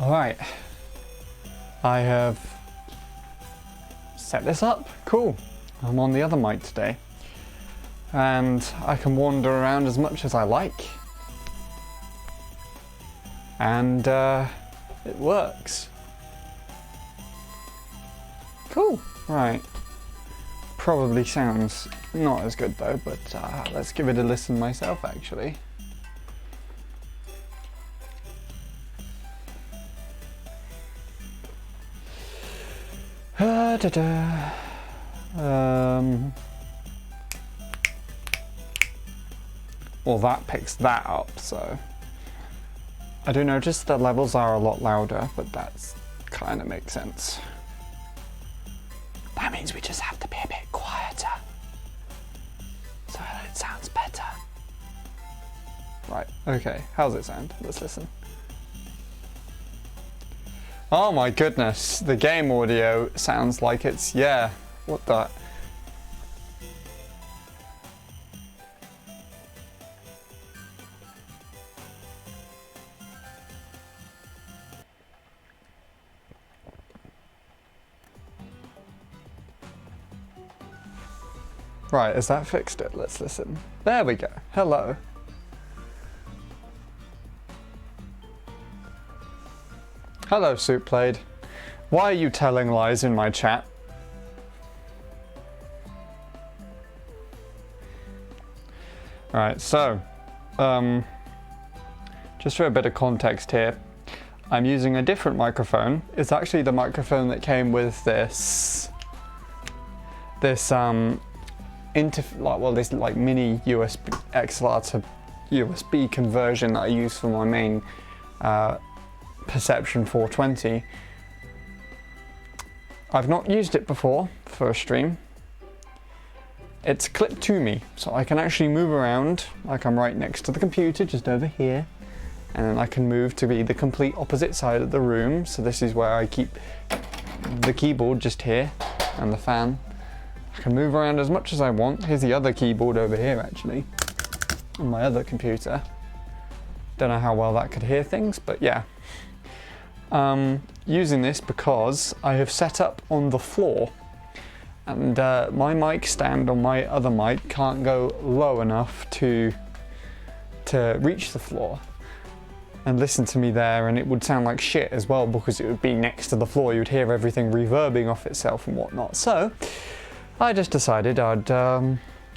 Alright, I have set this up. Cool. I'm on the other mic today. And I can wander around as much as I like. And it works. Cool. Right. Probably sounds not as good though, but let's give it a listen myself actually. Well, that picks that up, so I do notice the levels are a lot louder, but that's kind of makes sense. That means we just have to be a bit quieter so that it sounds better. Right, okay, how's it sound? Let's listen. Oh my goodness, the game audio sounds like it's, yeah, what the? Right, has that fixed it? Let's listen. There we go. Hello. Hello, Soup Played. Why are you telling lies in my chat? Right, so, just for a bit of context here, I'm using a different microphone. It's actually the microphone that came with this mini USB XLR to USB conversion that I use for my main Perception 420. I've not used it before for a stream. It's clipped to me, so I can actually move around, like I'm right next to the computer, just over here, and then I can move to be the complete opposite side of the room. So this is where I keep the keyboard, just here, and the fan. I can move around as much as I want. Here's the other keyboard over here actually, on my other computer. Don't know how well that could hear things, but yeah. Using this because I have set up on the floor, and my mic stand on my other mic can't go low enough to reach the floor and listen to me there, and it would sound like shit as well because it would be next to the floor. You'd hear everything reverbing off itself and whatnot. So I just decided I'd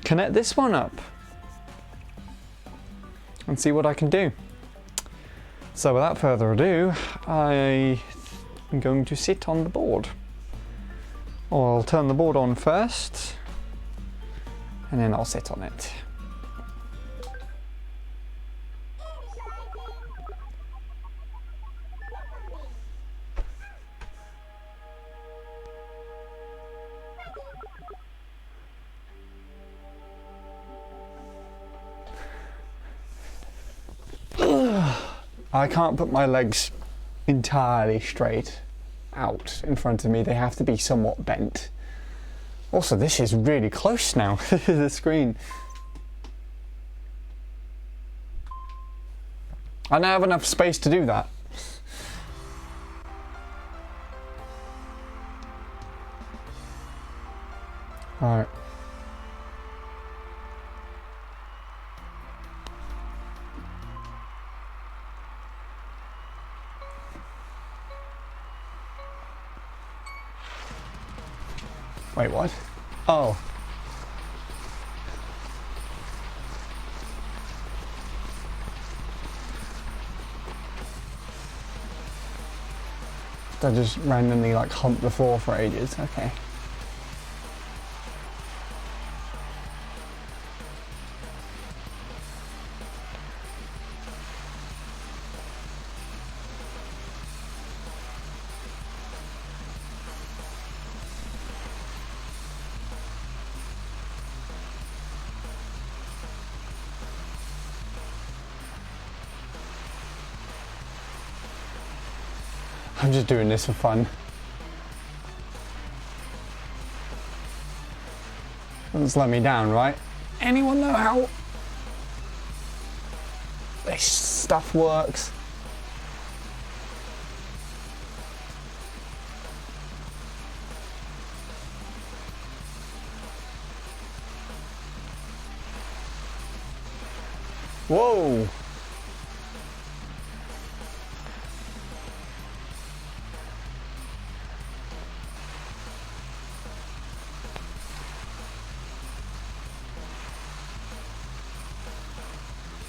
connect this one up and see what I can do. So without further ado, I am going to sit on the board. Or I'll turn the board on first, and then I'll sit on it. I can't put my legs entirely straight out in front of me. They have to be somewhat bent. Also, this is really close now to the screen. I don't have enough space to do that. Alright. Wait, what? Oh. I just randomly like humped the floor for ages. Okay. I'm just doing this for fun. Doesn't let me down, right? Anyone know how this stuff works? Whoa!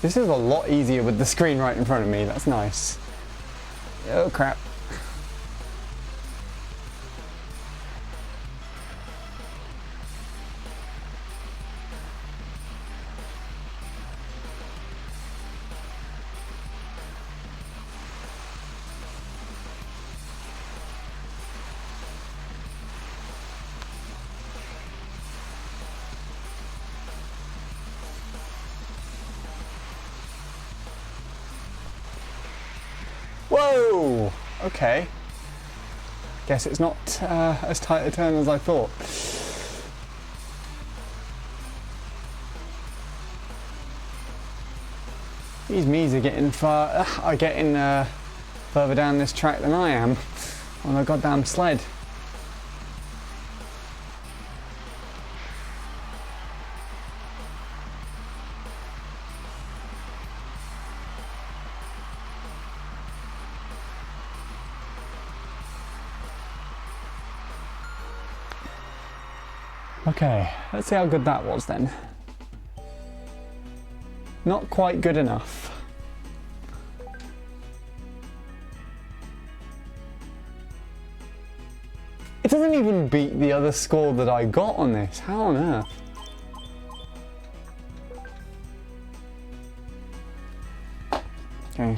This is a lot easier with the screen right in front of me, that's nice. Oh crap. Whoa! Okay. Guess it's not as tight a turn as I thought. These Miis are getting further down this track than I am on a goddamn sled. Okay, let's see how good that was then. Not quite good enough. It doesn't even beat the other score that I got on this. How on earth? Okay.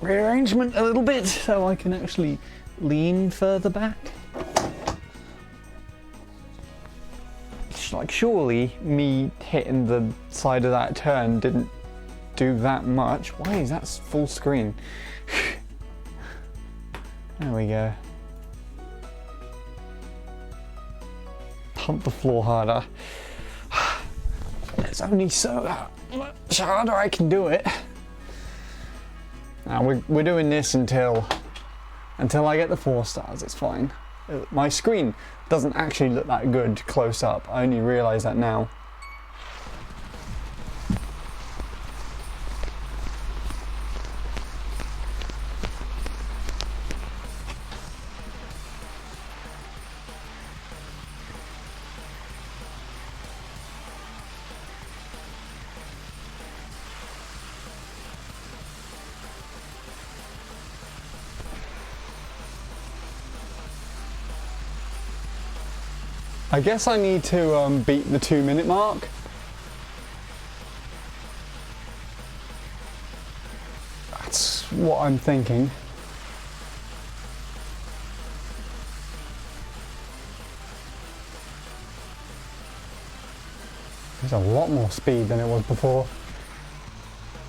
Rearrangement a little bit so I can actually lean further back. Like, surely me hitting the side of that turn didn't do that much. Why is that full screen? There we go. Pump the floor harder. There's only so much harder I can do it. Now we're doing this until I get the 4 stars. It's fine. My screen doesn't actually look that good close up. I only realise that now. I guess I need to beat the 2-minute mark. That's what I'm thinking. There's a lot more speed than it was before.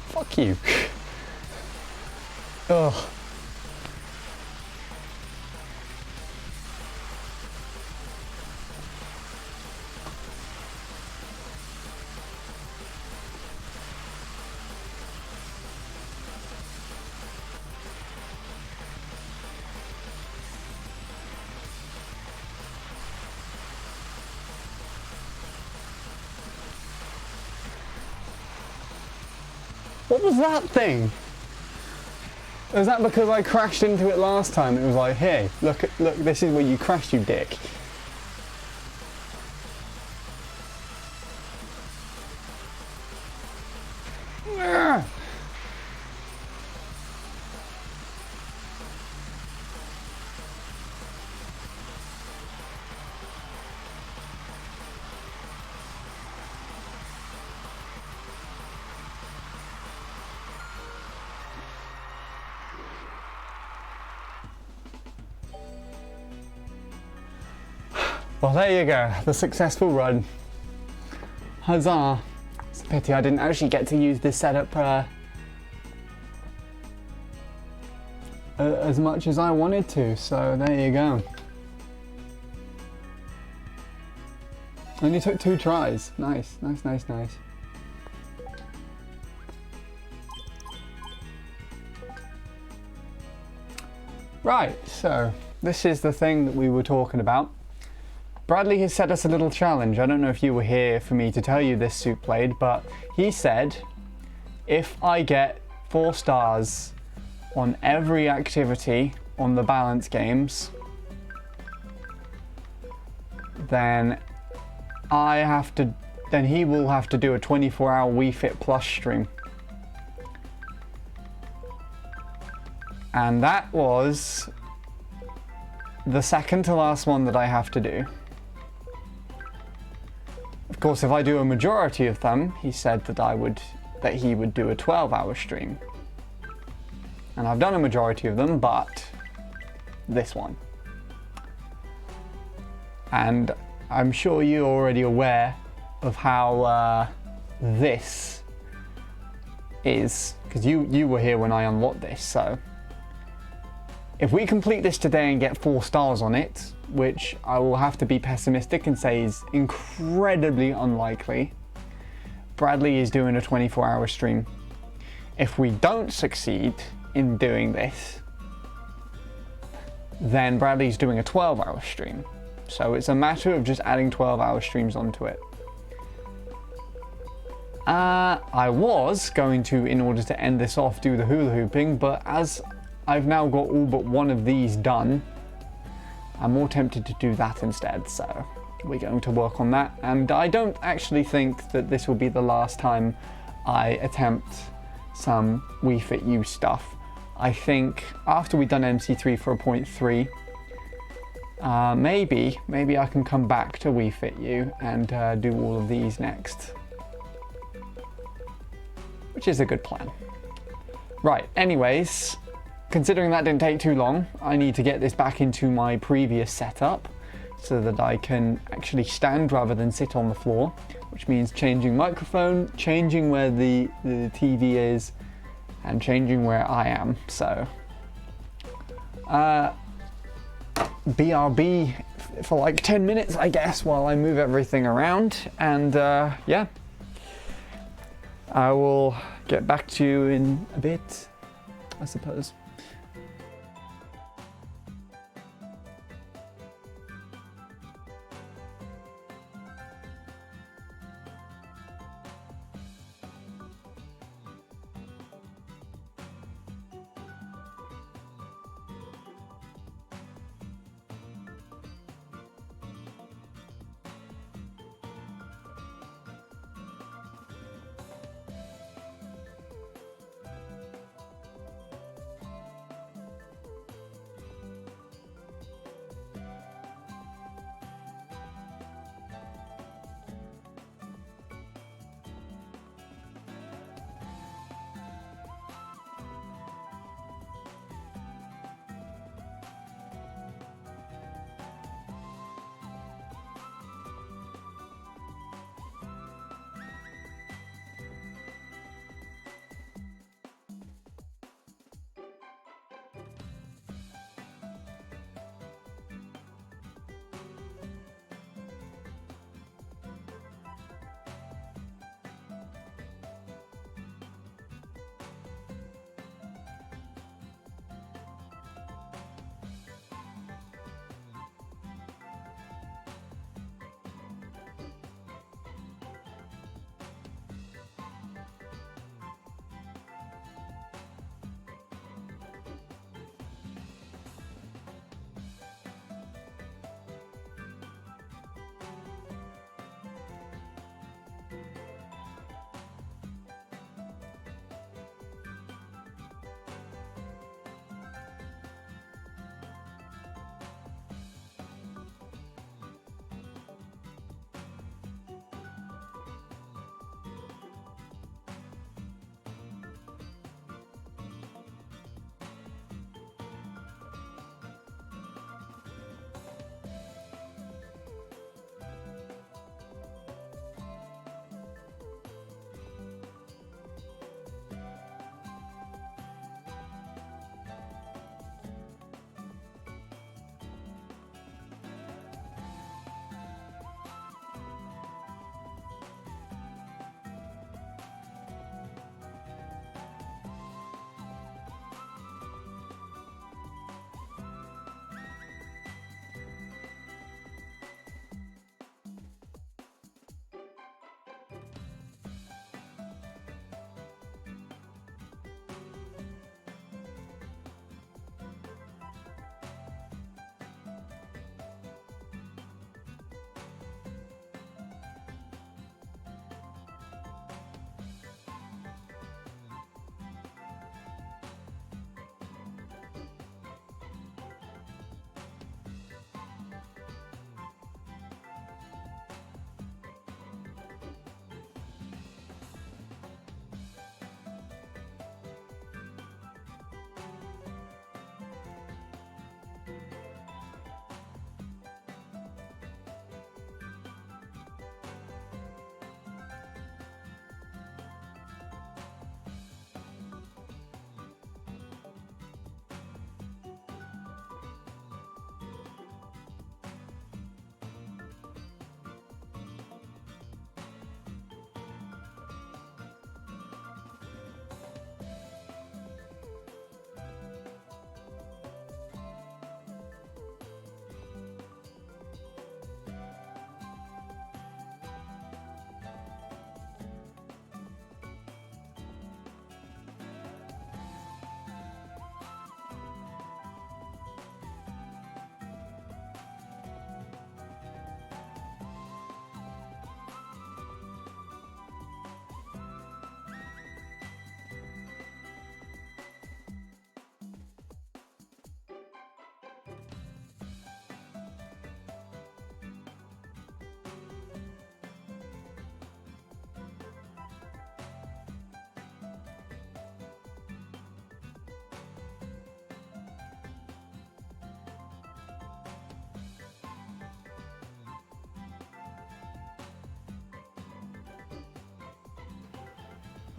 Fuck you. Ugh. What was that thing? Was that because I crashed into it last time? It was like, hey, look, this is where you crashed, you dick. Well, there you go, the successful run. Huzzah! It's a pity I didn't actually get to use this setup as much as I wanted to, so there you go. Only took 2 tries. Nice, nice, nice, nice. Right, so this is the thing that we were talking about. Bradley has set us a little challenge. I don't know if you were here for me to tell you this, Soup Blade, but he said if I get 4 stars on every activity on the balance games, then he will have to do a 24-hour Wii Fit Plus stream. And that was the second to last one that I have to do. Of course, if I do a majority of them, he said that he would do a 12-hour stream. And I've done a majority of them, but this one. And I'm sure you're already aware of how this is, because you were here when I unlocked this, so if we complete this today and get 4 stars on it, which I will have to be pessimistic and say is incredibly unlikely, Bradley is doing a 24-hour stream. If we don't succeed in doing this, then Bradley's doing a 12-hour stream. So it's a matter of just adding 12-hour streams onto it. I was going to, in order to end this off, do the hula hooping, but as I've now got all but one of these done, I'm more tempted to do that instead, so we're going to work on that. And I don't actually think that this will be the last time I attempt some Wii Fit U stuff. I think after we've done MC3 for a 0.3, maybe I can come back to Wii Fit U and do all of these next. Which is a good plan. Right, anyways, considering that didn't take too long, I need to get this back into my previous setup so that I can actually stand rather than sit on the floor, which means changing microphone, changing where the TV is, and changing where I am. So, BRB for like 10 minutes, I guess, while I move everything around, and yeah. I will get back to you in a bit, I suppose.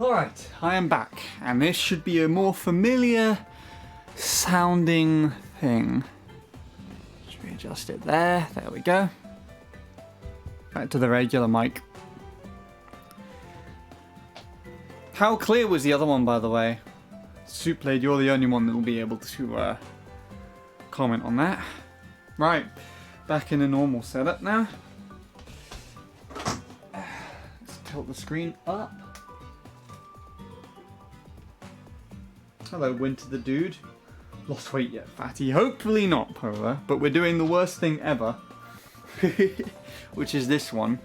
Alright, I am back, and this should be a more familiar sounding thing. Should we adjust it there? There we go. Back to the regular mic. How clear was the other one, by the way? Soupblade, you're the only one that will be able to comment on that. Right, back in a normal setup now. Let's tilt the screen up. Hello, Winter the Dude. Lost weight yet, fatty? Hopefully not, Polar. But we're doing the worst thing ever. Which is this one.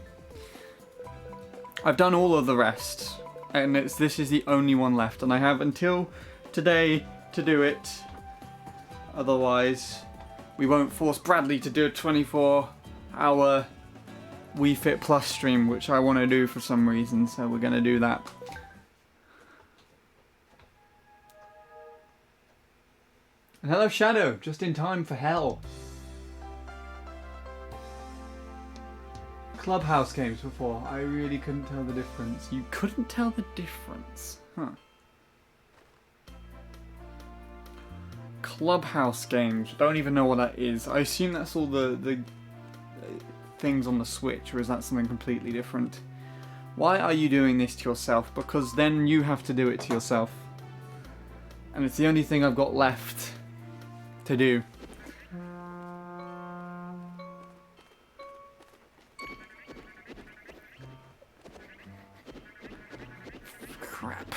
I've done all of the rest. And this is the only one left. And I have until today to do it. Otherwise, we won't force Bradley to do a 24-hour Wii Fit Plus stream, which I want to do for some reason. So we're going to do that. And hello Shadow, just in time for hell. Clubhouse games before, I really couldn't tell the difference. You couldn't tell the difference? Huh. Clubhouse games, don't even know what that is. I assume that's all the things on the Switch, or is that something completely different? Why are you doing this to yourself? Because then you have to do it to yourself. And it's the only thing I've got left to do. Crap.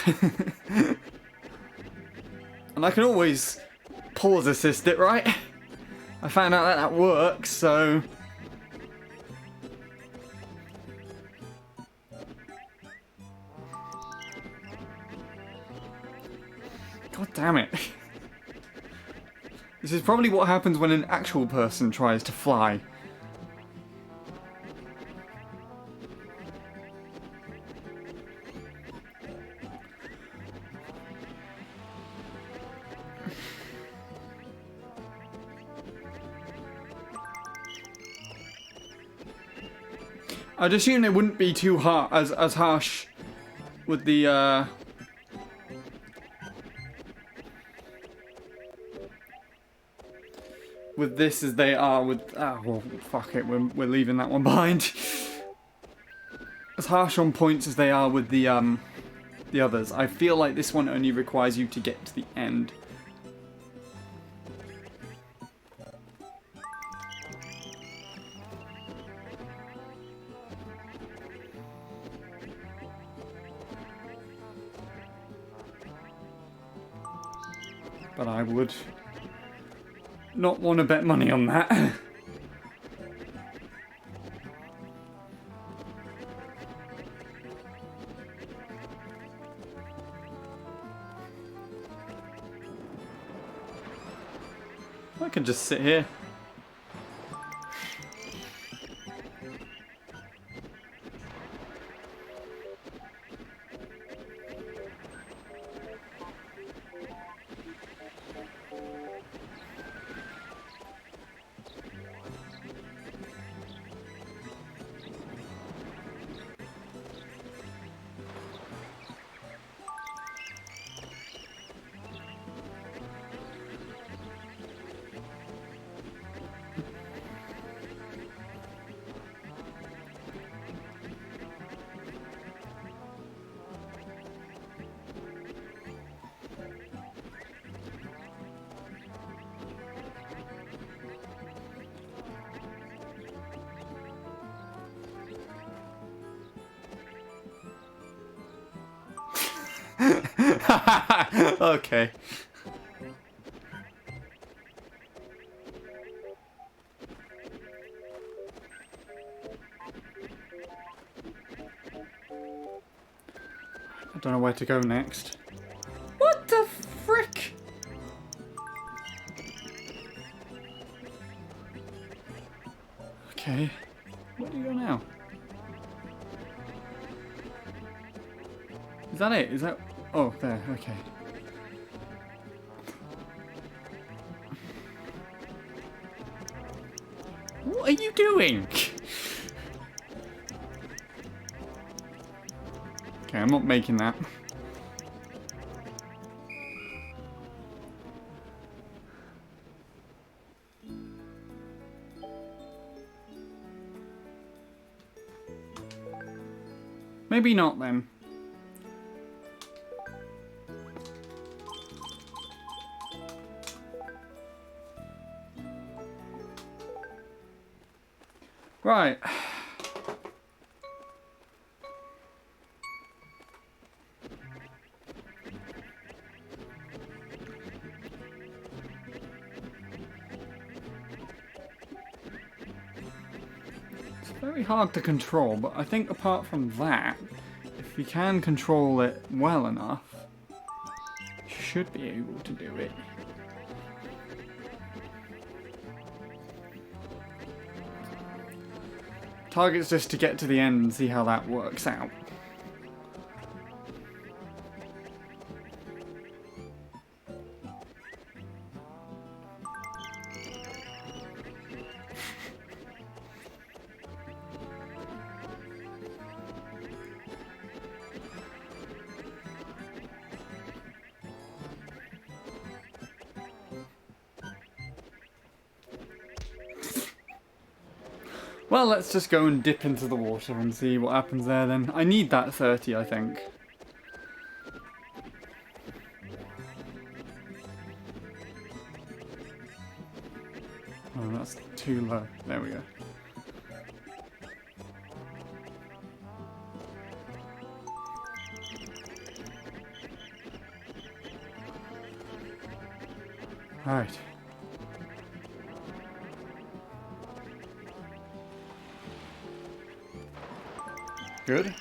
And I can always pause assist it, right? I found out that works, so... God damn it. This is probably what happens when an actual person tries to fly. I'd assume it wouldn't be too hard, as harsh with the with this as they are with... Ah, well, fuck it, we're leaving that one behind. As harsh on points as they are with the others. I feel like this one only requires you to get to the end. But I would not want to bet money on that. I can just sit here. Okay. I don't know where to go next. What the frick? Okay. Where do you go now? Is that it? Is that... Oh, there. Okay. What are you doing? Okay, I'm not making that. Maybe not then. Right. It's very hard to control, but I think apart from that, if you can control it well enough, you should be able to do it. Target's just to get to the end and see how that works out. Well, let's just go and dip into the water and see what happens there then. I need that 30, I think. Oh, that's too low. There we go. Right. Good.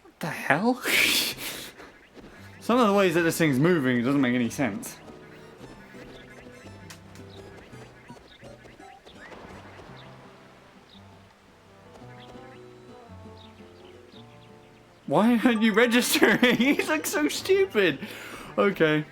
What the hell? Some of the ways that this thing's moving, it doesn't make any sense. Why aren't you registering? He's like so stupid. Okay.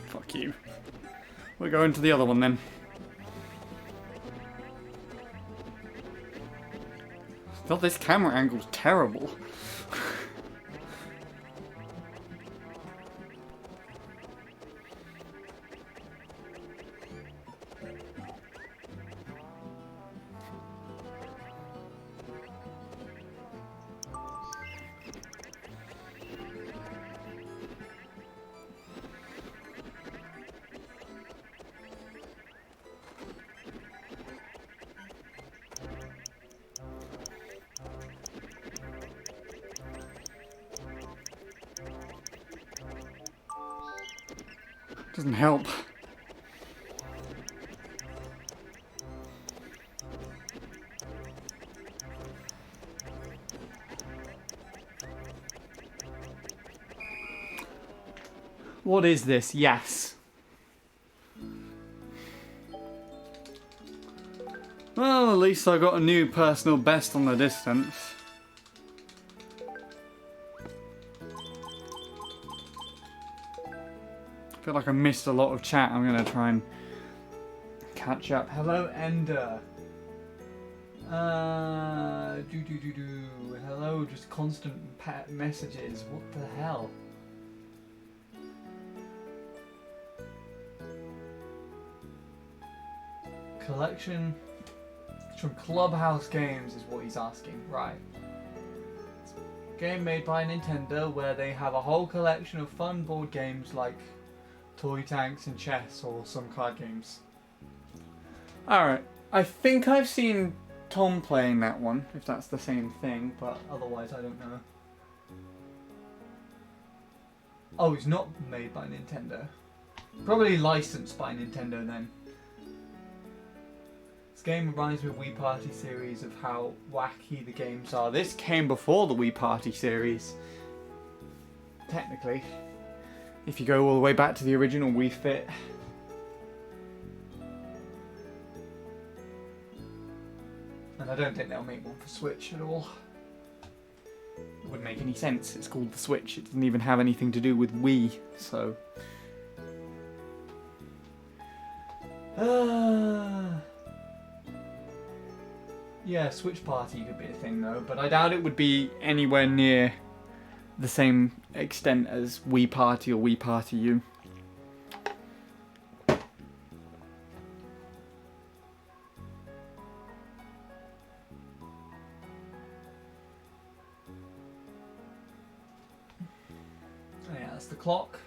Fuck you. We're going to the other one then. God, this camera angle's terrible. Doesn't help. What is this? Yes. Well, at least I got a new personal best on the distance. I feel like I missed a lot of chat. I'm gonna try and catch up. Hello, Ender. Hello, just constant messages. What the hell? Collection from Clubhouse Games is what he's asking. Right. It's a game made by Nintendo where they have a whole collection of fun board games like toy tanks and chess or some card games. Alright, I think I've seen Tom playing that one, if that's the same thing, but otherwise I don't know. Oh, it's not made by Nintendo. Probably licensed by Nintendo then. This game reminds me of Wii Party series of how wacky the games are. This came before the Wii Party series. Technically. If you go all the way back to the original Wii Fit. And I don't think they'll make one for Switch at all. It wouldn't make any sense. It's called the Switch. It doesn't even have anything to do with Wii, so... Yeah, Switch Party could be a thing though, but I doubt it would be anywhere near the same extent as Wii Party or Wii Party U. Oh yeah, that's the clock.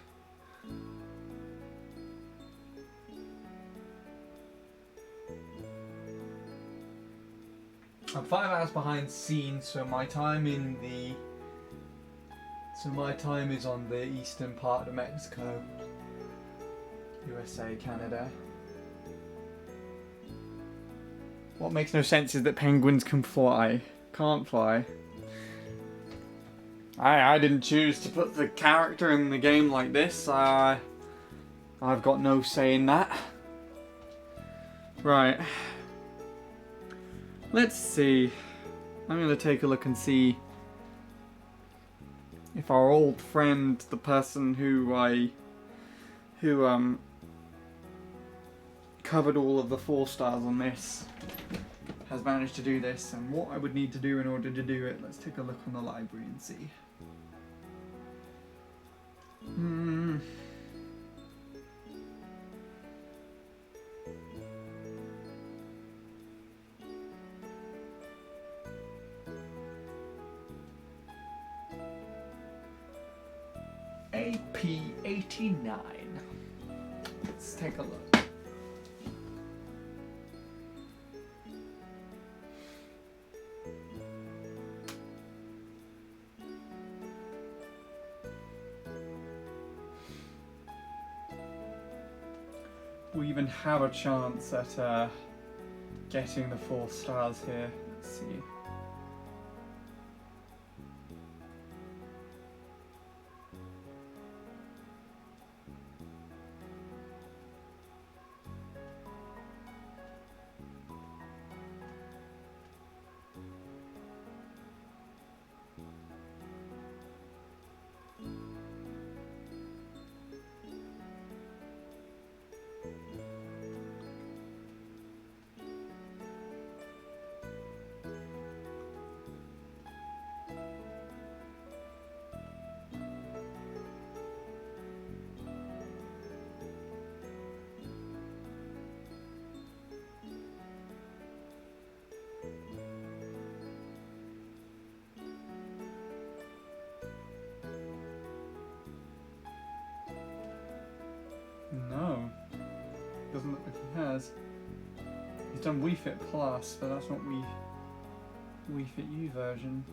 I'm 5 hours behind scene, so my time is on the eastern part of Mexico, USA, Canada. What makes no sense is that penguins can't fly. I didn't choose to put the character in the game like this. I've got no say in that. Right. Let's see. I'm going to take a look and see if our old friend, the person who covered all of the 4 stars on this, has managed to do this, and what I would need to do in order to do it. Let's take a look on the library and see. AP89. Let's take a look. We even have a chance at getting the 4 stars here. Let's see. No, doesn't look like he has. He's done Wii Fit Plus, but that's not Wii Fit U version.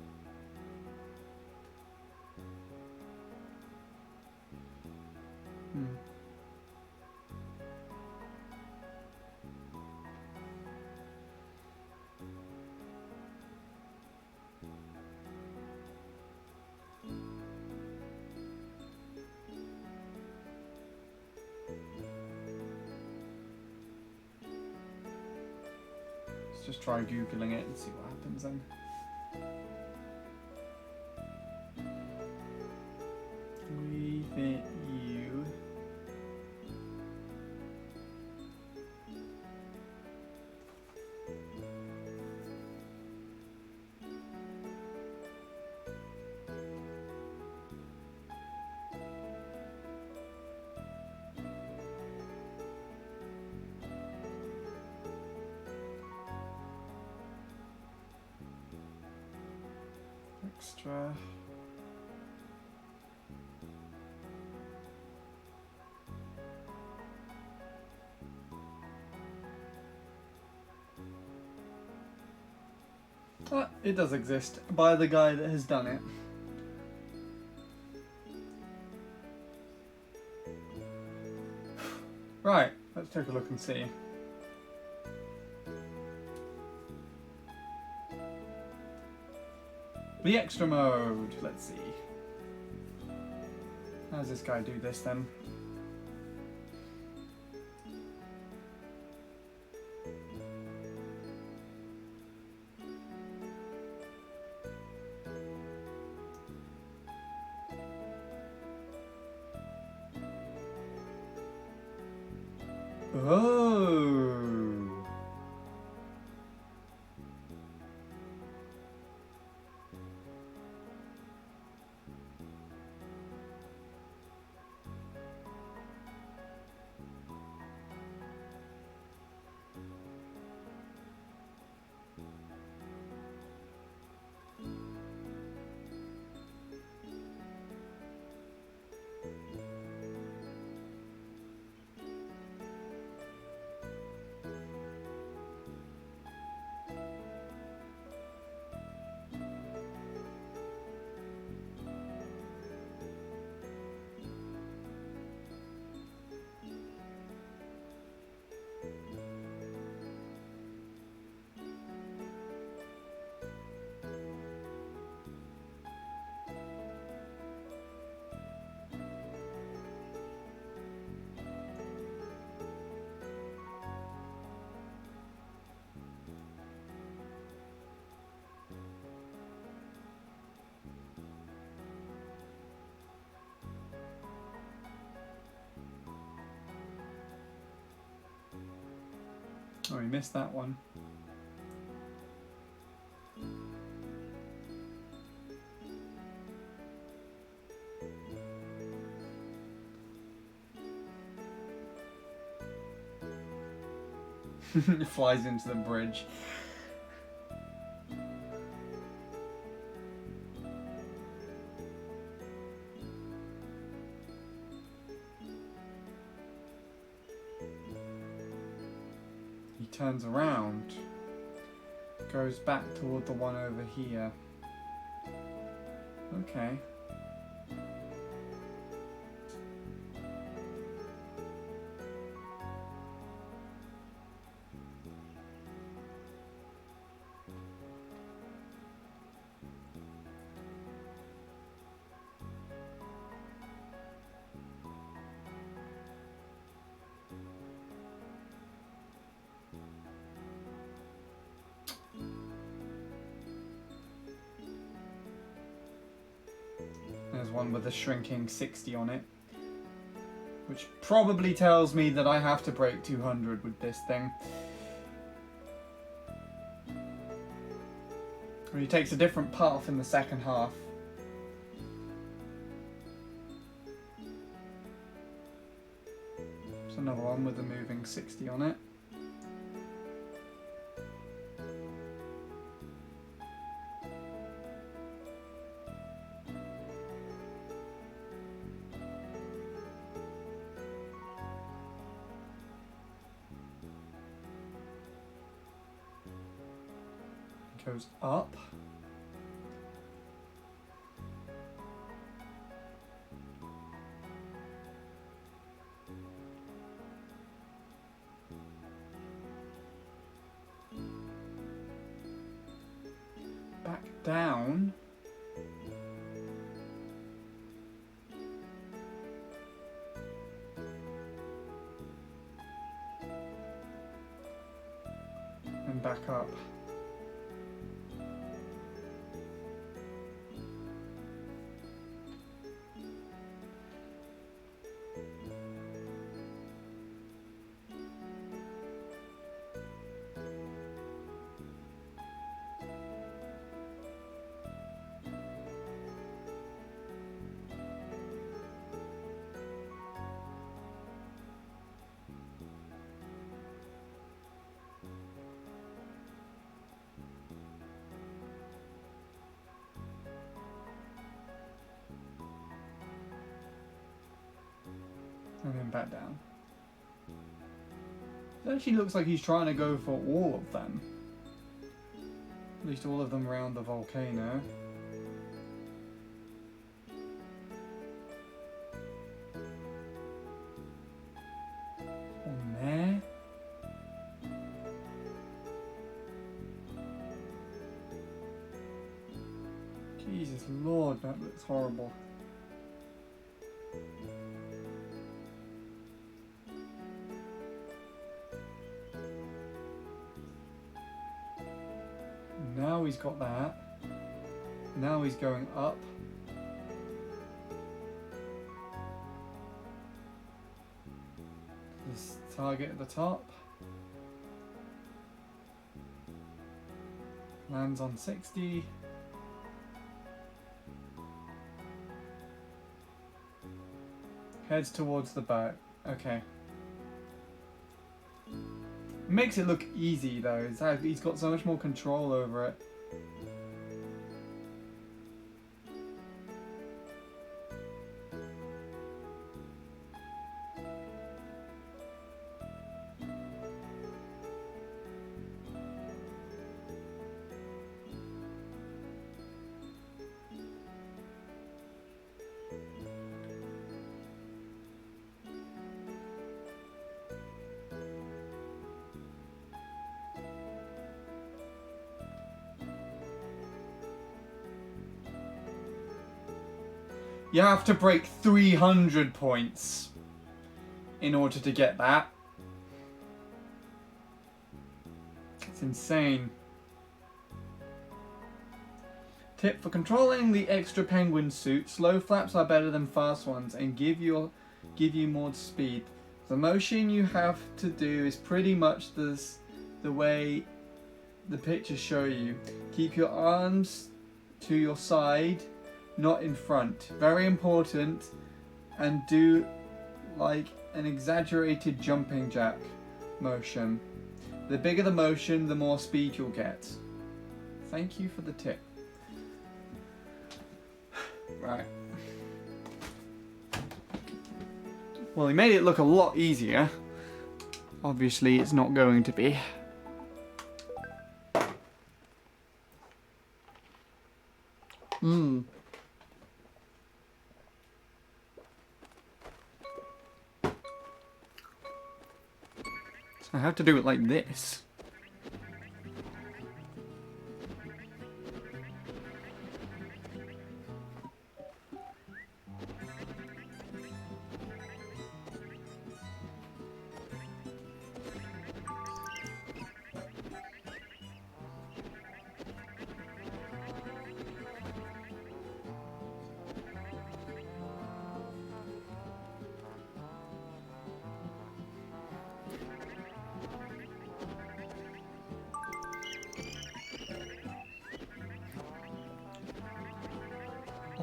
Let's just try Googling it and see what happens then. Wii Fit U. Extra. But it does exist by the guy that has done it. Right, let's take a look and see. The extra mode, let's see. How does this guy do this then? Oh. Oh, we missed that one. It flies into the bridge. He turns around, goes back toward the one over here. Okay. There's one with a shrinking 60 on it, which probably tells me that I have to break 200 with this thing. He takes a different path in the second half. There's another one with a moving 60 on it. Goes up. Back down. And back up. And then back down. It actually looks like he's trying to go for all of them. At least all of them around the volcano. One there. Jesus Lord, that looks horrible. Now he's got that. Now he's going up. This target at the top. Lands on 60. Heads towards the boat. Okay. Makes it look easy though. He's got so much more control over it. You have to break 300 points in order to get that. It's insane. Tip for controlling the extra penguin suit: slow flaps are better than fast ones and give you more speed. The motion you have to do is pretty much the way the pictures show you. Keep your arms to your side, not in front. Very important. And do like an exaggerated jumping jack motion. The bigger the motion, the more speed you'll get. Thank you for the tip. Right. Well, he made it look a lot easier. Obviously, it's not going to be. I have to do it like this.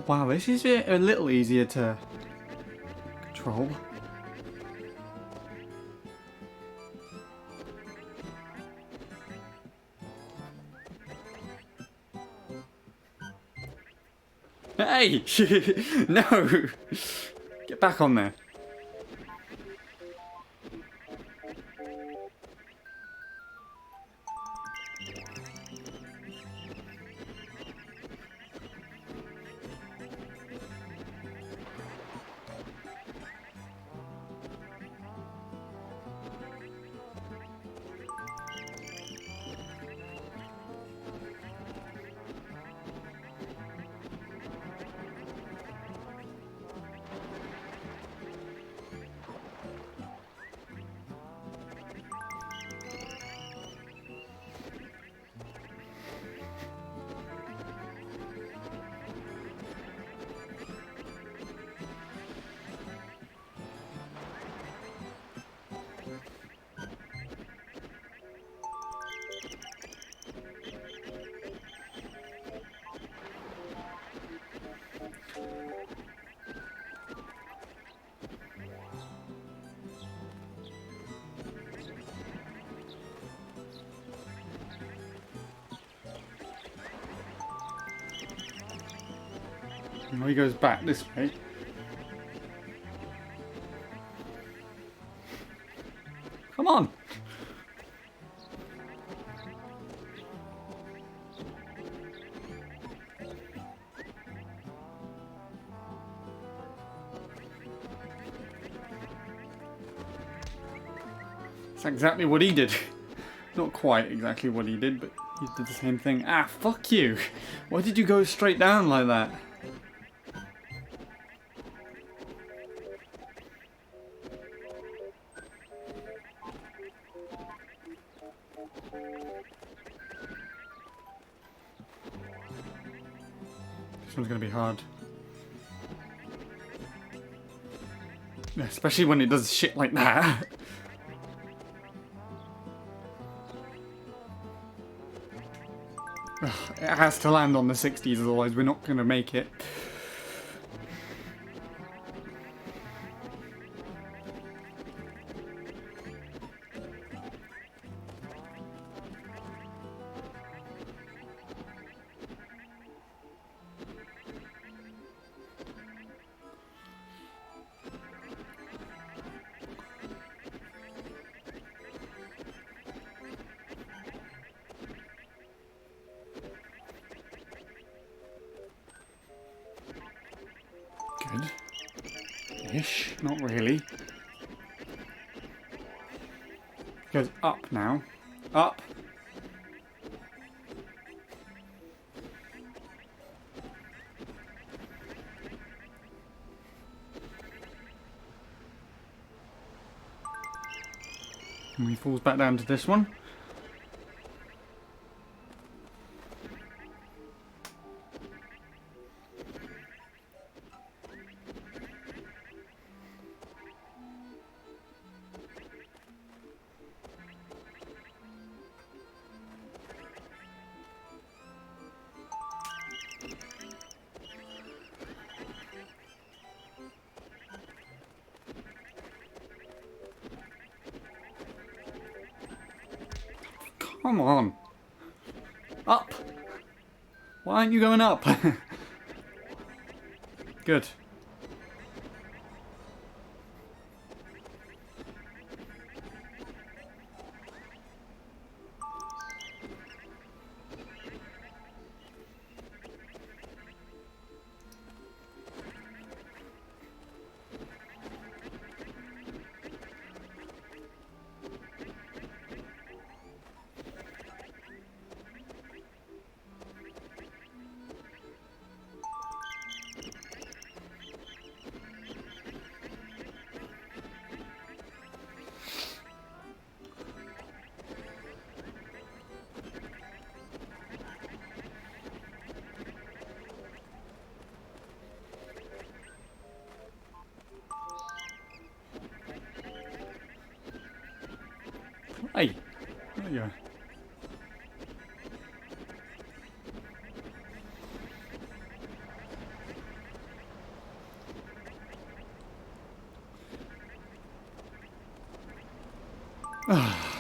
Wow, this is a little easier to control. Hey! No! Get back on there. Now he goes back this way. Come on! exactly what he did. Not quite exactly what he did, but he did the same thing. Ah, fuck you! Why did you go straight down like that? This one's gonna be hard. Yeah, especially when it does shit like that. Ugh, it has to land on the 60s, otherwise we're not gonna make it. Good-ish, not really. Goes up now. Up. And he falls back down to this one. Come on. Up. Why aren't you going up? Good. Hey, there you go.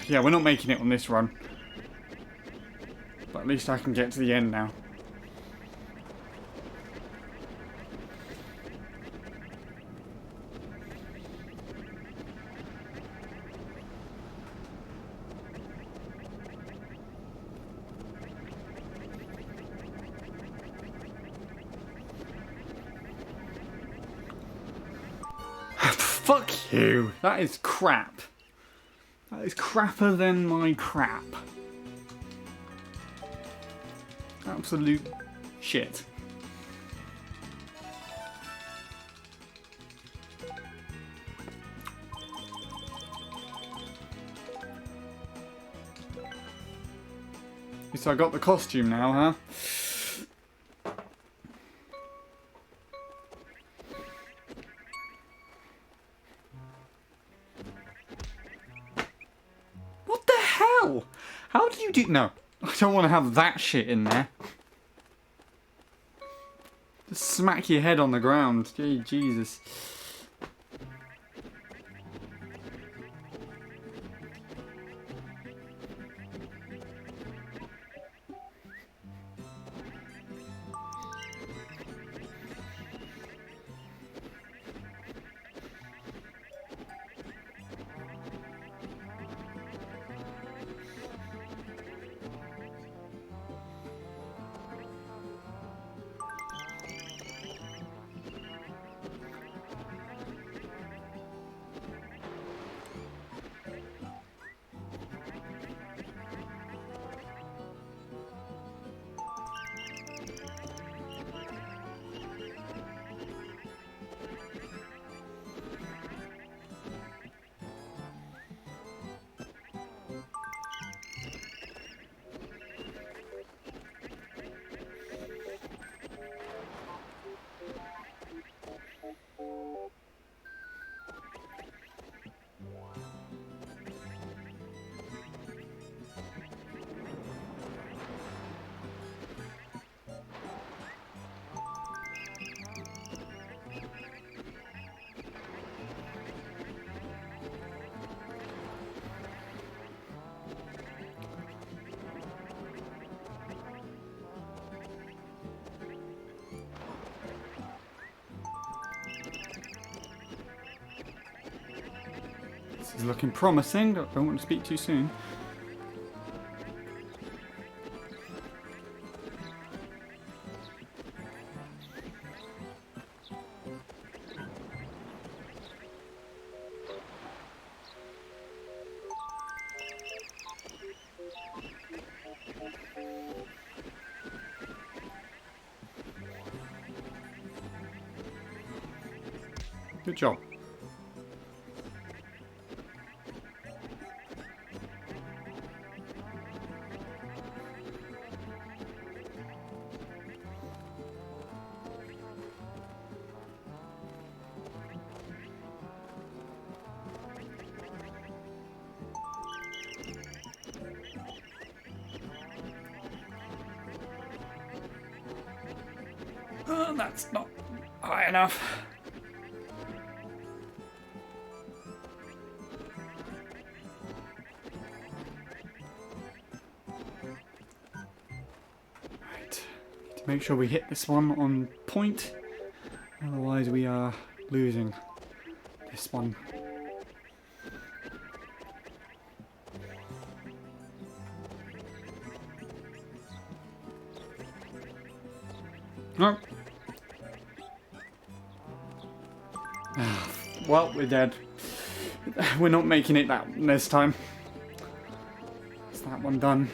Yeah, we're not making it on this run. But at least I can get to the end now. Fuck you! That is crap. That is crapper than my crap. Absolute shit. So I got the costume now, huh? What the hell? How do you do... No, I don't want to have that shit in there. Just smack your head on the ground. Gee, Jesus. is looking promising. Don't want to speak too soon. Good job. Oh, that's not high enough. Right. Need to make sure we hit this one on point. Otherwise we are losing this one. No. Well, we're dead. We're not making it that this time. That's that one done.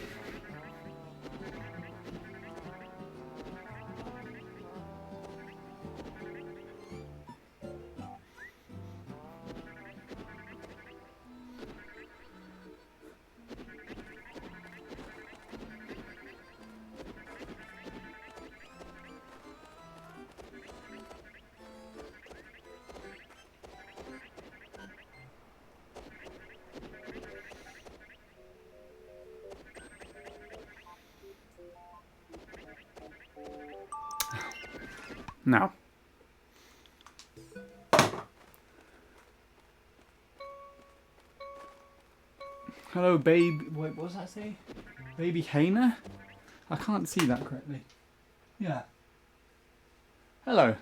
Now. Hello, babe. Wait, what does that say? Baby Hainer? I can't see that correctly. Yeah. Hello.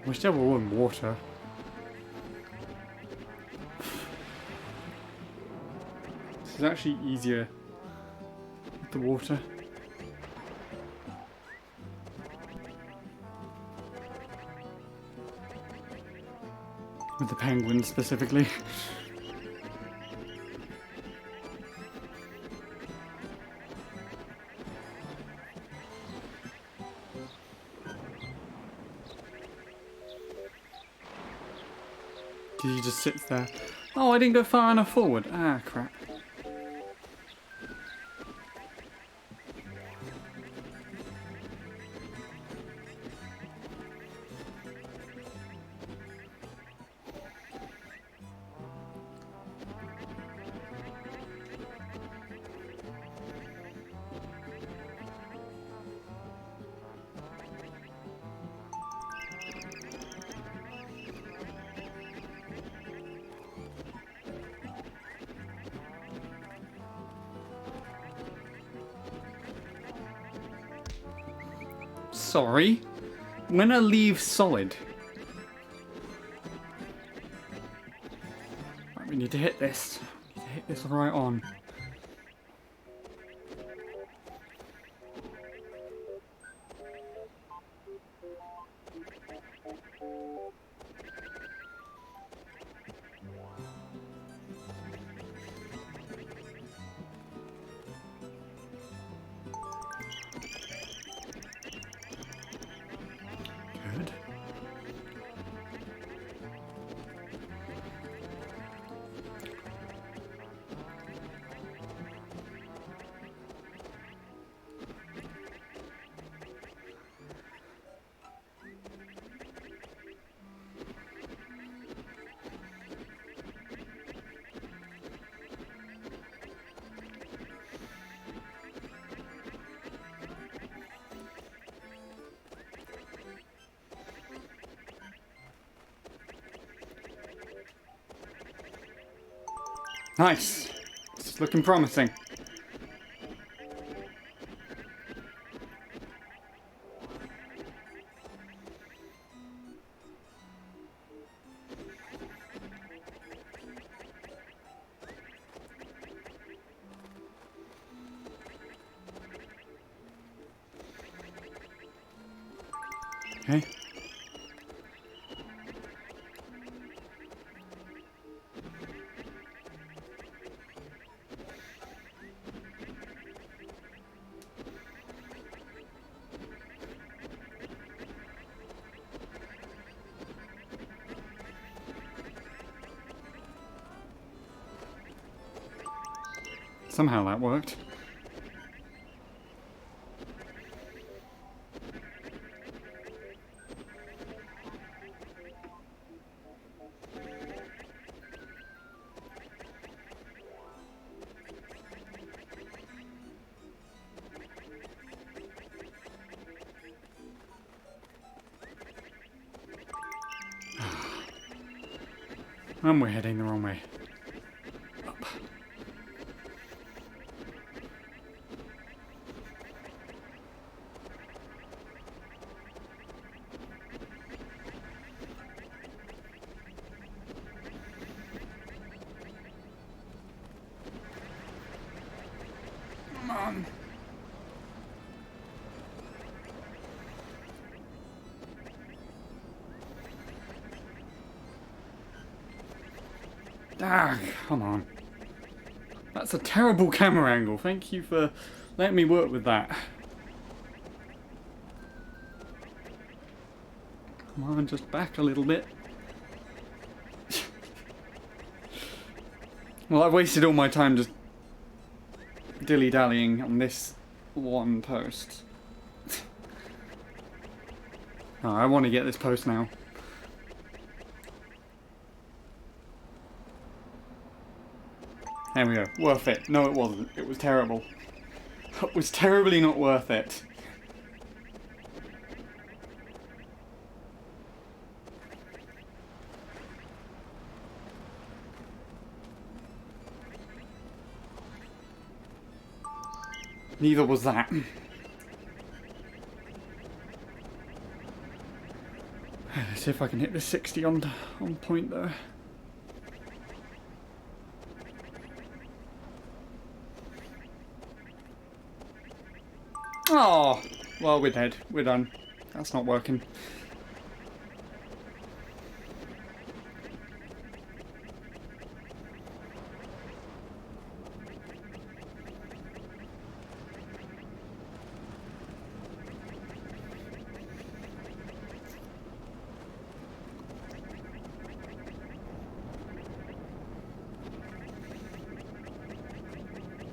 Wish they were all in water. This is actually easier with the water. With the penguins specifically. He just sits there. Oh, I didn't go far enough forward. Ah, crap. Sorry. I'm gonna leave solid. Right, we need to hit this. We need to hit this right on. Good. Nice. It's looking promising. Okay. Somehow that worked. And we're heading the wrong way. Up. Come on. Ah, come on. That's a terrible camera angle. Thank you for letting me work with that. Come on, just back a little bit. Well, I've wasted all my time just dilly-dallying on this one post. Oh, I want to get this post now. There we go. Worth it. No, it wasn't. It was terrible. It was terribly not worth it. Neither was that. Let's see if I can hit the 60 on point there. Oh, well, we're dead. We're done. That's not working.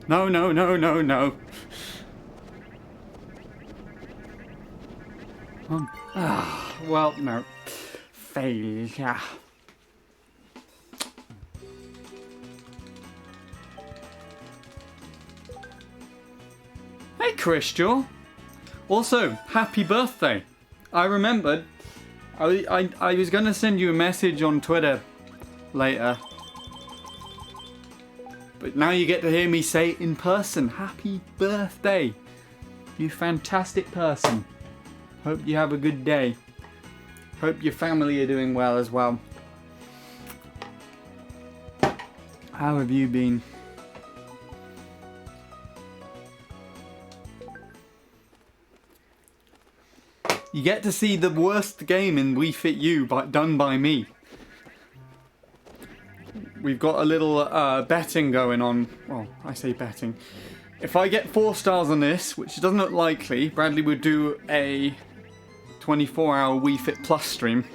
No, no, no, no, no. Well, no. Failure. Hey, Crystal. Also, happy birthday. I remembered. I was going to send you a message on Twitter later. But now you get to hear me say it in person. Happy birthday. You fantastic person. Hope you have a good day. Hope your family are doing well as well. How have you been? You get to see the worst game in We Fit You done by me. We've got a little betting going on. Well, I say betting. If I get 4 stars on this, which doesn't look likely, Bradley would do a 24-hour We Fit Plus stream.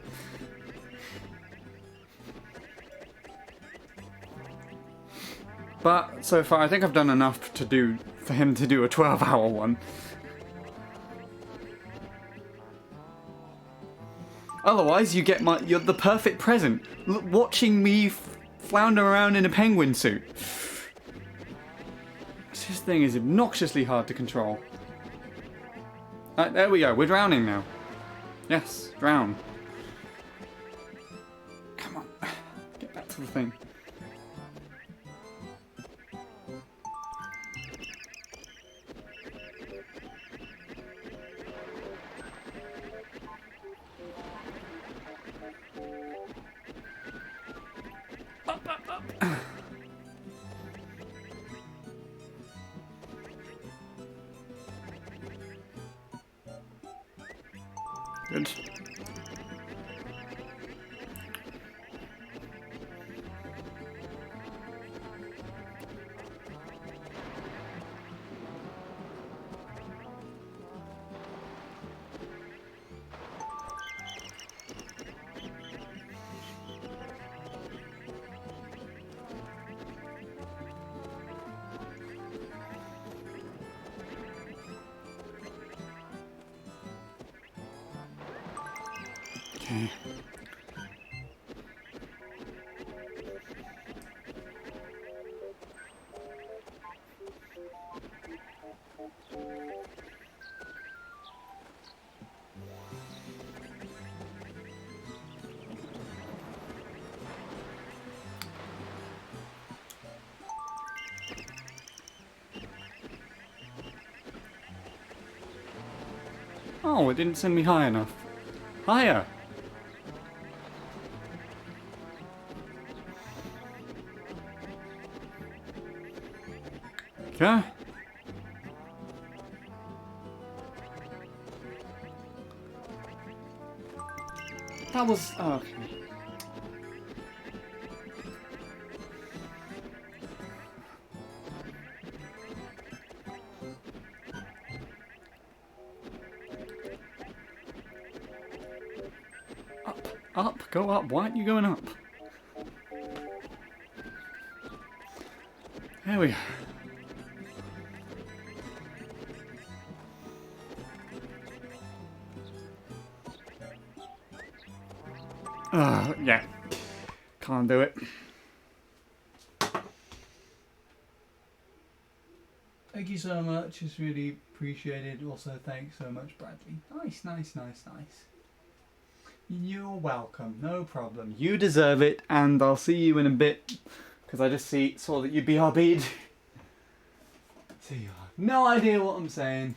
But so far, I think I've done enough for him to do a 12-hour one. Otherwise, you're the perfect present. Watching me flounder around in a penguin suit. This thing is obnoxiously hard to control. There we go. We're drowning now. Yes, drown. Come on. Get back to the thing. Good. Okay. Oh, it didn't send me high enough. Higher! Okay. That was... Oh, okay. Up, go up. Why aren't you going up? There we go. Yeah. Can't do it. Thank you so much. It's really appreciated. Also, thanks so much, Bradley. Nice, nice, nice, nice. You're welcome. No problem. You deserve it, and I'll see you in a bit, because I just saw that you BRB'd. So you have no idea what I'm saying.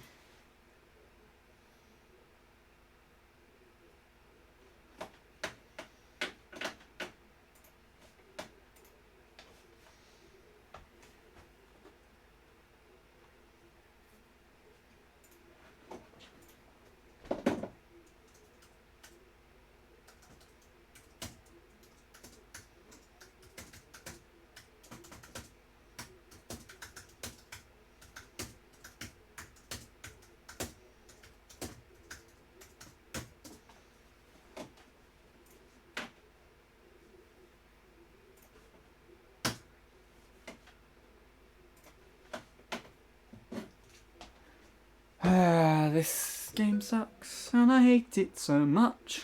This game sucks, and I hate it so much.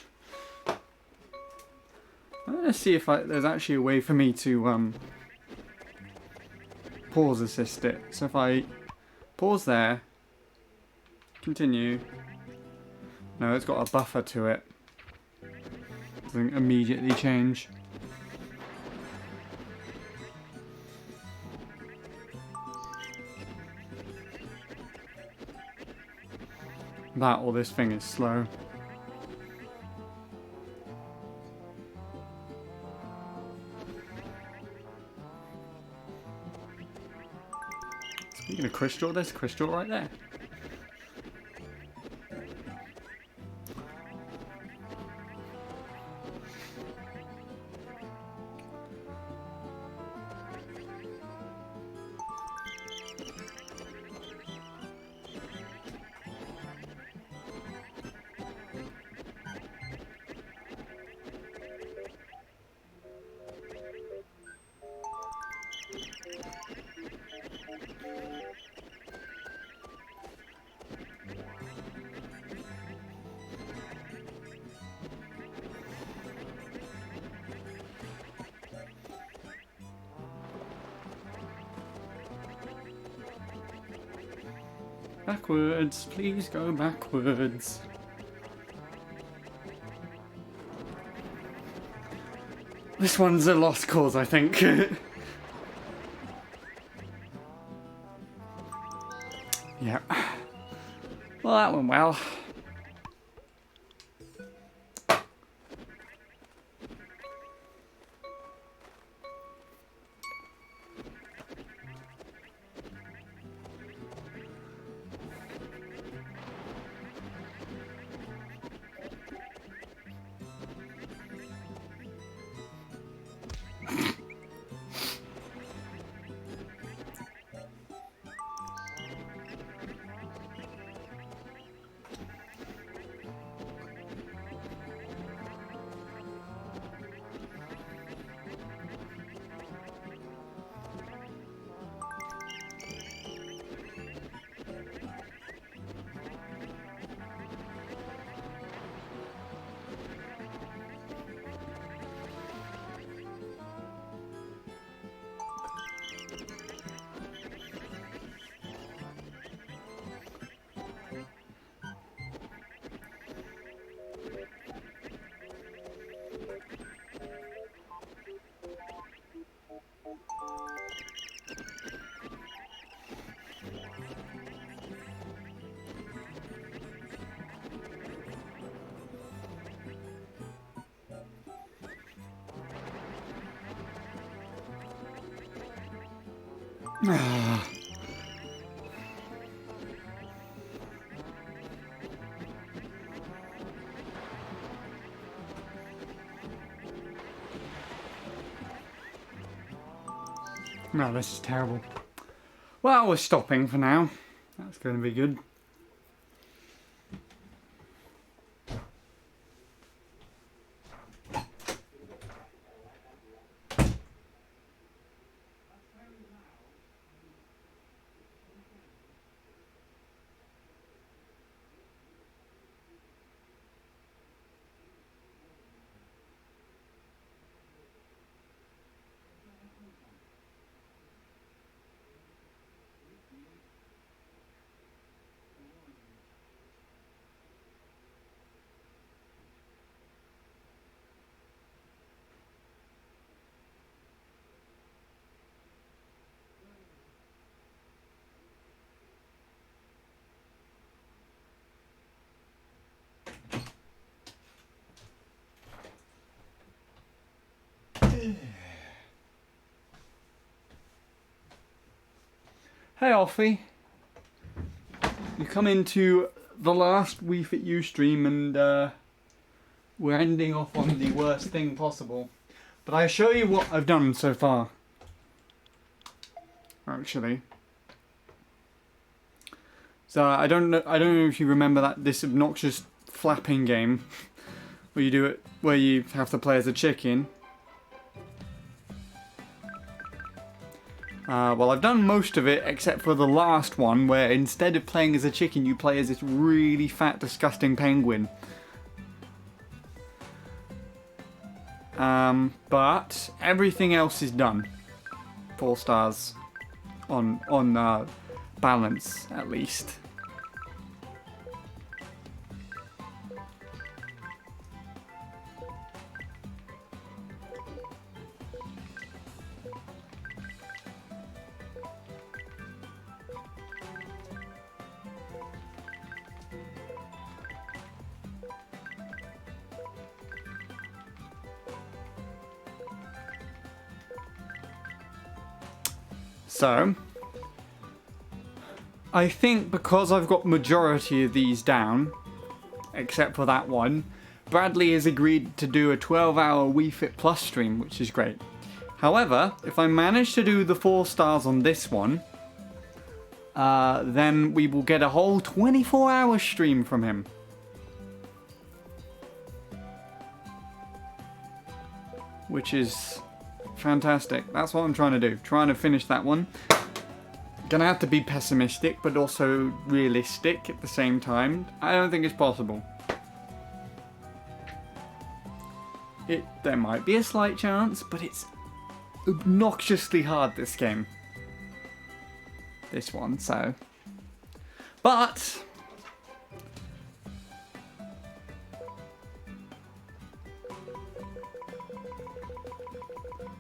I'm gonna see if there's actually a way for me to pause assist it. So if I pause there, continue. No, it's got a buffer to it. Doesn't immediately change. That or this thing is slow. Speaking of crystal, there's crystal right there. Backwards, please go backwards. This one's a lost cause, I think. Yeah. Well, that went well. No, this is terrible. Well, we're stopping for now. That's going to be good. Hey Alfie, you come into the last Wii Fit U stream and we're ending off on the worst thing possible. But I show you what I've done so far. Actually. So I don't know if you remember this obnoxious flapping game where you do it where you have to play as a chicken. Well, I've done most of it except for the last one where instead of playing as a chicken you play as this really fat disgusting penguin. But everything else is done. 4 stars on balance at least. So, I think because I've got majority of these down, except for that one, Bradley has agreed to do a 12-hour Wii Fit Plus stream, which is great. However, if I manage to do the 4 stars on this one, then we will get a whole 24-hour stream from him. Which is fantastic. That's what I'm trying to do. Trying to finish that one. Gonna have to be pessimistic, but also realistic at the same time. I don't think it's possible. There might be a slight chance, but it's obnoxiously hard, this game. This one, so. But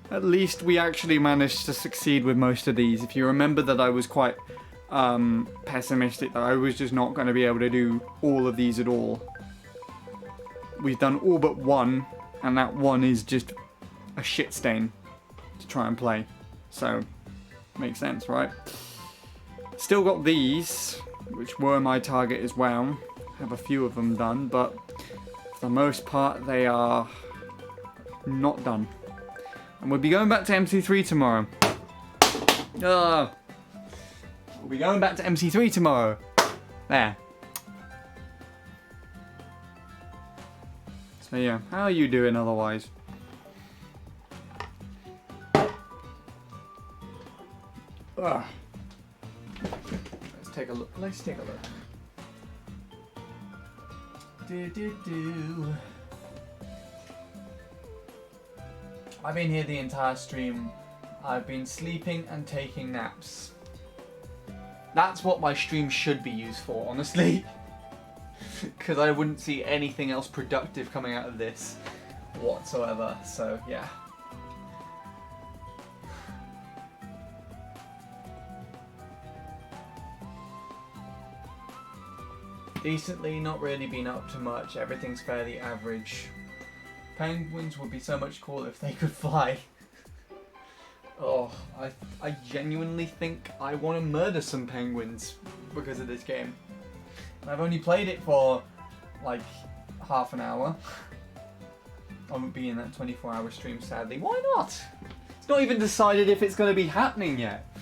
at least we actually managed to succeed with most of these. If you remember that I was quite pessimistic that I was just not going to be able to do all of these at all. We've done all but one, and that one is just a shit stain to try and play. So, makes sense, right? Still got these, which were my target as well. Have a few of them done, but for the most part they are not done. And we'll be going back to MC3 tomorrow. We'll be going back to MC3 tomorrow. There. So yeah, how are you doing otherwise? Ugh. Let's take a look. Let's take a look. I've been here the entire stream. I've been sleeping and taking naps. That's what my stream should be used for, honestly. Because I wouldn't see anything else productive coming out of this whatsoever. So, yeah. Decently, not really been up to much. Everything's fairly average. Penguins would be so much cooler if they could fly. Oh, I genuinely think I want to murder some penguins because of this game. I've only played it for like half an hour. I won't be in that 24-hour stream, sadly. Why not? It's not even decided if it's going to be happening yet.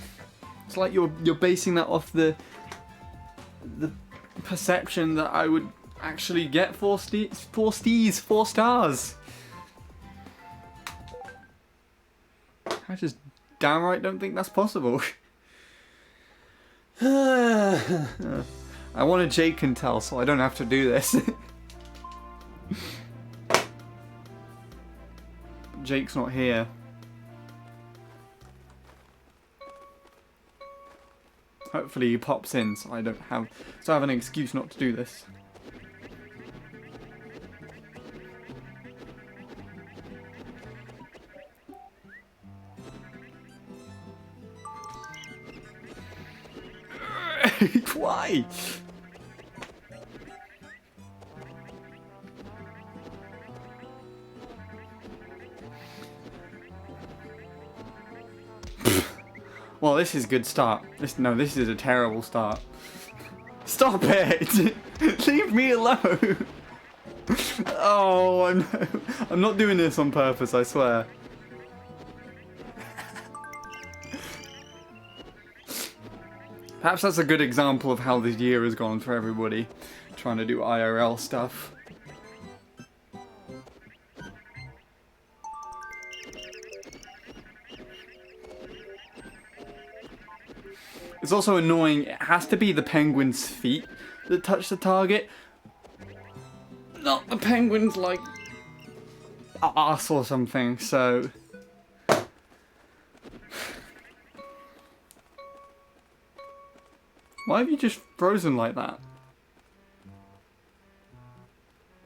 It's like you're basing that off the perception that I would actually get 4 stars. I just downright don't think that's possible. I want a Jake and tell so I don't have to do this. Jake's not here. Hopefully he pops in so I have an excuse not to do this. Why? Well, this is a good start. This is a terrible start. Stop it! Leave me alone! Oh, I'm not doing this on purpose, I swear. Perhaps that's a good example of how this year has gone for everybody, trying to do IRL stuff. It's also annoying, it has to be the penguin's feet that touch the target, not the penguin's, like, ass or something, so... Why have you just frozen like that?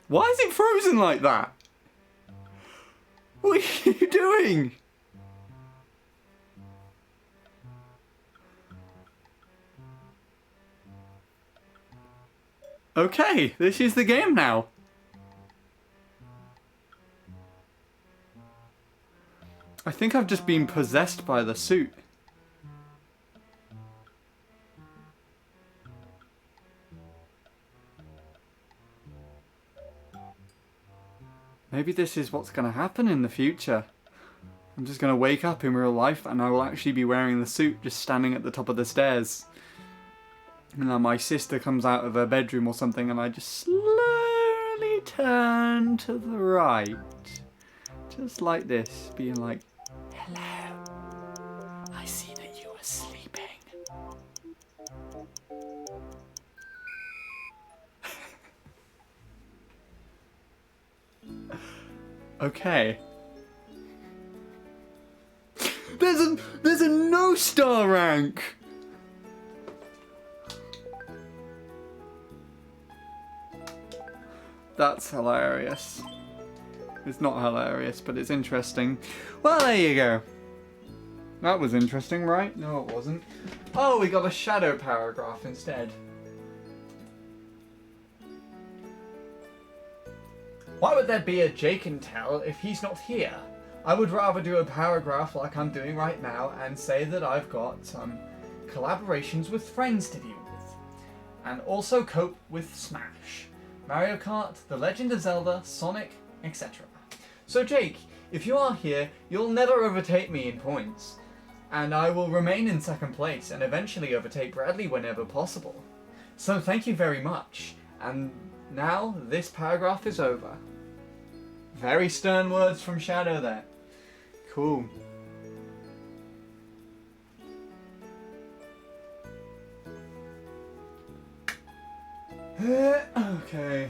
Why is it frozen like that? What are you doing? Okay, this is the game now. I think I've just been possessed by the suit. Maybe this is what's going to happen in the future. I'm just going to wake up in real life and I will actually be wearing the suit just standing at the top of the stairs. And then my sister comes out of her bedroom or something and I just slowly turn to the right. Just like this, being like, hello, I see that you are sleeping. Okay. There's a no star rank. That's hilarious. It's not hilarious, but it's interesting. Well, there you go. That was interesting, right? No, it wasn't. Oh, we got a shadow paragraph instead. Why would there be a Jake and Tell if he's not here? I would rather do a paragraph like I'm doing right now and say that I've got some collaborations with friends to deal with. And also cope with Smash, Mario Kart, The Legend of Zelda, Sonic, etc. So Jake, if you are here, you'll never overtake me in points. And I will remain in second place and eventually overtake Bradley whenever possible. So thank you very much. And now this paragraph is over. Very stern words from Shadow there. Cool. Okay.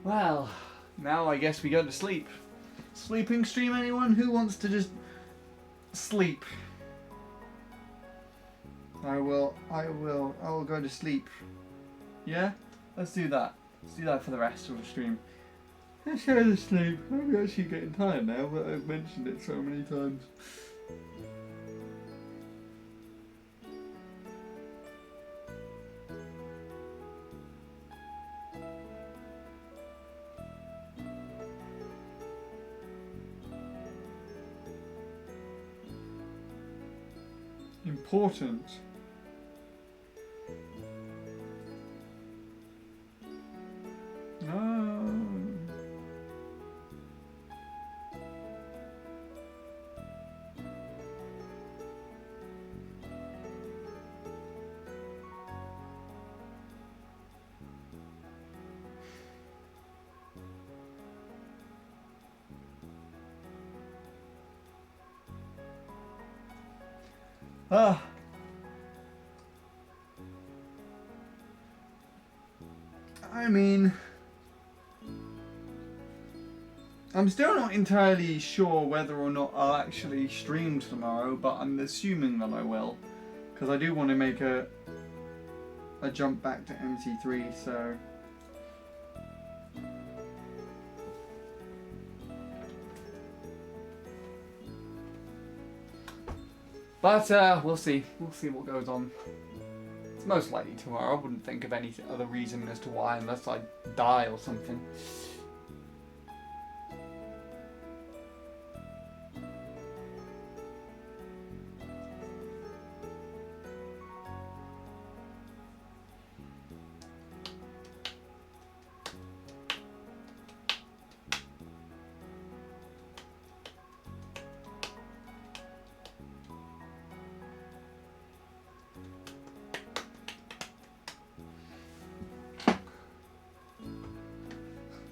Well, now I guess we go to sleep. Sleeping stream, anyone? Who wants to just sleep? I will go to sleep. Yeah? Let's do that. Let's do that for the rest of the stream. Let's go to sleep. I'm actually getting tired now, but I've mentioned it so many times. Important. No. Ah. I mean, I'm still not entirely sure whether or not I'll actually stream tomorrow, but I'm assuming that I will, because I do want to make a jump back to MT3, so. But we'll see. We'll see what goes on. It's most likely tomorrow. I wouldn't think of any other reason as to why unless I die or something.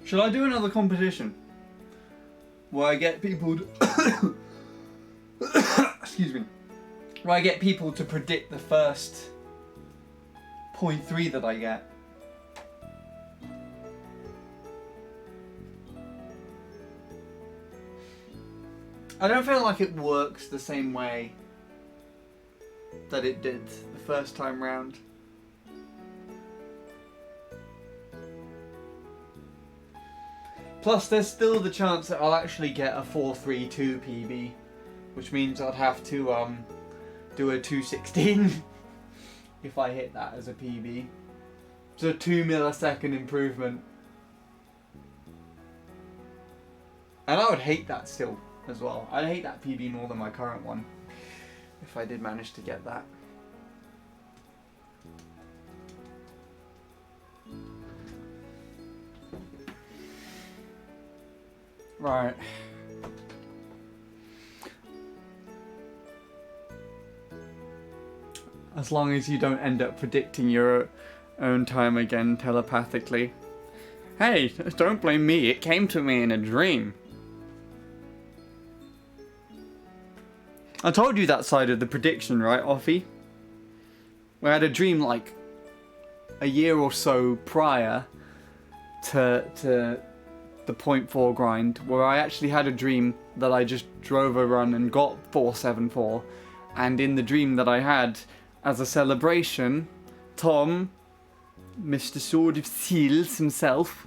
Should I do another competition where I get people to excuse me, where I get people to predict the first 0.3 that I get? I don't feel like it works the same way that it did the first time round. Plus, there's still the chance that I'll actually get a 432 PB, which means I'd have to do a 216 if I hit that as a PB. So 2 millisecond improvement. And I would hate that still as well. I'd hate that PB more than my current one if I did manage to get that. Right. As long as you don't end up predicting your own time again telepathically. Hey, don't blame me, it came to me in a dream. I told you that side of the prediction, right, Offie? We had a dream like a year or so prior to the .4 grind, where I actually had a dream that I just drove a run and got 474, and in the dream that I had, as a celebration, Tom, Mr. Sword of Seals himself,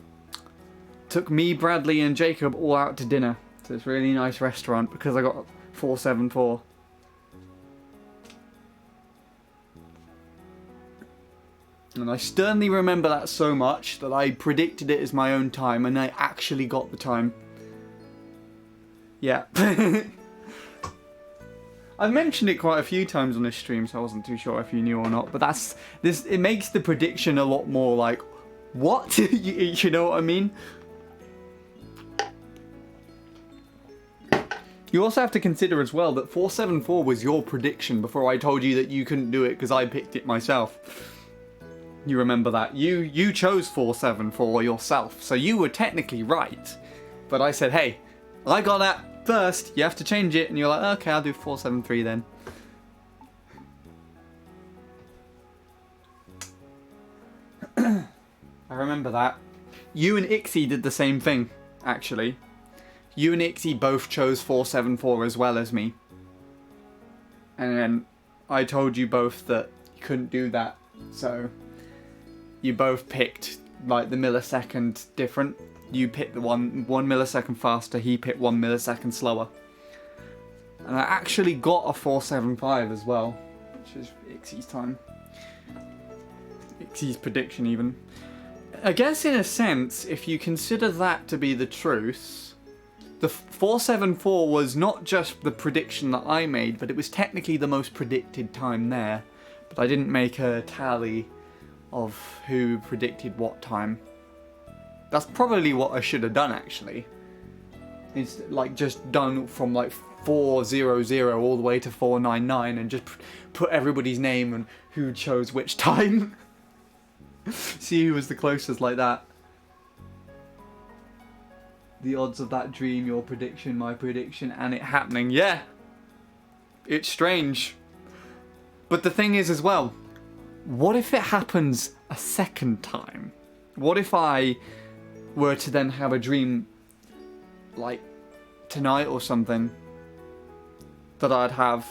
took me, Bradley and Jacob all out to dinner to this really nice restaurant because I got 474. And I sternly remember that so much that I predicted it as my own time and I actually got the time. Yeah. I've mentioned it quite a few times on this stream, so I wasn't too sure if you knew or not, but it makes the prediction a lot more like, what? you know what I mean? You also have to consider as well that 474 was your prediction before I told you that you couldn't do it because I picked it myself. You remember that. You chose 474 yourself, so you were technically right. But I said, hey, I got that first, you have to change it, and you're like, okay, I'll do 473 then. I remember that. You and Ixie did the same thing, actually. You and Ixie both chose 474 as well as me. And then I told you both that you couldn't do that, so you both picked like the millisecond different. You picked the one millisecond faster, he picked 1 millisecond slower. And I actually got a 475 as well, which is Ixie's time. Ixie's prediction even. I guess in a sense, if you consider that to be the truth, the 474 was not just the prediction that I made, but it was technically the most predicted time there. But I didn't make a tally of who predicted what time. That's probably what I should have done actually. It's like just done from like 400 all the way to 499 and just put everybody's name and who chose which time. See who was the closest like that. The odds of that dream, your prediction, my prediction, and it happening. Yeah. It's strange. But the thing is as well, what if it happens a second time? What if I were to then have a dream like tonight or something that I'd have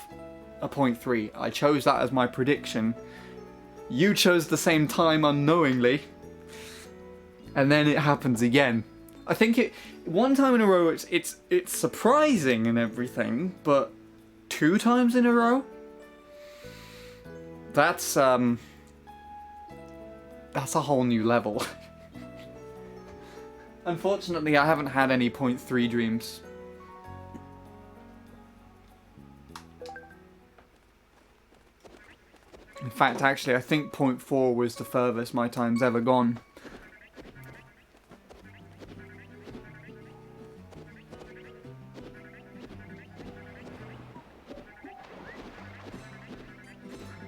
a 0.3. I chose that as my prediction. You chose the same time unknowingly. And then it happens again. I think one time in a row it's surprising and everything, but 2 times in a row? That's a whole new level. Unfortunately, I haven't had any 0.3 dreams. In fact, actually, I think 0.4 was the furthest my time's ever gone.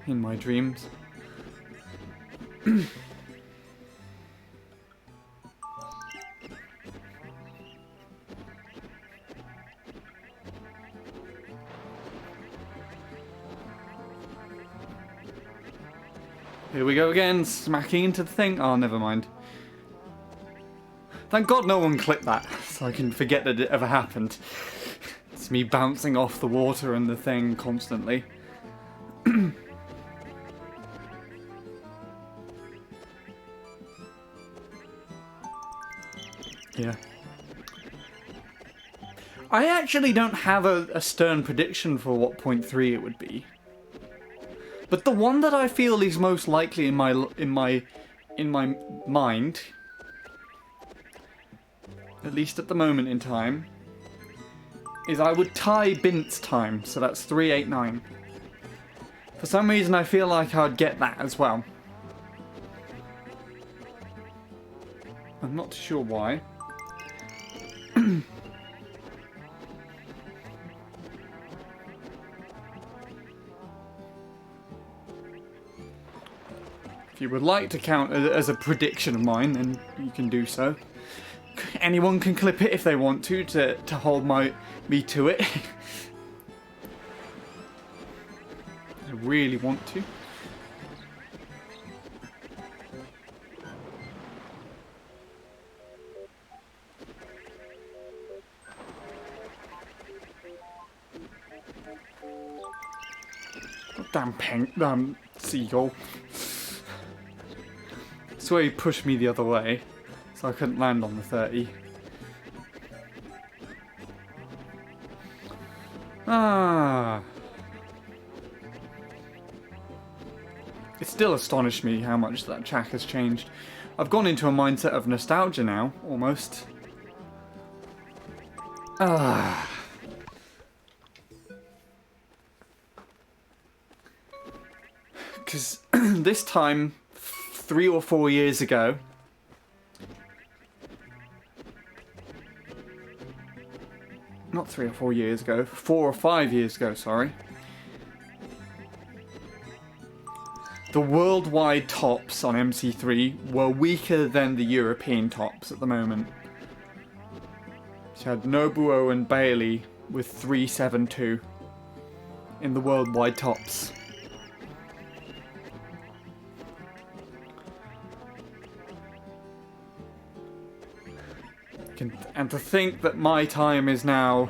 In my dreams. Here we go again, smacking into the thing. Oh, never mind. Thank God no one clipped that, so I can forget that it ever happened. It's me bouncing off the water and the thing constantly. Yeah. I actually don't have a stern prediction for what point 3 it would be. But the one that I feel is most likely in my mind, at least at the moment in time, is I would tie Bint's time, so that's 389. For some reason I feel like I'd get that as well. I'm not too sure why. If you would like to count it as a prediction of mine, then you can do so. Anyone can clip it if they want to hold me to it. I really want to. Damn seagull. So he pushed me the other way, so I couldn't land on the 30. It still astonished me how much that track has changed. I've gone into a mindset of nostalgia now, almost. Because this time, 3 or 4 years ago, not 3 or 4 years ago, 4 or 5 years ago, sorry, the worldwide tops on MC3 were weaker than the European tops at the moment. So you had Nobuo and Bailey with 372 in the worldwide tops. And to think that my time is now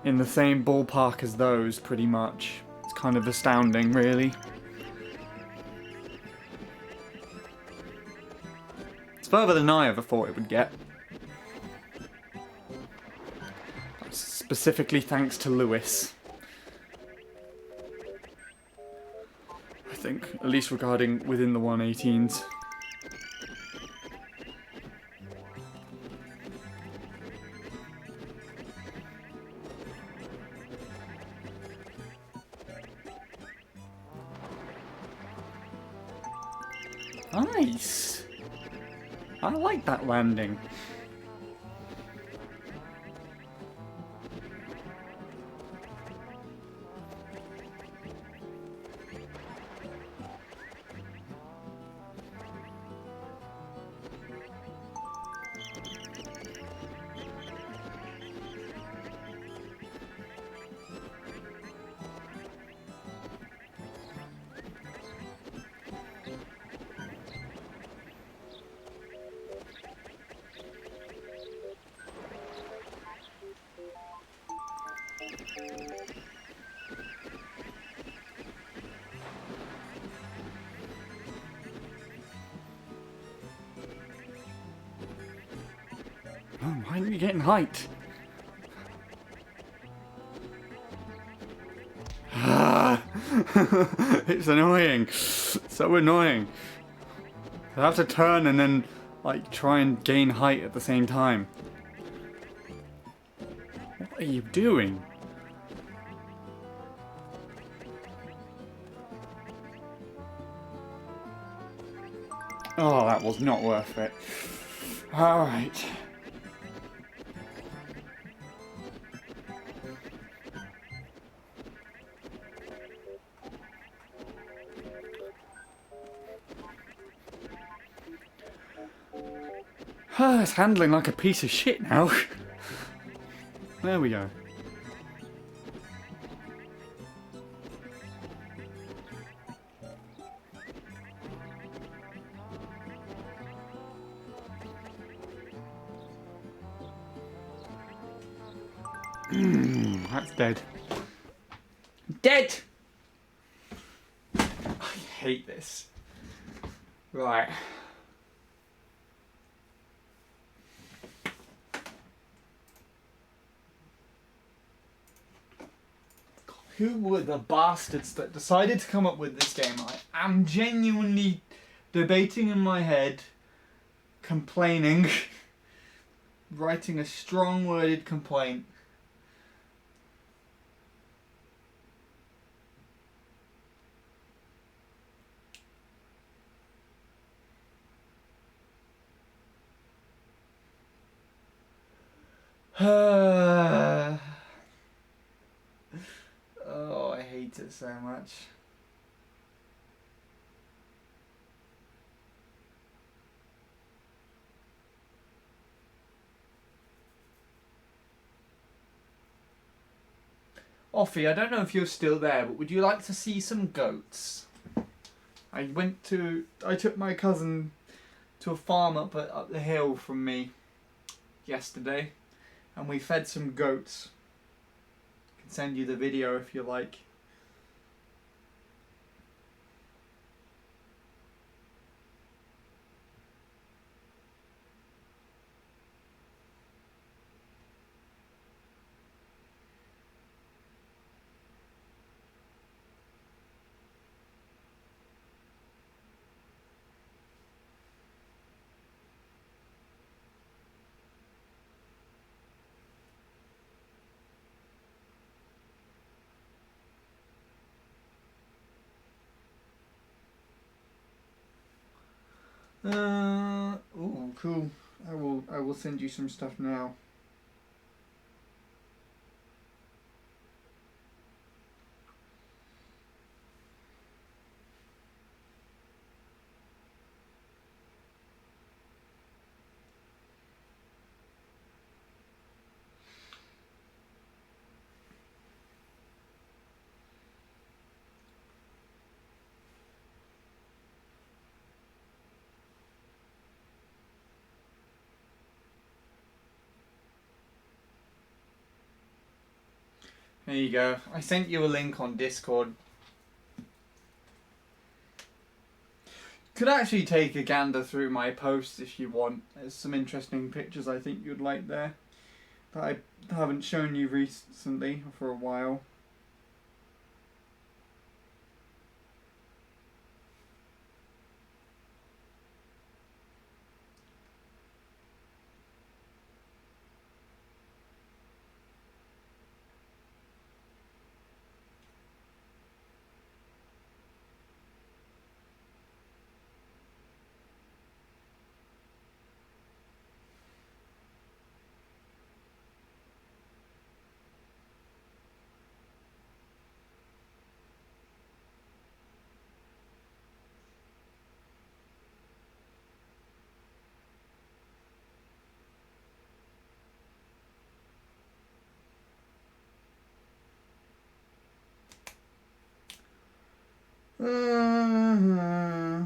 in the same ballpark as those, pretty much. It's kind of astounding, really. It's further than I ever thought it would get. Specifically thanks to Lewis. I think, at least regarding within the 118s. Nice! I like that landing. Oh, why are you getting height? It's annoying. So annoying. I have to turn and then, like, try and gain height at the same time. What are you doing? Oh, that was not worth it. Alright. It's handling like a piece of shit now. There we go. That's dead. Dead! I hate this. Right. Who were the bastards that decided to come up with this game? I am genuinely debating in my head, complaining, writing a strong-worded complaint. Oh, I hate it so much. Offie, I don't know if you're still there, but would you like to see some goats? I took my cousin to a farm up the hill from me yesterday, and we fed some goats. I can send you the video if you like. Ooh, cool. I will send you some stuff now. There you go. I sent you a link on Discord. Could actually take a gander through my posts if you want. There's some interesting pictures I think you'd like there that I haven't shown you recently for a while. Uh-huh.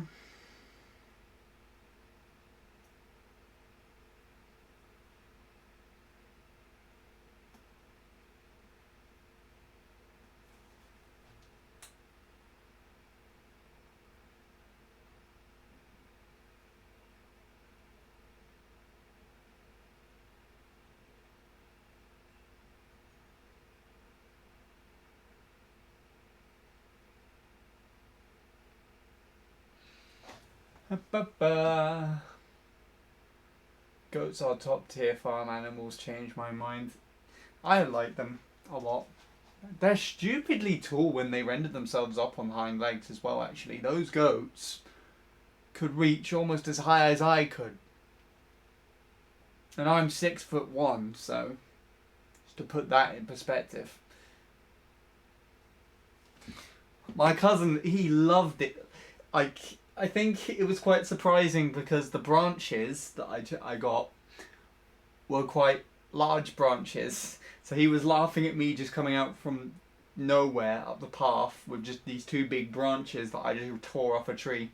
Ba-ba. Goats are top tier farm animals, change my mind. I like them a lot. They're stupidly tall when they render themselves up on hind legs as well, actually. Those goats could reach almost as high as I could. And I'm 6'1", so just to put that in perspective. My cousin, he loved it. I think it was quite surprising because the branches that I got were quite large branches. So he was laughing at me just coming out from nowhere up the path with just these two big branches that I just tore off a tree.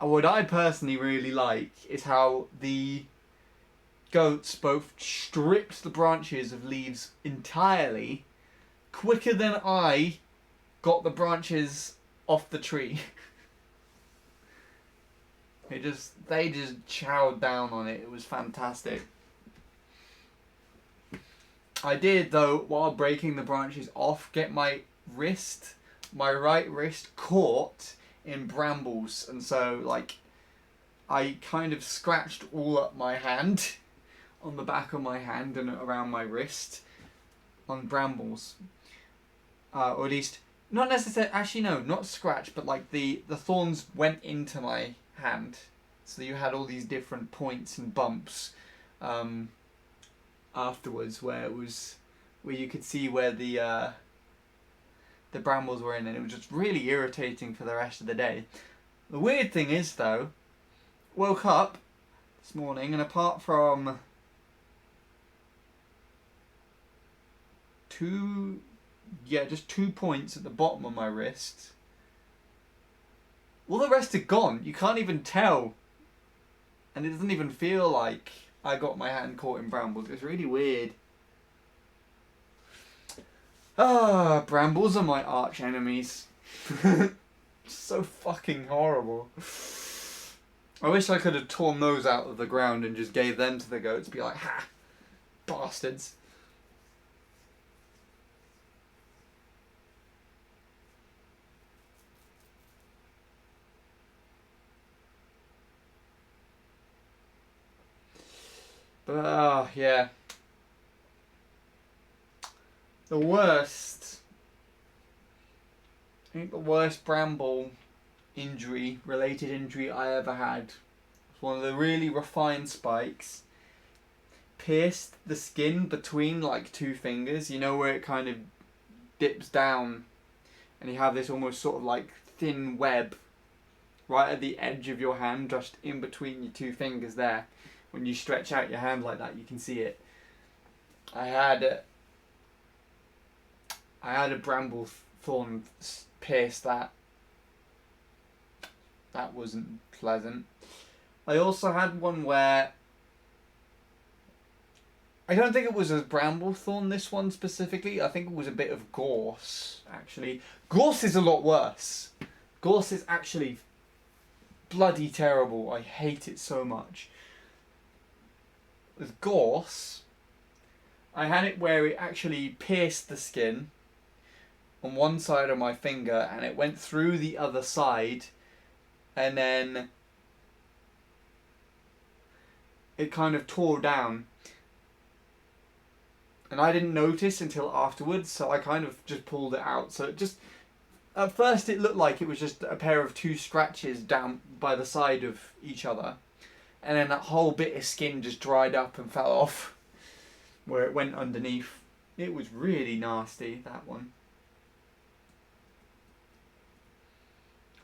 And what I personally really like is how the goats both stripped the branches of leaves entirely quicker than I got the branches off the tree. They just chowed down on it. It was fantastic. I did, though, while breaking the branches off, get my wrist, my right wrist caught in brambles, and so like I kind of scratched all up my hand, on the back of my hand and around my wrist, on brambles, or at least not necessarily. Actually, no, not scratch, but like the thorns went into my hand, so you had all these different points and bumps afterwards, where you could see where the brambles were in, and it was just really irritating for the rest of the day. The weird thing is, though, woke up this morning, and apart from just 2 points at the bottom of my wrist, all the rest are gone. You can't even tell, and it doesn't even feel like I got my hand caught in brambles. It's really weird. Brambles are my arch enemies. So fucking horrible. I wish I could have torn those out of the ground and just gave them to the goats. Be like, ha! Bastards. But, yeah. The worst bramble related injury I ever had was one of the really refined spikes. Pierced the skin between like 2 fingers, you know, where it kind of dips down and you have this almost sort of like thin web right at the edge of your hand, just in between your 2 fingers there. When you stretch out your hand like that, you can see it. I had a bramble thorn pierce that. That wasn't pleasant. I also had one where I don't think it was a bramble thorn, this one specifically. I think it was a bit of gorse, actually. Gorse is a lot worse. Gorse is actually bloody terrible. I hate it so much. With gorse, I had it where it actually pierced the skin on one side of my finger, and it went through the other side, and then it kind of tore down. And I didn't notice until afterwards, so I kind of just pulled it out. So it just, at first it looked like it was just a pair of 2 scratches down by the side of each other. And then that whole bit of skin just dried up and fell off where it went underneath. It was really nasty, that one.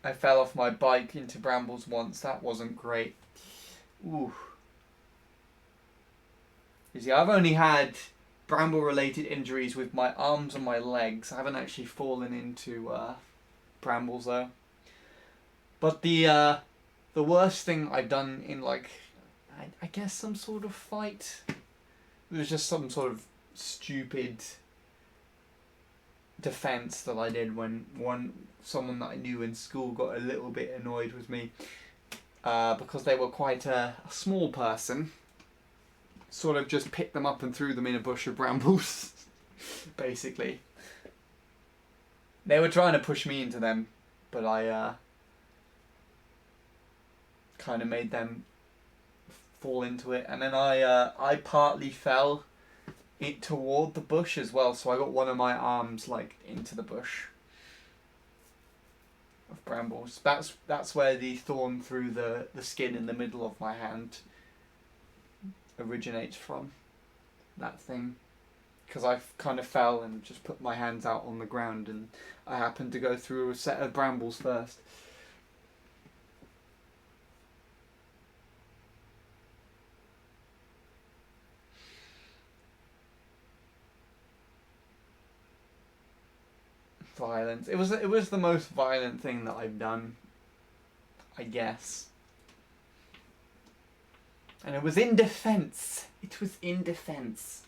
I fell off my bike into brambles once. That wasn't great. Ooh. You see, I've only had bramble-related injuries with my arms and my legs. I haven't actually fallen into brambles, though. But the worst thing I've done in, like, I guess some sort of fight. It was just some sort of stupid defense that I did when someone that I knew in school got a little bit annoyed with me because they were quite a small person. Sort of just picked them up and threw them in a bush of brambles, basically. They were trying to push me into them, but I kind of made them fall into it, and then I partly fell toward the bush as well, so I got one of my arms like into the bush of brambles. That's where the thorn through the skin in the middle of my hand originates from. That thing, because I kind of fell and just put my hands out on the ground, and I happened to go through a set of brambles first. Violence. It was the most violent thing that I've done, I guess. And it was in defense. It was in defense.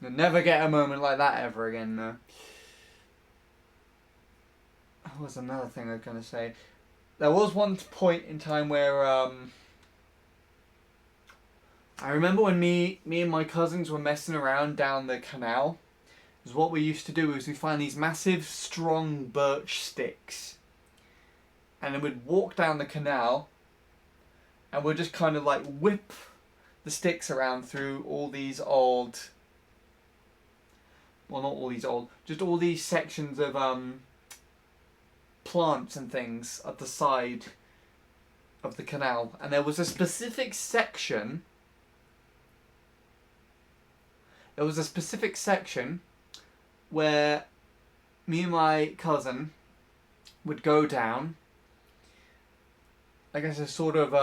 You'll never get a moment like that ever again, though. What was another thing I was going to say? there was one point in time where I remember when me and my cousins were messing around down the canal. Because what we used to do is we find these massive, strong birch sticks, and then we'd walk down the canal, and we'd just kind of like whip the sticks around through all these old, well, not all these old, just all these sections of plants and things at the side of the canal. And there was a specific section. Where me and my cousin would go down. I guess a sort of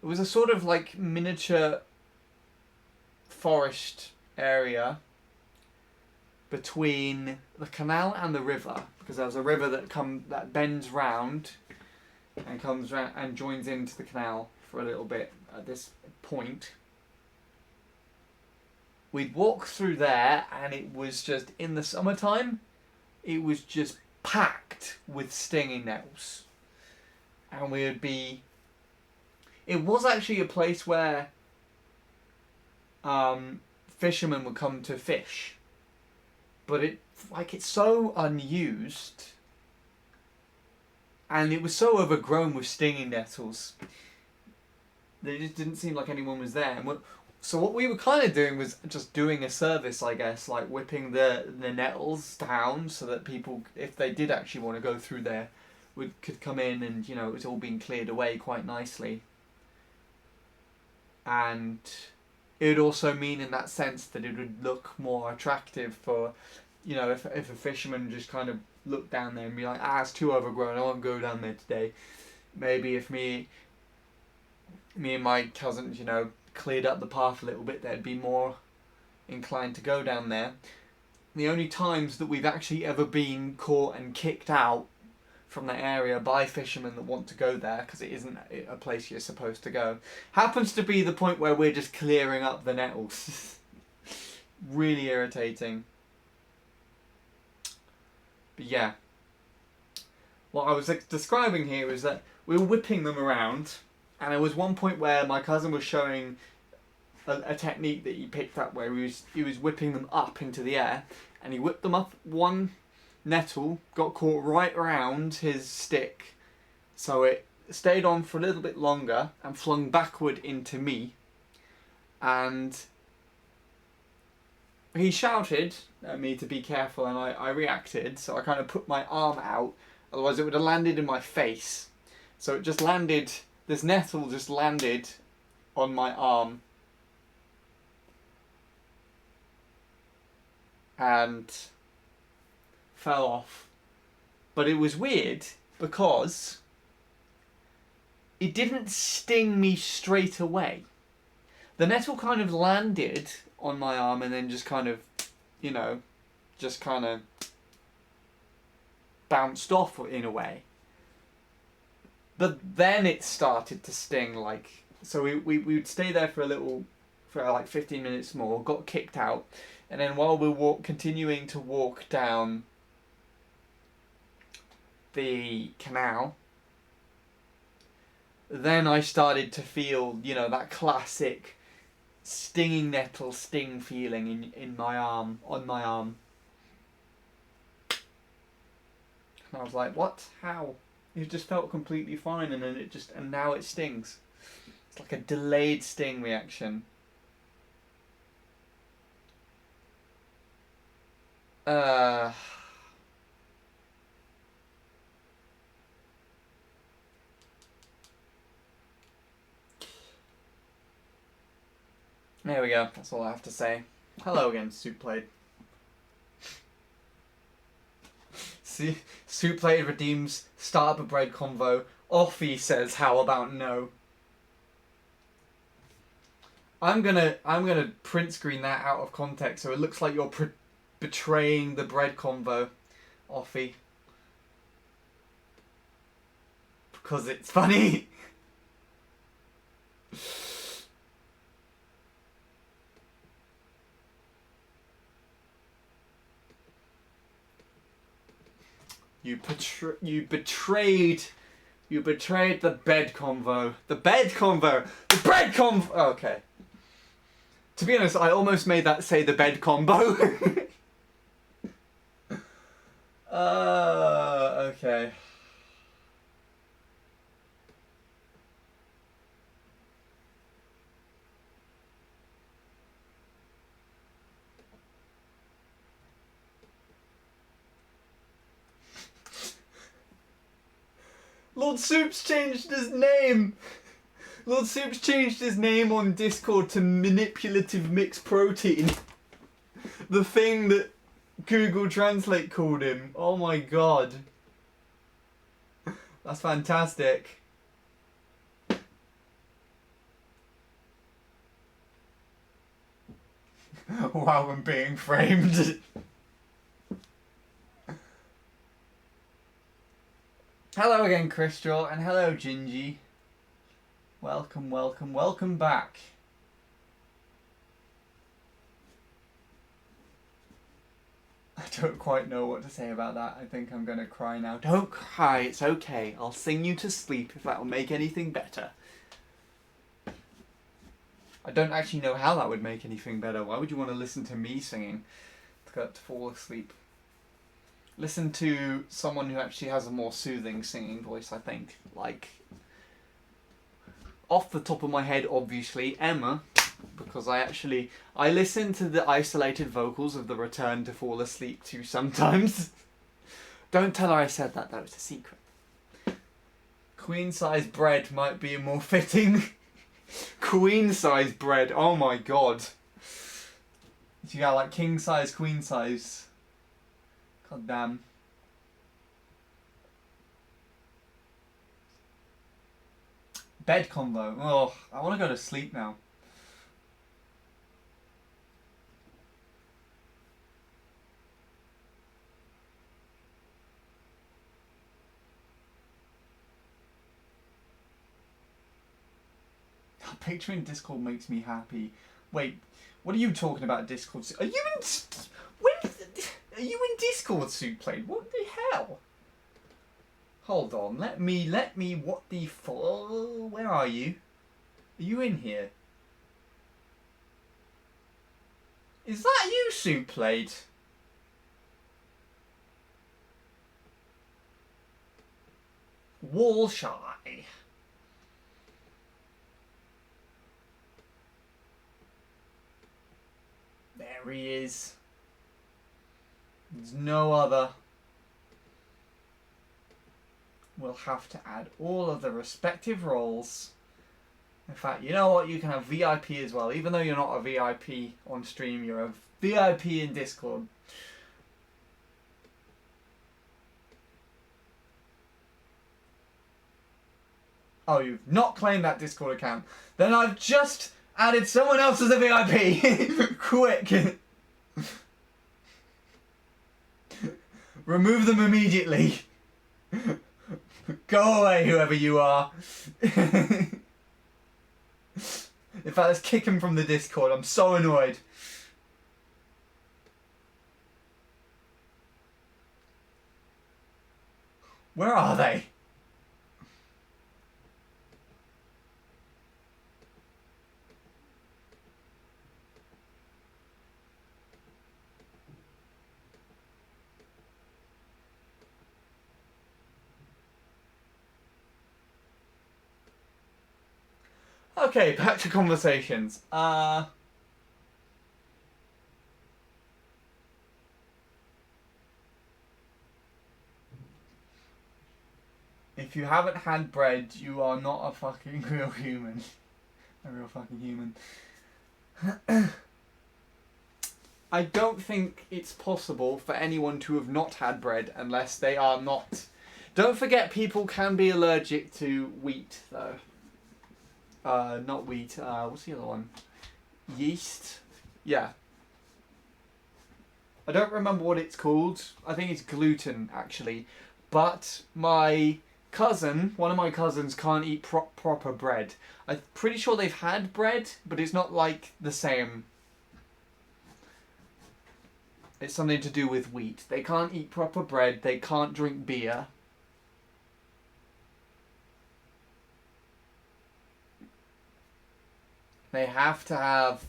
it was a sort of like miniature forest area between the canal and the river, because there was a river that bends round and comes round and joins into the canal for a little bit at this point. We'd walk through there, and it was just, in the summertime, it was just packed with stinging nettles. And we would be... It was actually a place where fishermen would come to fish. But it's so unused, and it was so overgrown with stinging nettles, that it just didn't seem like anyone was there. So what we were kind of doing was just doing a service, I guess, like whipping the nettles down so that people, if they did actually want to go through there, could come in, and it was all being cleared away quite nicely. And it would also mean, in that sense, that it would look more attractive for, if a fisherman just kind of looked down there and be like, it's too overgrown, I won't go down there today. Maybe if me and my cousins, cleared up the path a little bit, they'd be more inclined to go down there. The only times that we've actually ever been caught and kicked out from that area by fishermen that want to go there, because it isn't a place you're supposed to go, happens to be the point where we're just clearing up the nettles. Really irritating. But yeah, what I was describing here is that we were whipping them around. And there was one point where my cousin was showing a technique that he picked up, where he was whipping them up into the air, and he whipped them up. One nettle got caught right around his stick, so it stayed on for a little bit longer and flung backward into me. And he shouted at me to be careful, and I reacted, so I kind of put my arm out, otherwise it would have landed in my face. So it just landed... This nettle just landed on my arm, and fell off. But it was weird because it didn't sting me straight away. The nettle kind of landed on my arm and then just kind of, bounced off in a way. But then it started to sting, so we would stay there for like 15 minutes more, got kicked out, and then while we were continuing to walk down the canal, then I started to feel, that classic stinging nettle sting feeling in my arm, on my arm. And I was like, what? How? It just felt completely fine, and then and now it stings. It's like a delayed sting reaction. There we go. That's all I have to say. Hello again, Soup Plate. See, Soup Plate redeems start up a bread convo. Offie says, "How about no?" I'm gonna print screen that out of context, so it looks like you're betraying the bread convo, Offie, because it's funny. You betrayed the bed convo. The bed convo. The bread convo. Okay. To be honest, I almost made that say the bed combo. Okay. Lord Soup's changed his name. Lord Soup's changed his name on Discord to Manipulative Mixed Protein. The thing that Google Translate called him. Oh my god. That's fantastic. Wow, I'm being framed. Hello again, Crystal, and hello, Gingy. Welcome, welcome, welcome back. I don't quite know what to say about that. I think I'm gonna cry now. Don't cry, it's okay. I'll sing you to sleep if that will make anything better. I don't actually know how that would make anything better. Why would you want to listen to me singing to fall asleep? Listen to someone who actually has a more soothing singing voice, I think. Like, off the top of my head, obviously, Emma, because I listen to the isolated vocals of The Return to fall asleep to sometimes. Don't tell her I said that, though, it's a secret. Queen-size bread might be more fitting. Queen-size bread, oh my god. You got like king-size, queen-size. God damn. Bed combo. Oh, I want to go to sleep now. Picturing Discord makes me happy. Wait, what are you talking about, Discord? Are you in... When... Are you in Discord, Soup-Plate? What the hell? Hold on, let me, what the fuck? Where are you? Are you in here? Is that you, Soup-Plate? Wall shy. There he is. There's no other. We'll have to add all of the respective roles. In fact, you know what? You can have VIP as well. Even though you're not a VIP on stream, you're a VIP in Discord. Oh, you've not claimed that Discord account. Then I've just added someone else as a VIP. Quick. Remove them immediately. Go away, whoever you are. In fact, let's kick him from the Discord. I'm so annoyed. Where are they? Okay, back to conversations. If you haven't had bread, you are not a fucking real human. A real fucking human. I don't think it's possible for anyone to have not had bread unless they are not. Don't forget, people can be allergic to wheat, though. Not wheat, what's the other one? Yeast? Yeah. I don't remember what it's called. I think it's gluten, actually. But my cousin, one of my cousins, can't eat proper bread. I'm pretty sure they've had bread, but it's not like the same. It's something to do with wheat. They can't eat proper bread. They can't drink beer. They have to have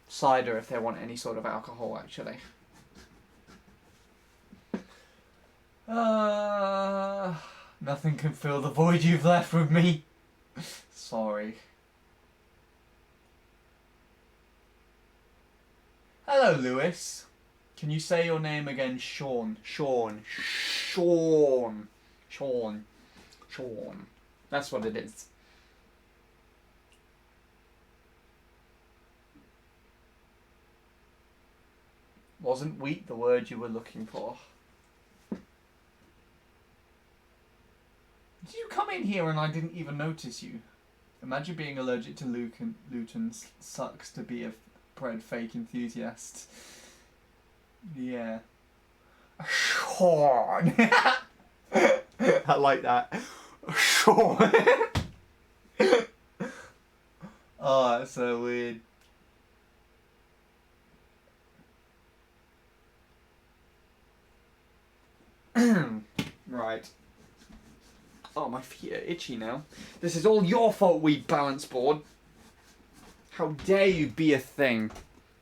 cider if they want any sort of alcohol, actually. Nothing can fill the void you've left with me. Sorry. Hello, Lewis. Can you say your name again? Sean. Sean. Sean. Sean. Sean. That's what it is. Wasn't wheat the word you were looking for? Did you come in here and I didn't even notice you? Imagine being allergic to gluten sucks to be a bread fake enthusiast. Yeah. Sean. I like that. Sean. Oh, that's so weird. Right. Oh, my feet are itchy now. This is all your fault, we balance board. How dare you be a thing.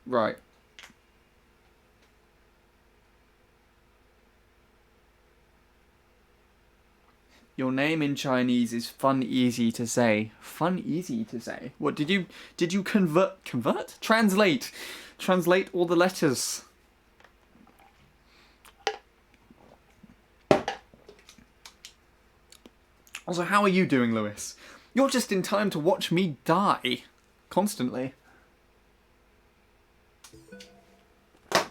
Right. Your name in Chinese is fun easy to say. Fun easy to say? What did you convert? Translate all the letters. Also, how are you doing, Lewis? You're just in time to watch me die. Constantly.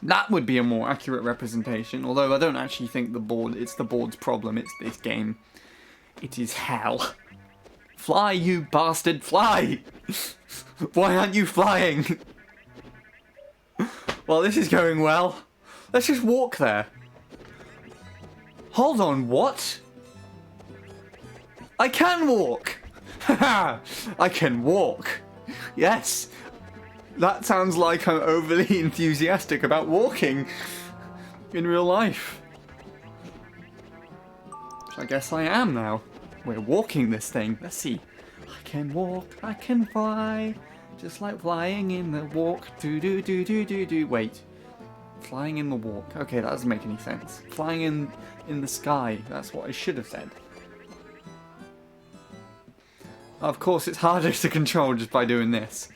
That would be a more accurate representation, although I don't actually think it's the board's problem, it's this game. It is hell. Fly, you bastard, fly! Why aren't you flying? Well, this is going well. Let's just walk there. Hold on, what? I can walk! Haha! I can walk. Yes. That sounds like I'm overly enthusiastic about walking in real life. Which I guess I am now. We're walking this thing. Let's see. I can walk, I can fly, just like flying in the walk. Do. Wait. Flying in the walk. Okay, that doesn't make any sense. Flying in the sky. That's what I should have said. Of course, it's harder to control just by doing this.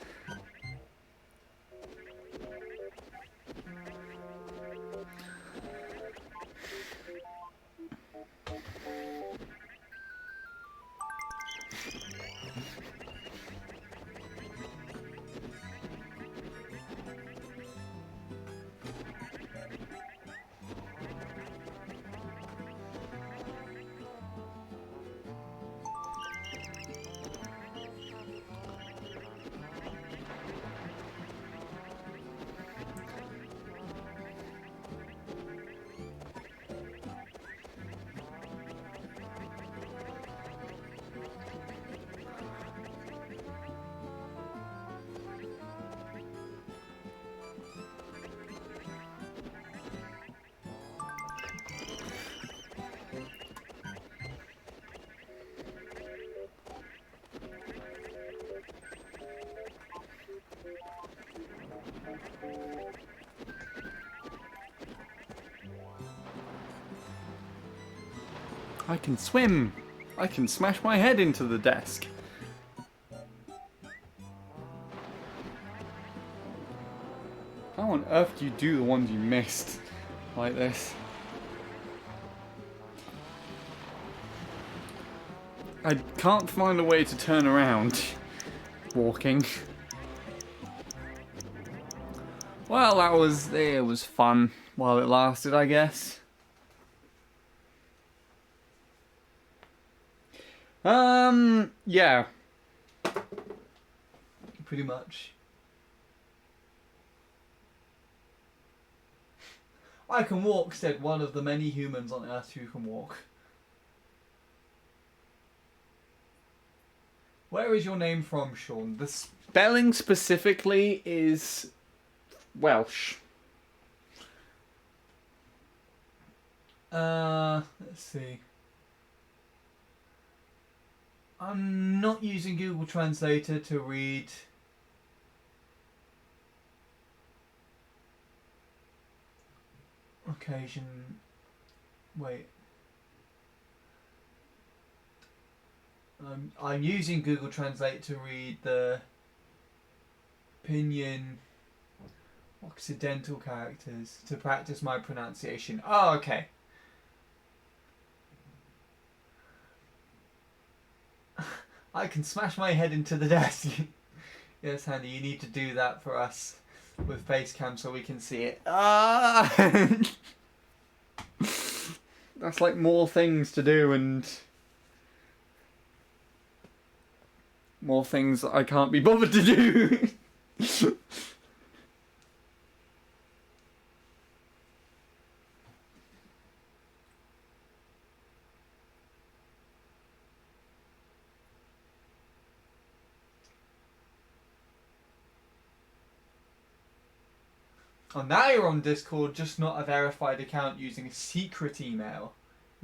I can swim. I can smash my head into the desk. How on earth do you do the ones you missed like this? I can't find a way to turn around walking. Well, it was fun while it lasted, I guess. Yeah. Pretty much. I can walk, said one of the many humans on Earth who can walk. Where is your name from, Sean? The spelling specifically is Welsh. Let's see. I'm not using Google Translator to read. Occasion. Wait. I'm using Google Translate to read the Pinyin Occidental characters to practice my pronunciation. Oh, okay. I can smash my head into the desk. Yes, Handy, you need to do that for us with Facecam so we can see it. Ah! That's like more things to do and more things that I can't be bothered to do. Oh, now you're on Discord, just not a verified account using a secret email.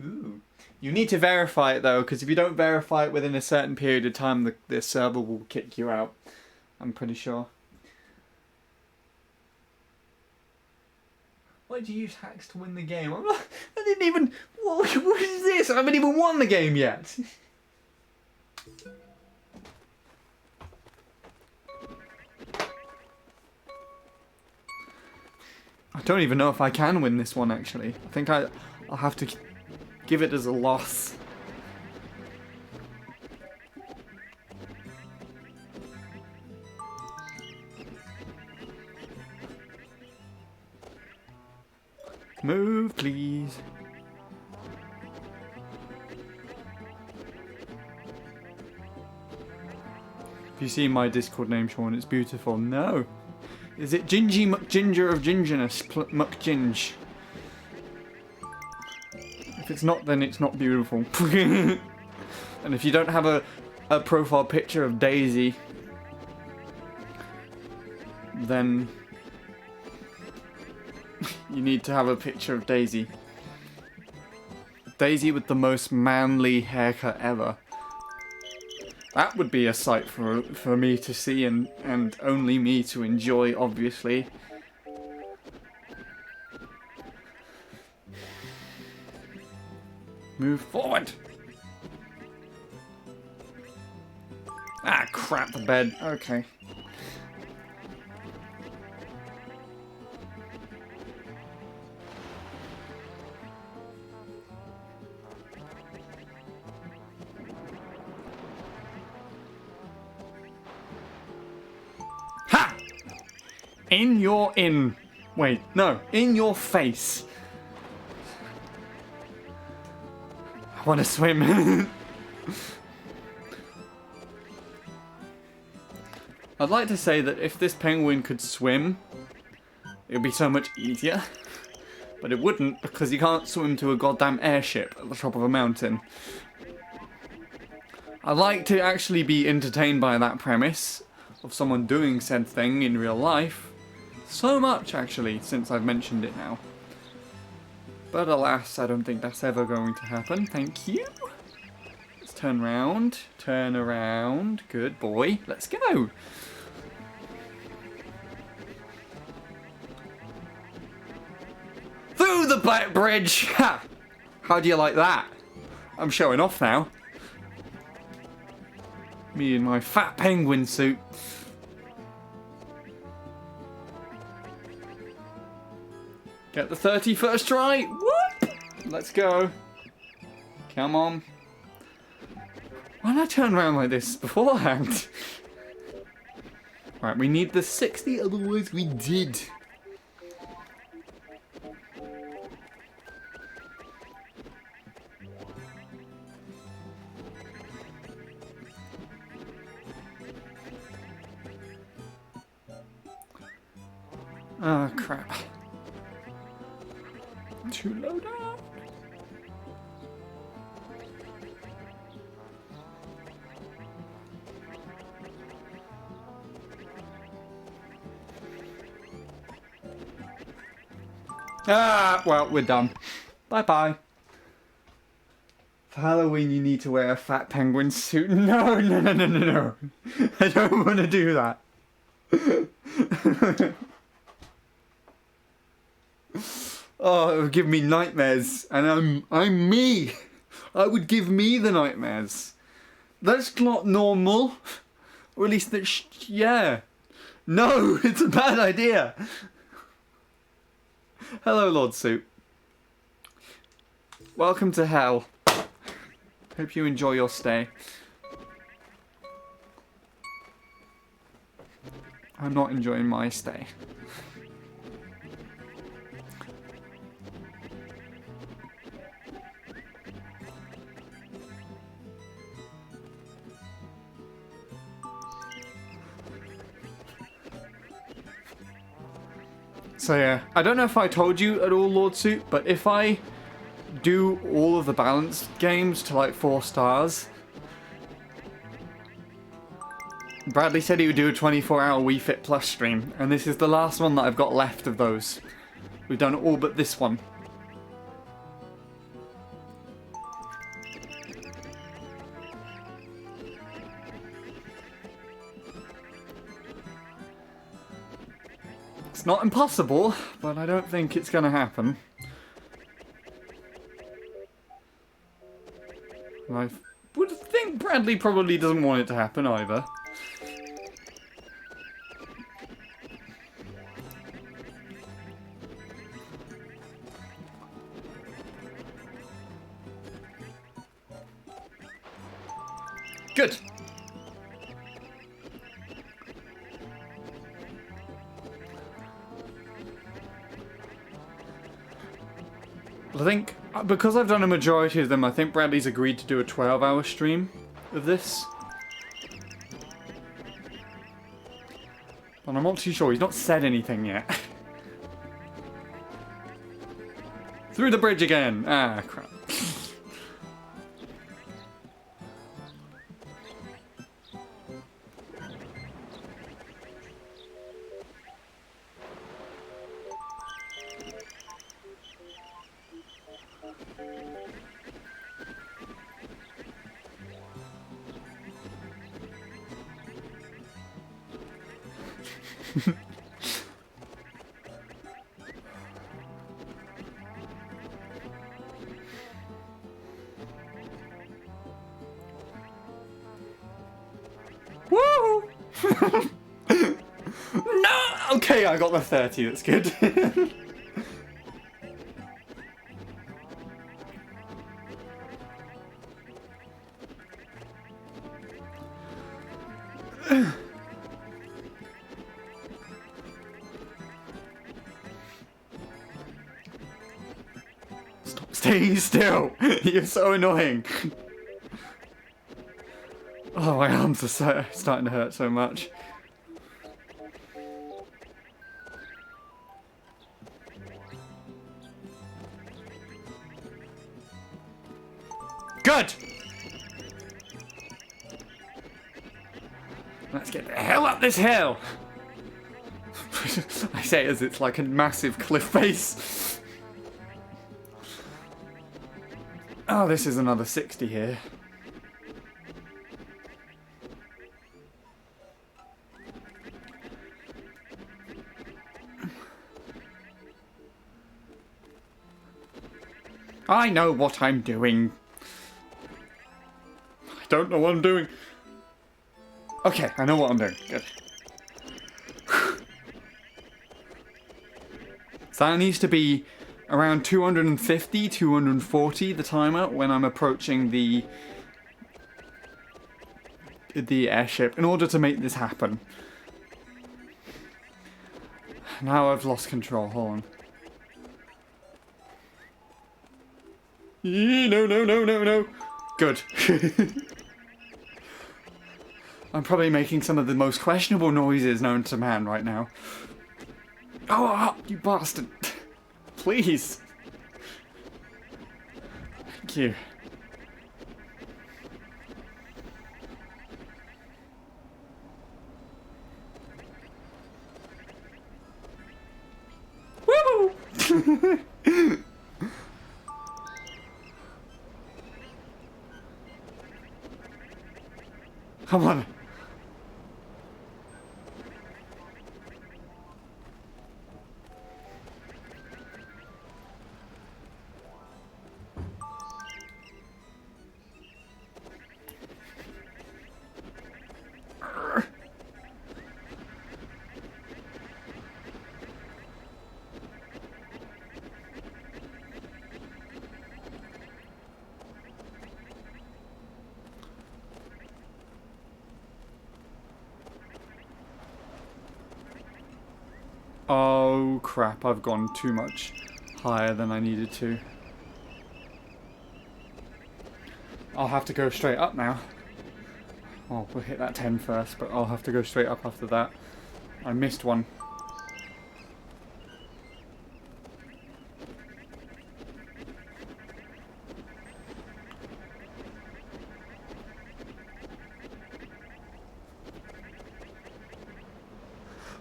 Ooh. You need to verify it though, because if you don't verify it within a certain period of time, the server will kick you out. I'm pretty sure. Why'd you use hacks to win the game? I didn't even... What is this? I haven't even won the game yet. I don't even know if I can win this one, actually. I think I'll have to give it as a loss. Move, please. If you see my Discord name, Sean, it's beautiful. No. Is it Gingy McGinger of Gingerness? McGinge? If it's not, then it's not beautiful. And if you don't have a profile picture of Daisy, then you need to have a picture of Daisy. Daisy with the most manly haircut ever. That would be a sight for me to see and only me to enjoy, obviously. Move forward! Ah, crap, the bed. Okay. Ha! In your face. I want to swim. I'd like to say that if this penguin could swim, it would be so much easier. But it wouldn't, because you can't swim to a goddamn airship at the top of a mountain. I'd like to actually be entertained by that premise of someone doing said thing in real life. So much, actually, since I've mentioned it now. But alas, I don't think that's ever going to happen. Thank you. Let's turn round. Turn around. Good boy. Let's go. Through the back bridge! Ha! How do you like that? I'm showing off now. Me in my fat penguin suit. Get the 31st try. Whoop! Let's go. Come on. Why did I turn around like this beforehand? Right, we need the 60, otherwise we did. Oh, crap. Too low down. Ah, well, we're done. Bye-bye. For Halloween, you need to wear a fat penguin suit. No, no, no, no, no, no. I don't want to do that. Oh, it would give me nightmares. And I'm me. I would give me the nightmares. That's not normal. Or at least yeah. No, it's a bad idea. Hello, Lord Suit. Welcome to hell. Hope you enjoy your stay. I'm not enjoying my stay. So yeah, I don't know if I told you at all, Lord Suit, but if I do all of the balanced games to like 4 stars, Bradley said he would do a 24-hour Wii Fit Plus stream, and this is the last one that I've got left of those. We've done all but this one. It's not impossible, but I don't think it's gonna happen. I would think Bradley probably doesn't want it to happen either. Good. I think, because I've done a majority of them, I think Bradley's agreed to do a 12-hour stream of this. But I'm not too sure, he's not said anything yet. Through the bridge again! Ah, crap. Woo! No! Okay, I got the 30, that's good. Stop staying still! You're so annoying! Oh, my arms are starting to hurt so much. Good! Let's get the hell up this hill! I say it as it's like a massive cliff face. Oh, this is another 60 here. I know what I'm doing. I don't know what I'm doing. Okay, I know what I'm doing. Good. So that needs to be around 250, 240 the timer when I'm approaching the airship in order to make this happen. Now I've lost control. Hold on. No, no, no, no, no. Good. I'm probably making some of the most questionable noises known to man right now. Oh, you bastard. Please. Thank you. Woo! Come on. Oh crap, I've gone too much higher than I needed to. I'll have to go straight up now. Oh, we'll hit that 10 first, but I'll have to go straight up after that. I missed one.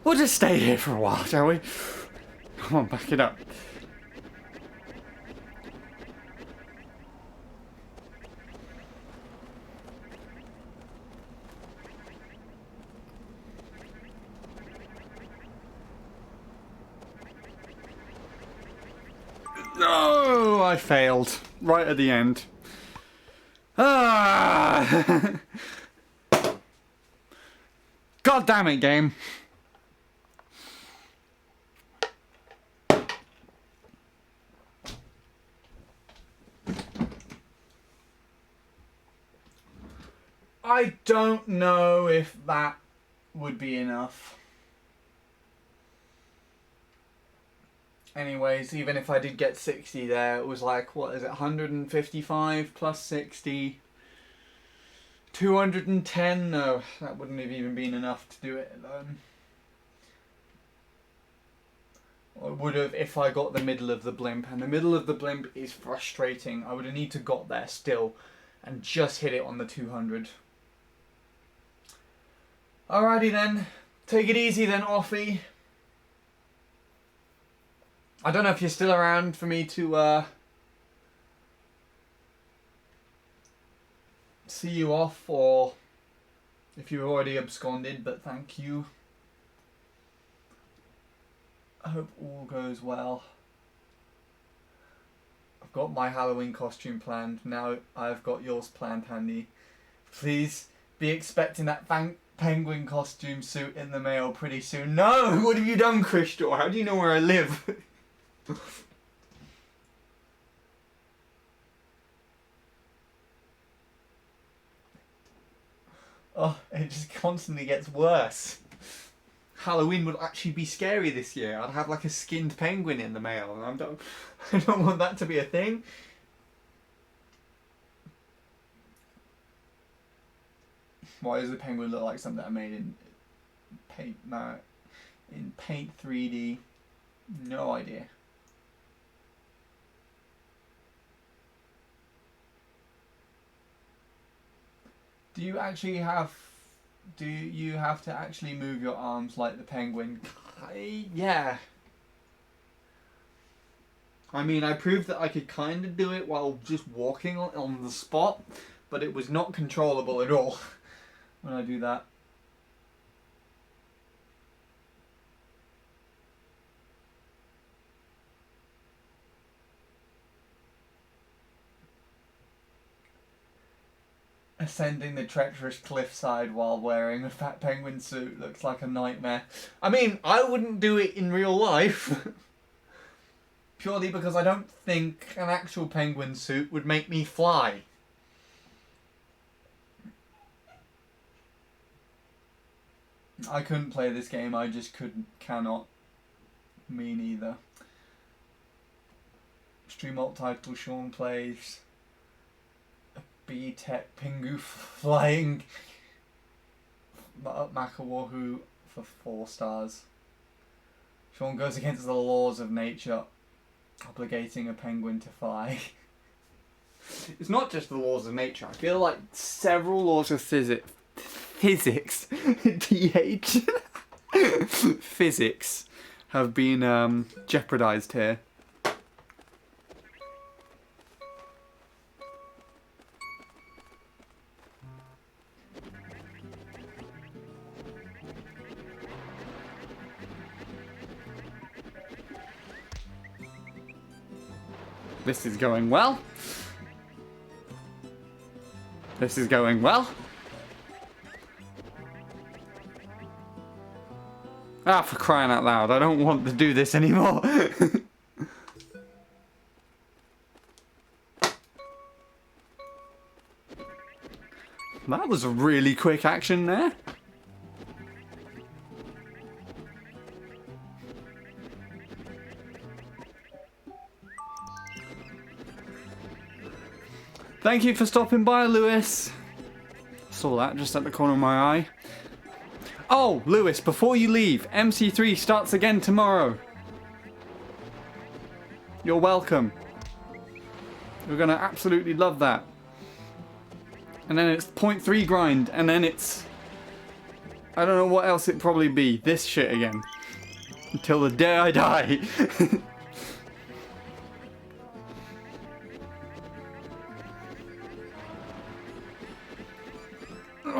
We'll just stay here for a while, shall we? Come on, back it up. No, I failed. Right at the end. Ah! God damn it, game. I don't know if that would be enough. Anyways, even if I did get 60 there, it was like, what is it, 155 plus 60? 210? No, that wouldn't have even been enough to do it alone. Or it would have if I got the middle of the blimp, and the middle of the blimp is frustrating. I would have need to got there still and just hit it on the 200. Alrighty then, take it easy then, Offie. I don't know if you're still around for me to see you off, or if you've already absconded, but thank you. I hope all goes well. I've got my Halloween costume planned, now I've got yours planned handy. Please be expecting that penguin costume suit in the mail pretty soon. No! What have you done, Crystal? How do you know where I live? Oh, it just constantly gets worse. Halloween would actually be scary this year. I'd have like a skinned penguin in the mail, and I don't want that to be a thing. Why does the penguin look like something I made in Paint? No, in Paint 3D. No idea. Do you have to actually move your arms like the penguin? Yeah. I mean, I proved that I could kind of do it while just walking on the spot, but it was not controllable at all when I do that. Ascending the treacherous cliffside while wearing a fat penguin suit looks like a nightmare. I mean, I wouldn't do it in real life. Purely because I don't think an actual penguin suit would make me fly. I couldn't play this game, I just cannot. Me neither. Stream alt title Sean plays B-Tech Pingu flying Makawahu for 4 stars. Sean goes against the laws of nature, obligating a penguin to fly. It's not just the laws of nature. I feel like several laws of physics, TH, physics have been jeopardized here. This is going well. This is going well. Ah, for crying out loud, I don't want to do this anymore. That was a really quick action there. Thank you for stopping by, Lewis. Saw that just at the corner of my eye. Oh, Lewis, before you leave, MC3 starts again tomorrow. You're welcome. You're gonna absolutely love that. And then it's 0.3 grind, and then it's... I don't know what else it'd probably be. This shit again. Until the day I die.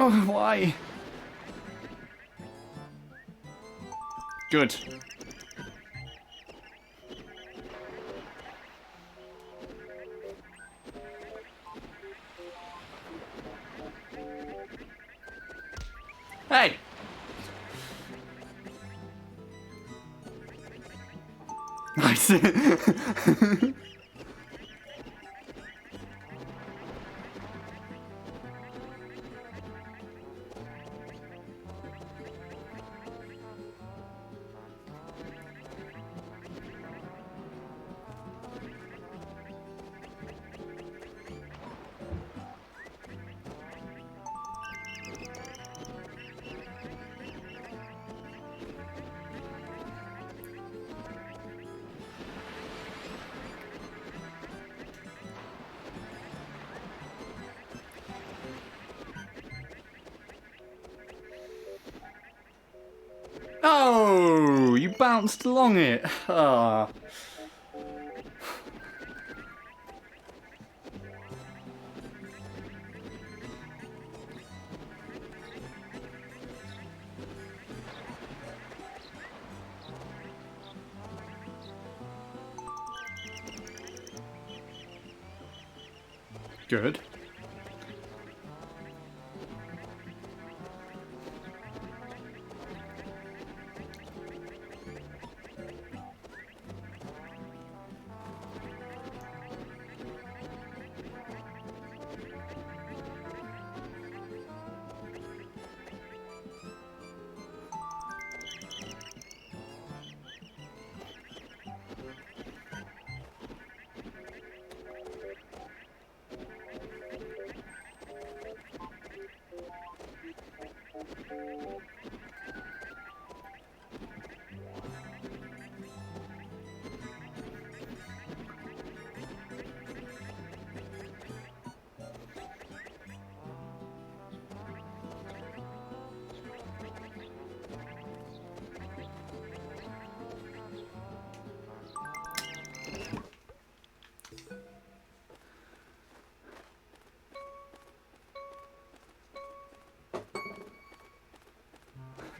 Oh, why? Good. Hey! Nice. Oh, you bounced along it. Ah. Good.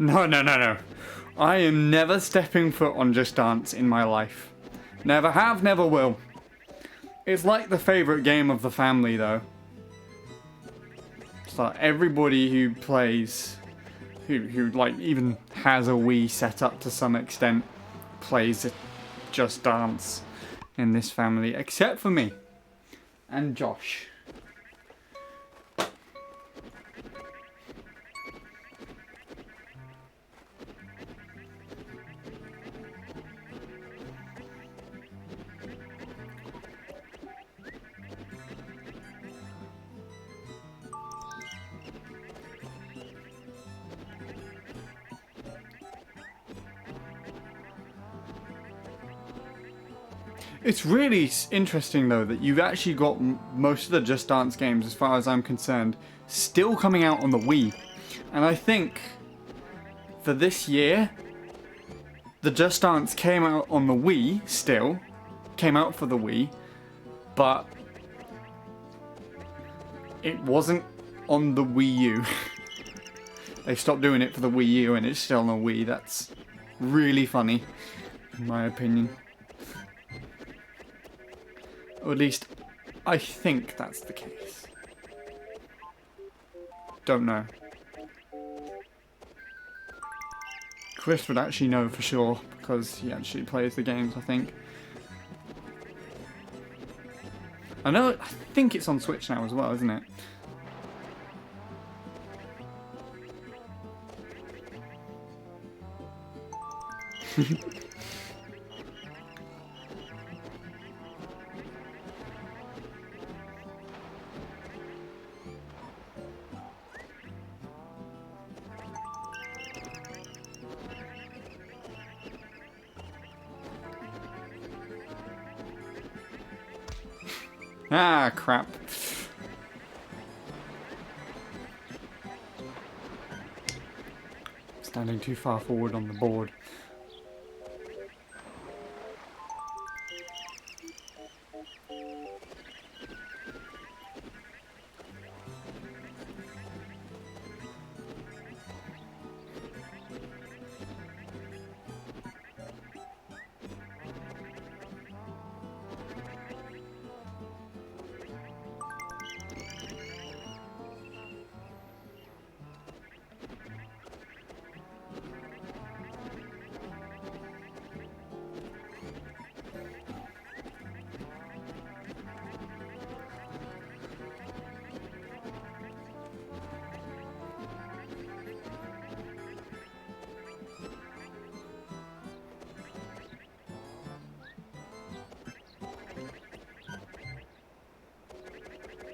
No, no, no, no. I am never stepping foot on Just Dance in my life. Never have, never will. It's like the favourite game of the family, though. It's like everybody who plays, who like even has a Wii set up to some extent, plays Just Dance in this family, except for me and Josh. It's really interesting though that you've actually got most of the Just Dance games, as far as I'm concerned, still coming out on the Wii. And I think for this year, the Just Dance came out on the Wii still, came out for the Wii, but it wasn't on the Wii U. They stopped doing it for the Wii U and it's still on the Wii. That's really funny, in my opinion. Or at least, I think that's the case. Don't know. Chris would actually know for sure, because he actually plays the games, I think. I think it's on Switch now as well, isn't it? Ah, crap. Standing too far forward on the board.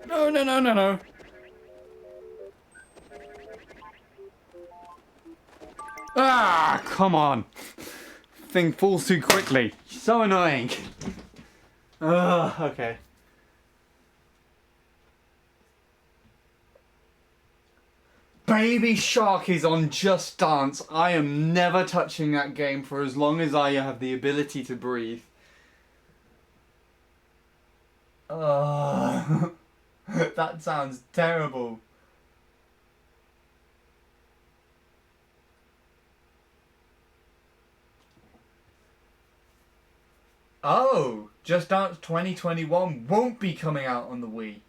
No, no, no, no, no. Ah, come on. Thing falls too quickly. So annoying. Okay. Baby Shark is on Just Dance. I am never touching that game for as long as I have the ability to breathe. That sounds terrible. Oh, Just Dance 2021 won't be coming out on the Wii.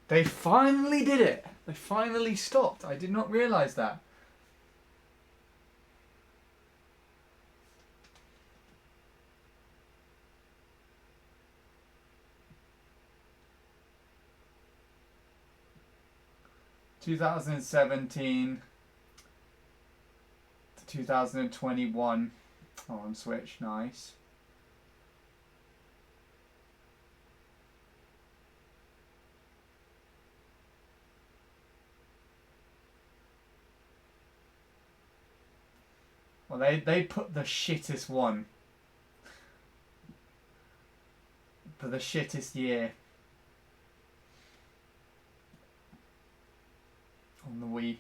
They finally did it. They finally stopped. I did not realise that. (2017) to 2021 on Switch. Nice. Well, they put the shittest one for the shittest year on the Wii.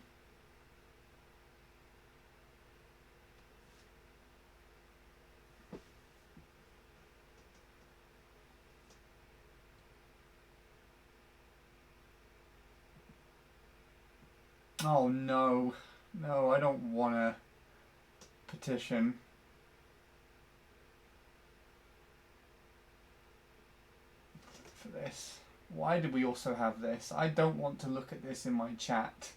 Oh no. No, I don't want to petition. For this. Why did we also have this? I don't want to look at this in my chat.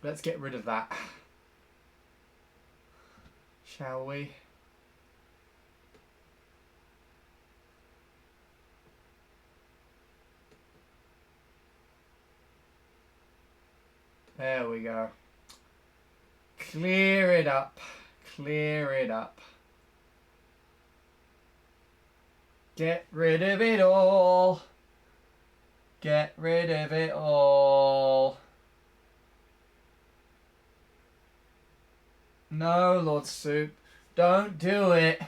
Let's get rid of that. Shall we? There we go. Clear it up. Clear it up. Get rid of it all. Get rid of it all. No, Lord Soup. Don't do it.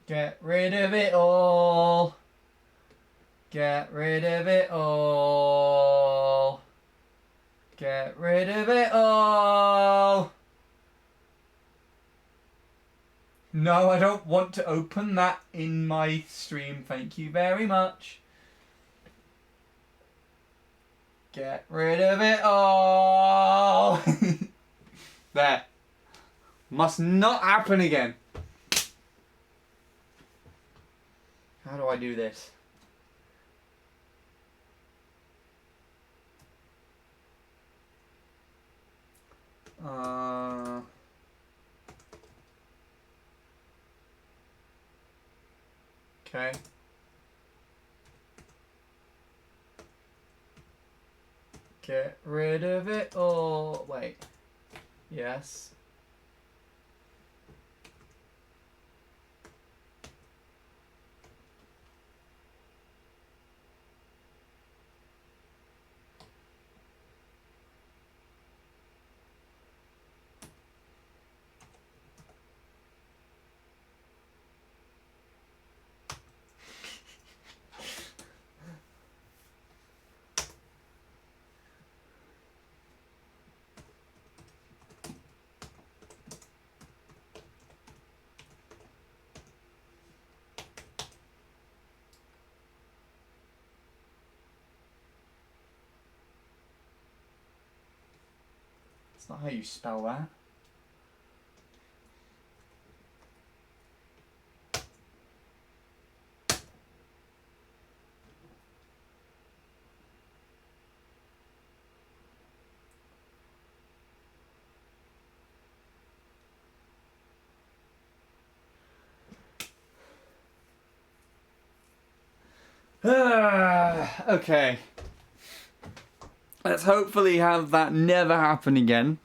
Get rid of it all. Get rid of it all. Get rid of it all. No, I don't want to open that in my stream. Thank you very much. Get rid of it all. There. Must not happen again. How do I do this? Okay. Get rid of it all. Wait. Yes. That's not how you spell that. Okay. Let's hopefully have that never happen again.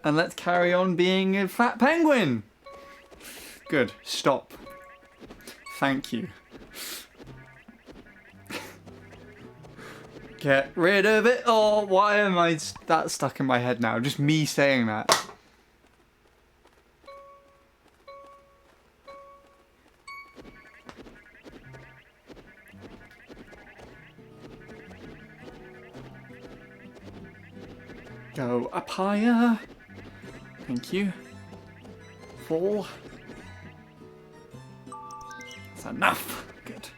And let's carry on being a fat penguin. Good. Stop. Thank you. Get rid of it. Oh, why am I that stuck in my head now? Just me saying that. Go up higher. Thank you. Fall. That's enough. Good.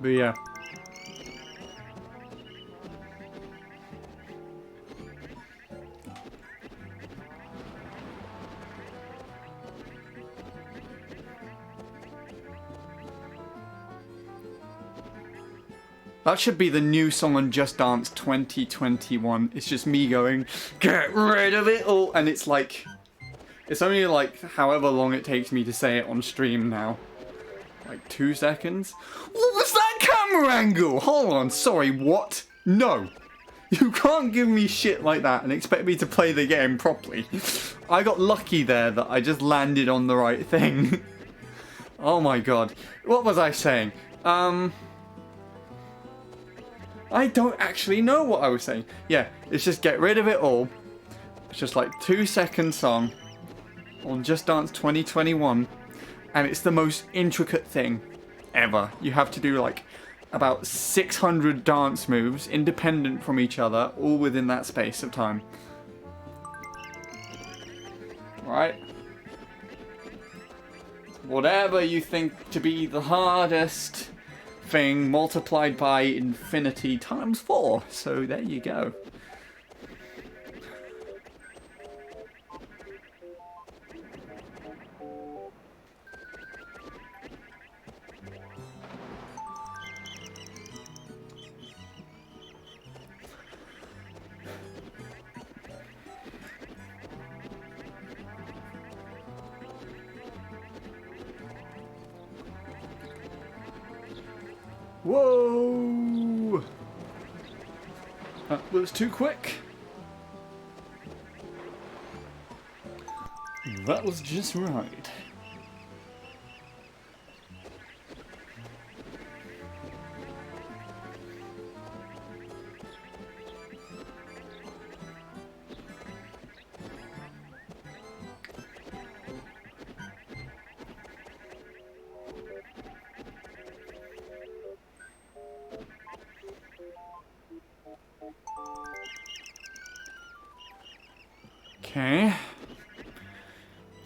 But yeah. That should be the new song on Just Dance 2021. It's just me going, get rid of it all. And it's like, it's only like however long it takes me to say it on stream now. Like 2 seconds. What was that camera angle? Hold on, sorry, what? No. You can't give me shit like that and expect me to play the game properly. I got lucky there that I just landed on the right thing. Oh my god. What was I saying? I don't actually know what I was saying. Yeah, it's just get rid of it all. It's just like 2 second song on Just Dance 2021. And it's the most intricate thing ever. You have to do like about 600 dance moves independent from each other, all within that space of time. Right? Whatever you think to be the hardest thing multiplied by infinity times 4. So there you go. Whoa! That was too quick. That was just right. Okay.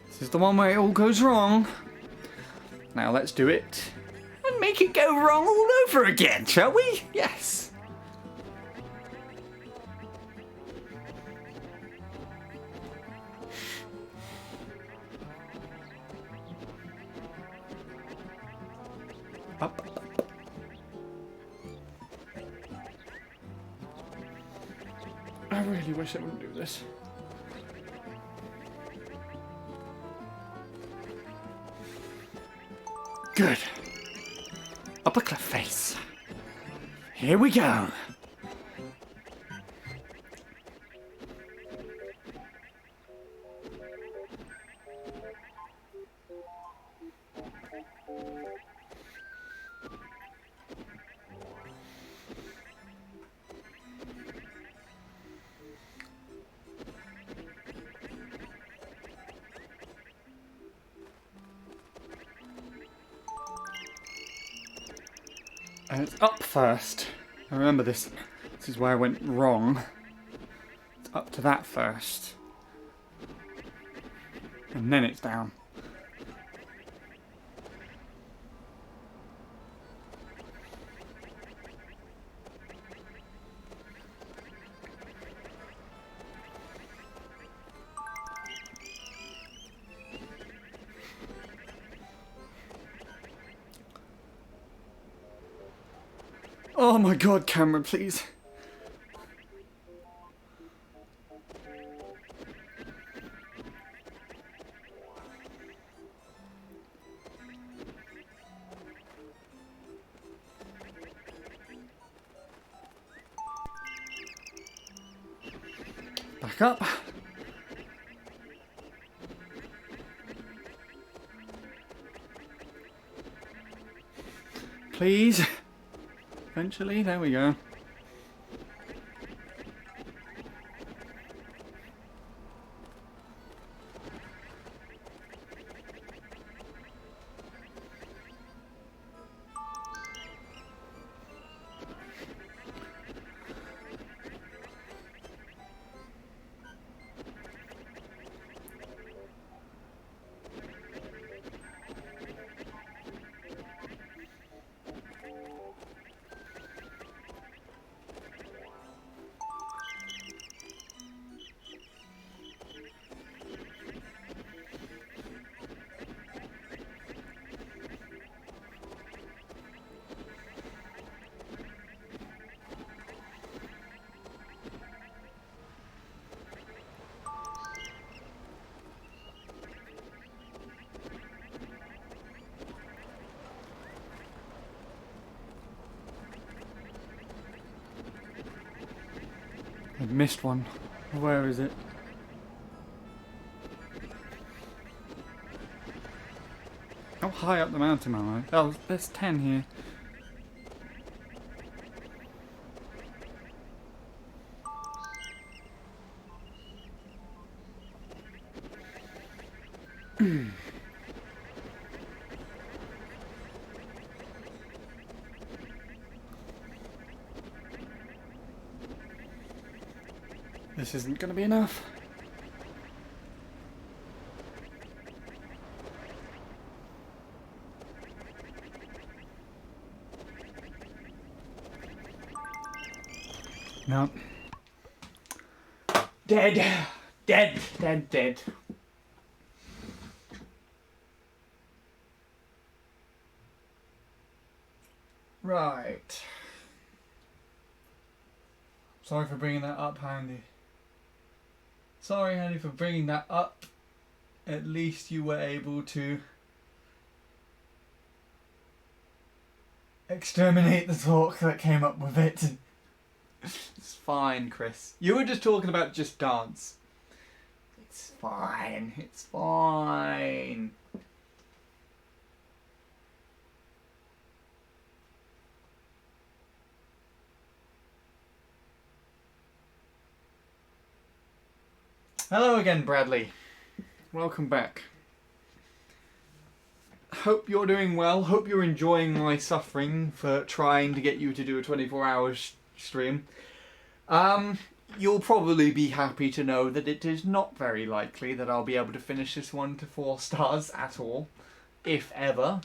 This is the one where it all goes wrong. Now let's do it and make it go wrong all over again, shall we? Yes. Up. I really wish I wouldn't do this. Good. Up a cliff face. Here we go. And it's up first. I remember this. This is where I went wrong. It's up to that first. And then it's down. Oh my god, camera, please. Back up. Please. Eventually, there we go. I missed one. Where is it? How high up the mountain am I? Oh, there's 10 here. This isn't going to be enough. No. Dead. Dead. Dead. Dead. Right. Sorry for bringing that up, Handy. Sorry, Handy, for bringing that up. At least you were able to exterminate the talk that came up with it. It's fine, Chris. You were just talking about Just Dance. It's fine. It's fine. Hello again, Bradley. Welcome back. Hope you're doing well. Hope you're enjoying my suffering for trying to get you to do a 24-hour stream. you'll probably be happy to know that it is not very likely that I'll be able to finish this one to 4 stars at all, if ever.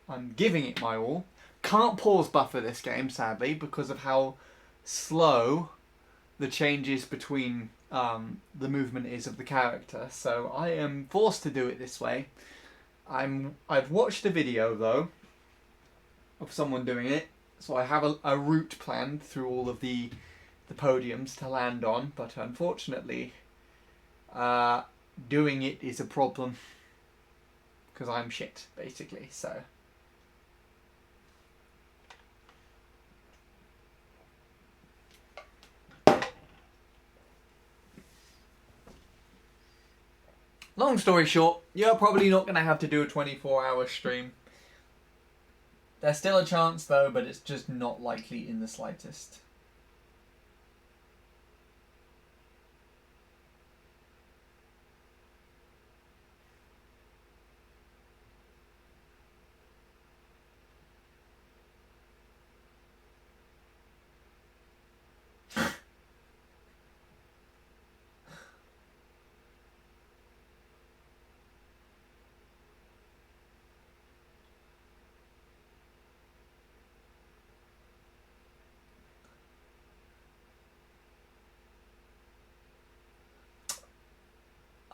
I'm giving it my all. Can't pause buffer this game, sadly, because of how slow the changes between the movement is of the character. So I am forced to do it this way. I've watched a video though of someone doing it, so I have a route planned through all of the podiums to land on, but unfortunately doing it is a problem because I'm shit basically. So long story short, you're probably not going to have to do a 24-hour stream. There's still a chance though, but it's just not likely in the slightest.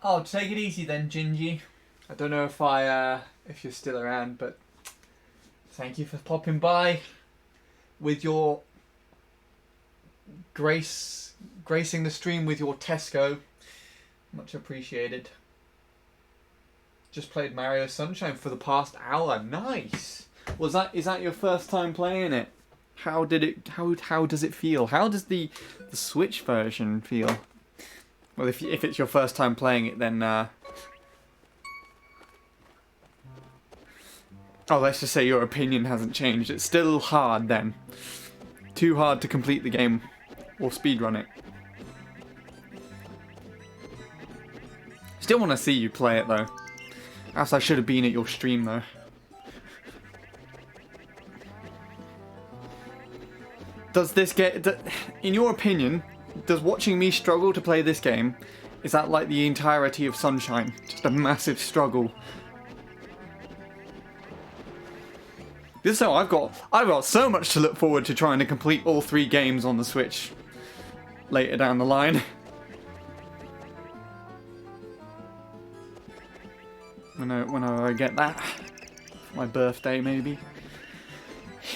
Oh, take it easy then, Gingy. I don't know if you're still around, but thank you for popping by with your gracing the stream with your Tesco. Much appreciated. Just played Mario Sunshine for the past hour. Nice. Is that your first time playing it? How does it feel? How does the Switch version feel? Well, if it's your first time playing it, then oh, let's just say your opinion hasn't changed. It's still hard then. Too hard to complete the game or speedrun it. Still want to see you play it though. Perhaps I should have been at your stream though. Does this get... in your opinion, does watching me struggle to play this game, is that like the entirety of Sunshine? Just a massive struggle. So I've got so much to look forward to trying to complete all 3 games on the Switch later down the line. Whenever I get that. For my birthday maybe.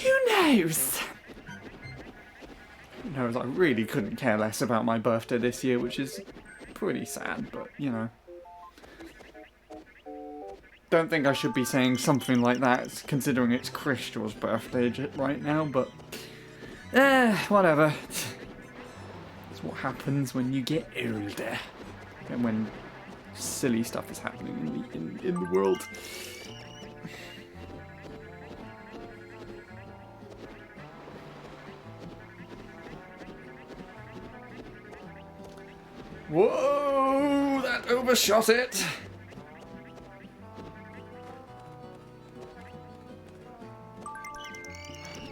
Who knows? I really couldn't care less about my birthday this year, which is pretty sad, but you know. Don't think I should be saying something like that, considering it's Crystal's birthday right now, but whatever. It's what happens when you get older, and when silly stuff is happening in the world. Whoa, that overshot it.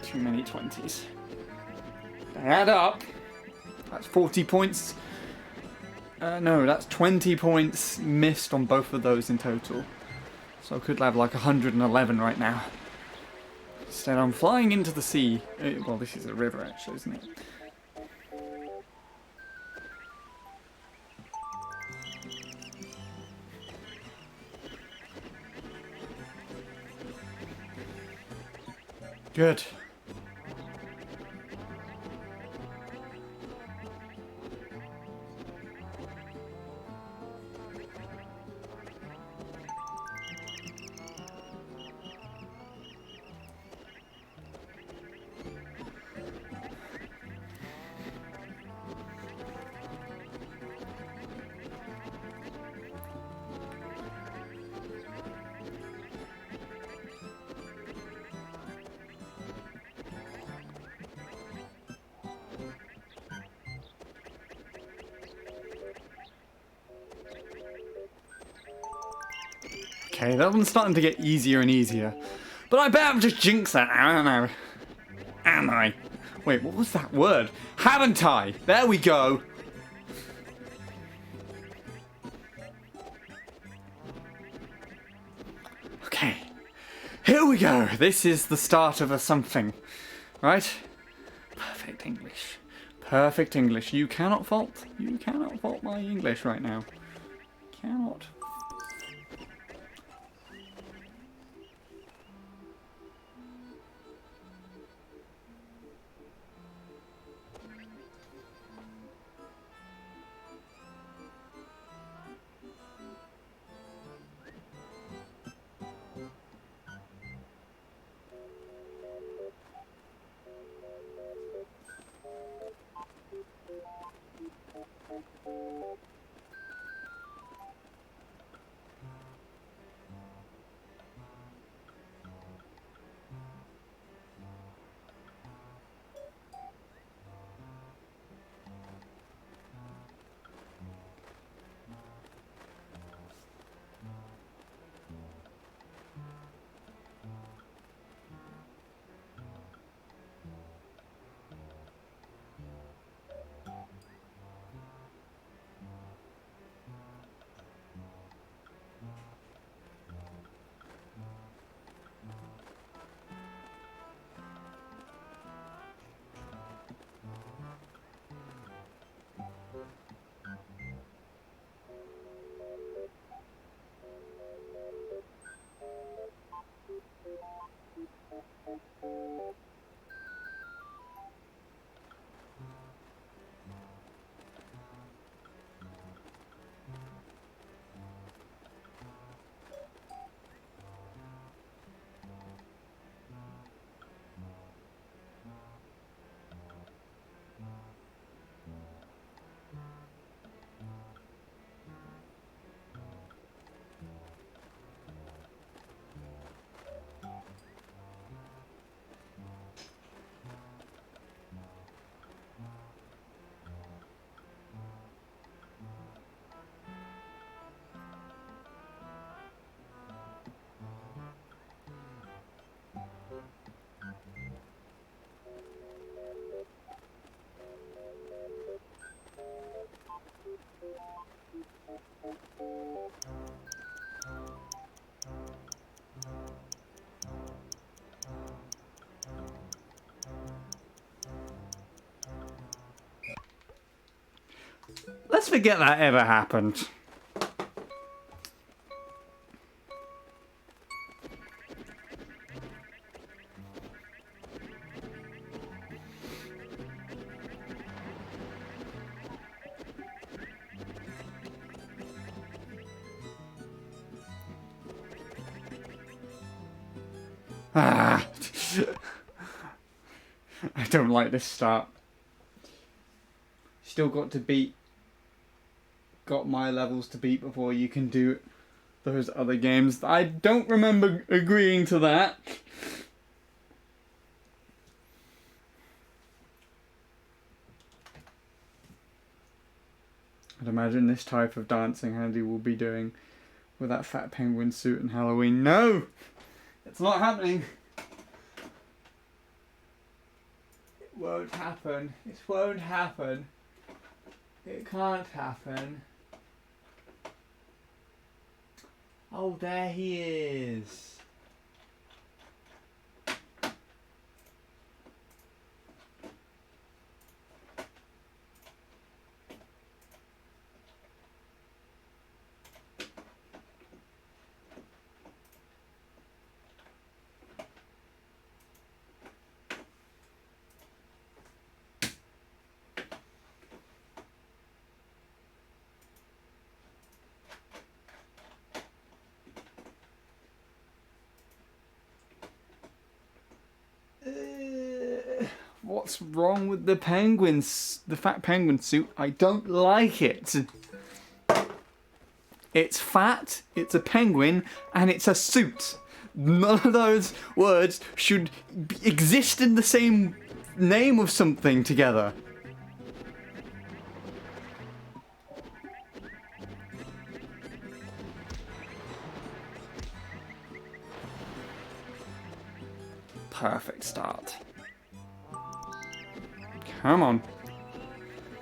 Too many 20s. They add up. That's 40 points. No, that's 20 points missed on both of those in total. So I could have like 111 right now. Instead, I'm flying into the sea. Well, this is a river actually, isn't it? Good. Okay, that one's starting to get easier and easier. But I bet I'm just jinxed that, I don't know. Am I? Wait, what was that word? Haven't I? There we go. Okay. Here we go. This is the start of a something. Right? Perfect English. Perfect English. You cannot fault my English right now. Cannot. Let's forget that ever happened. Ah. I don't like this start. Still got my levels to beat before you can do those other games. I don't remember agreeing to that. I'd imagine this type of dancing Andy will be doing with that fat penguin suit and Halloween. No! It's not happening. It won't happen. It won't happen. It can't happen. Oh, there he is. What's wrong with the penguins? The fat penguin suit? I don't like it. It's fat, it's a penguin, and it's a suit. None of those words should exist in the same name of something together. Perfect start. Come on.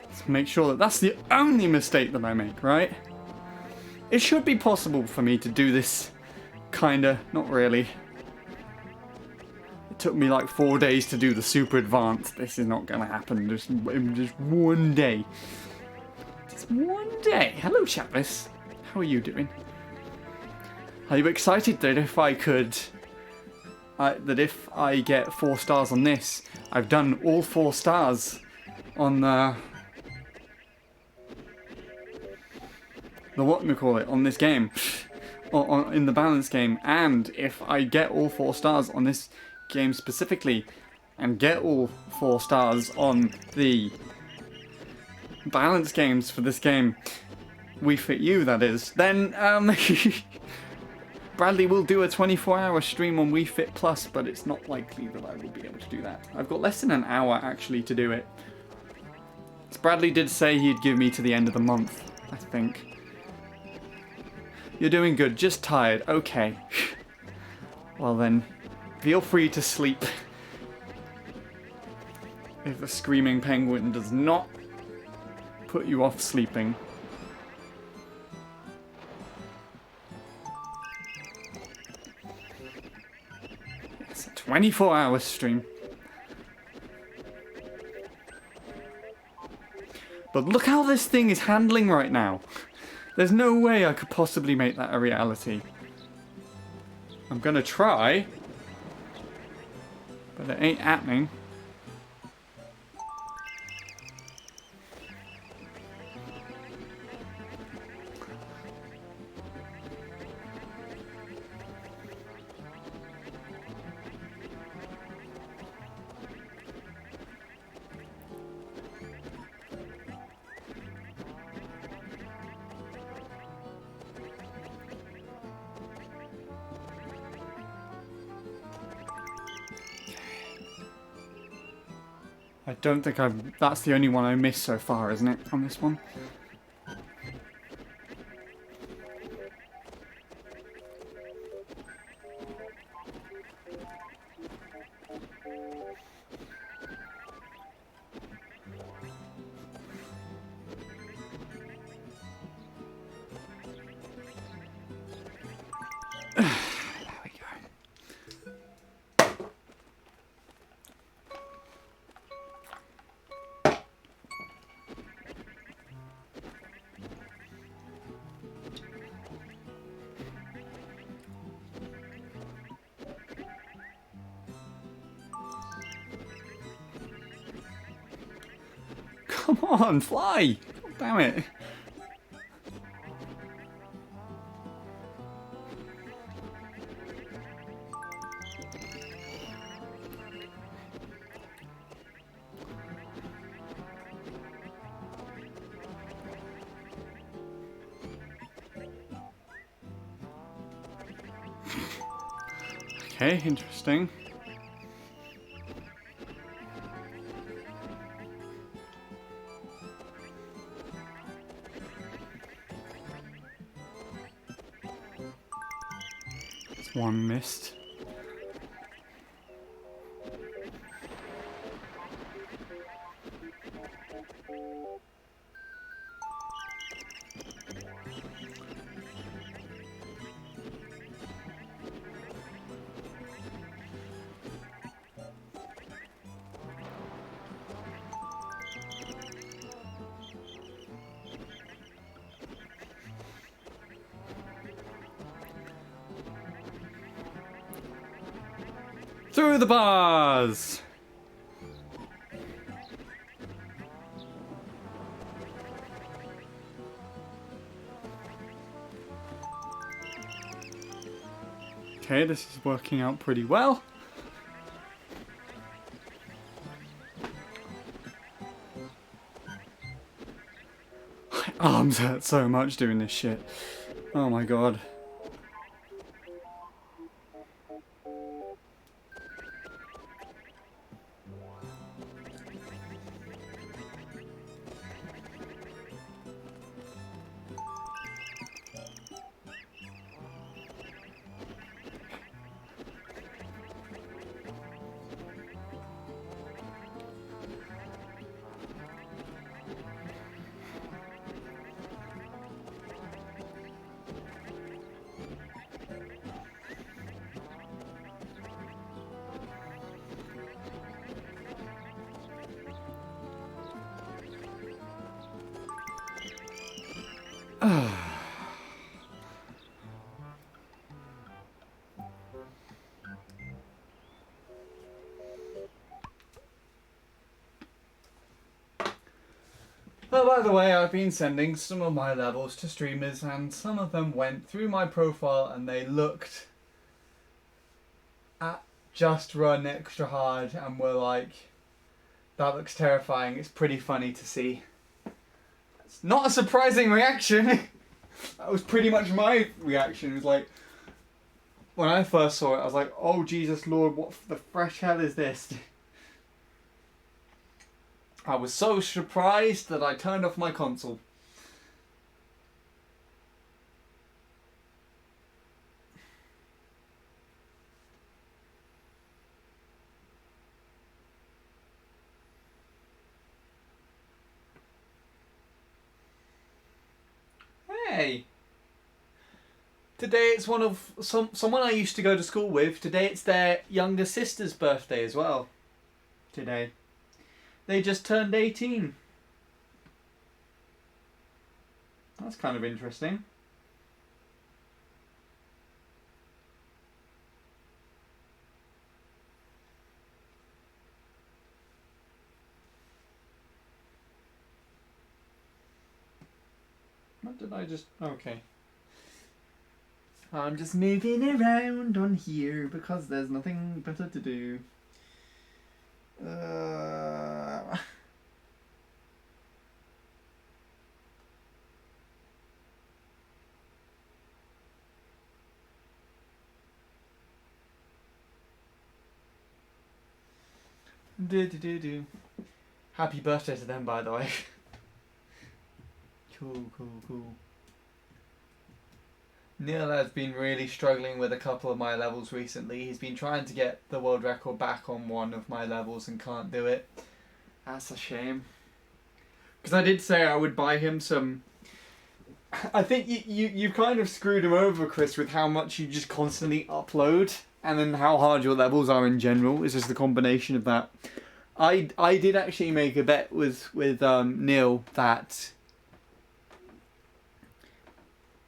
Let's make sure that that's the only mistake that I make, right? It should be possible for me to do this, kinda, not really. It took me like 4 days to do the super advanced. This is not gonna happen just one day. Just one day. Hello, Chaplis. How are you doing? Are you excited that if I could... that if I get 4 stars on this, I've done all 4 stars on the whatchamacallit, on this game, or in the balance game, and if I get all 4 stars on this game specifically, and get all 4 stars on the balance games for this game, Wii Fit U that is, then Bradley will do a 24-hour stream on Wii Fit Plus, but it's not likely that I will be able to do that. I've got less than an hour actually to do it. Bradley did say he'd give me to the end of the month, I think. You're doing good, just tired. Okay. Well then, feel free to sleep. If the screaming penguin does not put you off sleeping. It's a 24-hour stream. But look how this thing is handling right now. There's no way I could possibly make that a reality. I'm gonna try, but it ain't happening. I don't think that's the only one I missed so far, isn't it, on this one? Come on, fly! God damn it. Okay, interesting. One missed. Through the bars! Okay, this is working out pretty well. My arms hurt so much doing this shit. Oh my god. Oh, by the way, I've been sending some of my levels to streamers, and some of them went through my profile and they looked at Just Run Extra Hard and were like, that looks terrifying. It's pretty funny to see. It's not a surprising reaction. That was pretty much my reaction. It was like, when I first saw it, I was like, oh Jesus Lord, what the fresh hell is this? I was so surprised that I turned off my console. Hey! Today it's one of someone I used to go to school with. Today it's their younger sister's birthday as well. Today. They just turned 18. That's kind of interesting. What did I just... Okay. I'm just moving around on here because there's nothing better to do. Happy birthday to them, by the way. Cool. Neil has been really struggling with a couple of my levels recently. He's been trying to get the world record back on one of my levels and can't do it. That's a shame. Because I did say I would buy him some... I think you kind of screwed him over, Chris, with how much you just constantly upload and then how hard your levels are in general. It's just the combination of that. I did actually make a bet with Neil that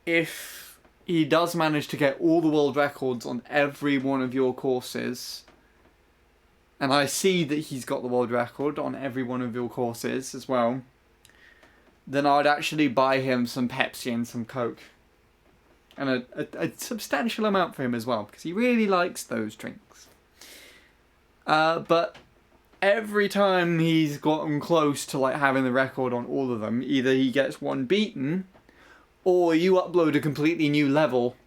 if he does manage to get all the world records on every one of your courses, and I see that he's got the world record on every one of your courses as well, then I'd actually buy him some Pepsi and some Coke. And a substantial amount for him as well, because he really likes those drinks. But every time he's gotten close to like having the record on all of them, either he gets one beaten, or you upload a completely new level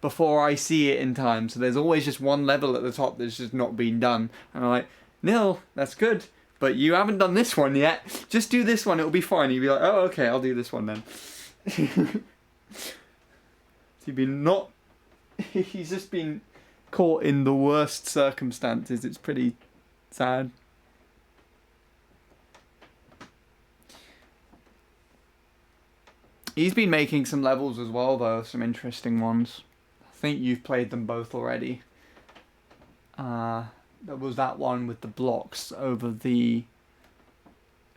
before I see it in time. So there's always just one level at the top that's just not been done. And I'm like, Neil, that's good, but you haven't done this one yet. Just do this one, it'll be fine. He'd be like, oh, okay, I'll do this one then. He's just been caught in the worst circumstances. It's pretty sad. He's been making some levels as well, though, some interesting ones. I think you've played them both already. There was that one with the blocks over the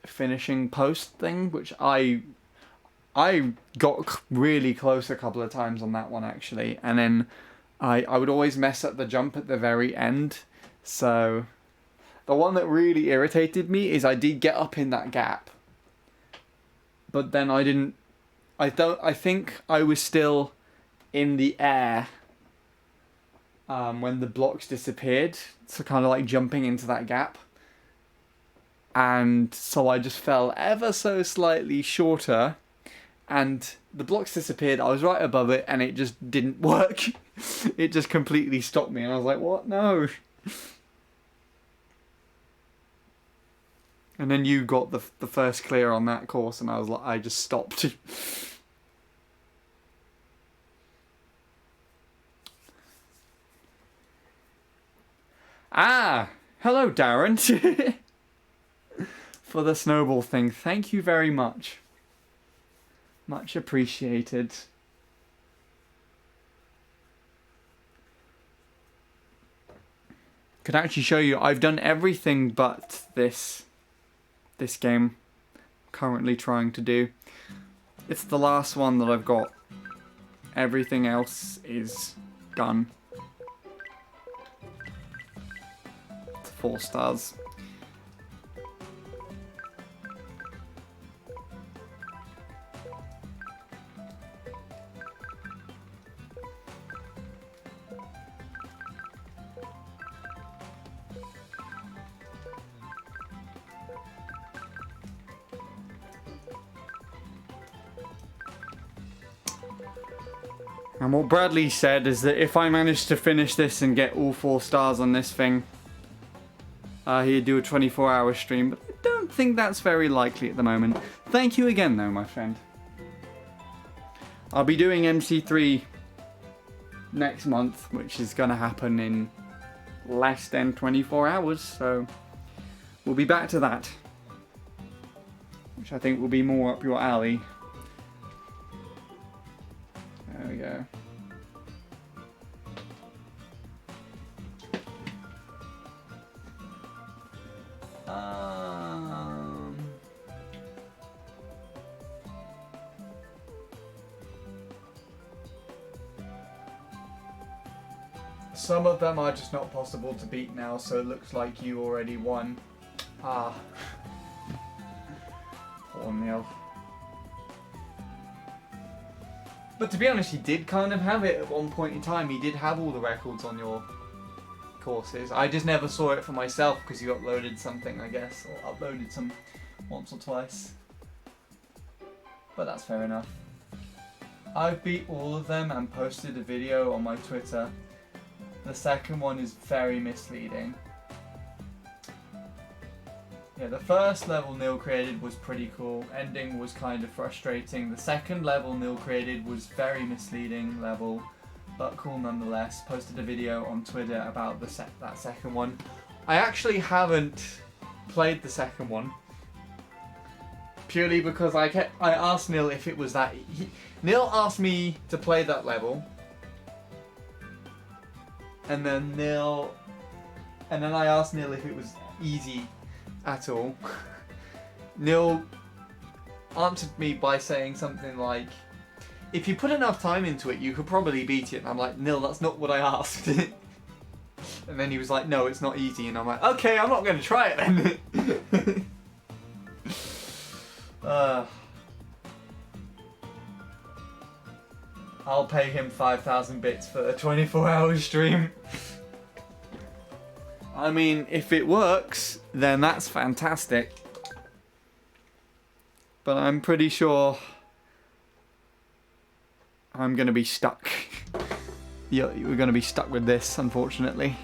finishing post thing, which I got really close a couple of times on that one, actually. And then I would always mess up the jump at the very end. So the one that really irritated me is I did get up in that gap, but then I didn't. I think I was still in the air when the blocks disappeared, so kind of like jumping into that gap, and so I just fell ever so slightly shorter, and the blocks disappeared. I was right above it, and it just didn't work. It just completely stopped me, and I was like, "What? No!" And then you got the first clear on that course, and I just stopped. Hello, Darren. For the snowball thing, thank you very much. Much appreciated. Could actually show you, I've done everything but this game. Currently trying to do. It's the last one that I've got. Everything else is done. It's 4 stars. And what Bradley said is that if I manage to finish this and get all 4 stars on this thing, he'd do a 24-hour stream, but I don't think that's very likely at the moment. Thank you again though, my friend. I'll be doing MC3 next month, which is going to happen in less than 24 hours, so we'll be back to that, which I think will be more up your alley. There we go. Some of them are just not possible to beat now, so it looks like you already won. Ah. Poor Neil. But to be honest, he did kind of have it at one point in time. He did have all the records on your courses. I just never saw it for myself because you uploaded something, I guess, or uploaded some once or twice. But that's fair enough. I've beat all of them and posted a video on my Twitter. The second one is very misleading. Yeah, the first level Neil created was pretty cool. Ending was kind of frustrating. The second level Neil created was very misleading level, but cool nonetheless. Posted a video on Twitter about that second one. I actually haven't played the second one, purely because I asked Neil if it was that. Neil asked me to play that level, and then I asked Neil if it was easy at all. Neil answered me by saying something like, if you put enough time into it, you could probably beat it. And I'm like, Neil, that's not what I asked. And then he was like, no, it's not easy. And I'm like, okay, I'm not going to try it then. I'll pay him 5,000 bits for a 24-hour stream. I mean, if it works, then that's fantastic. But I'm pretty sure I'm going to be stuck. Yeah, we're going to be stuck with this, unfortunately.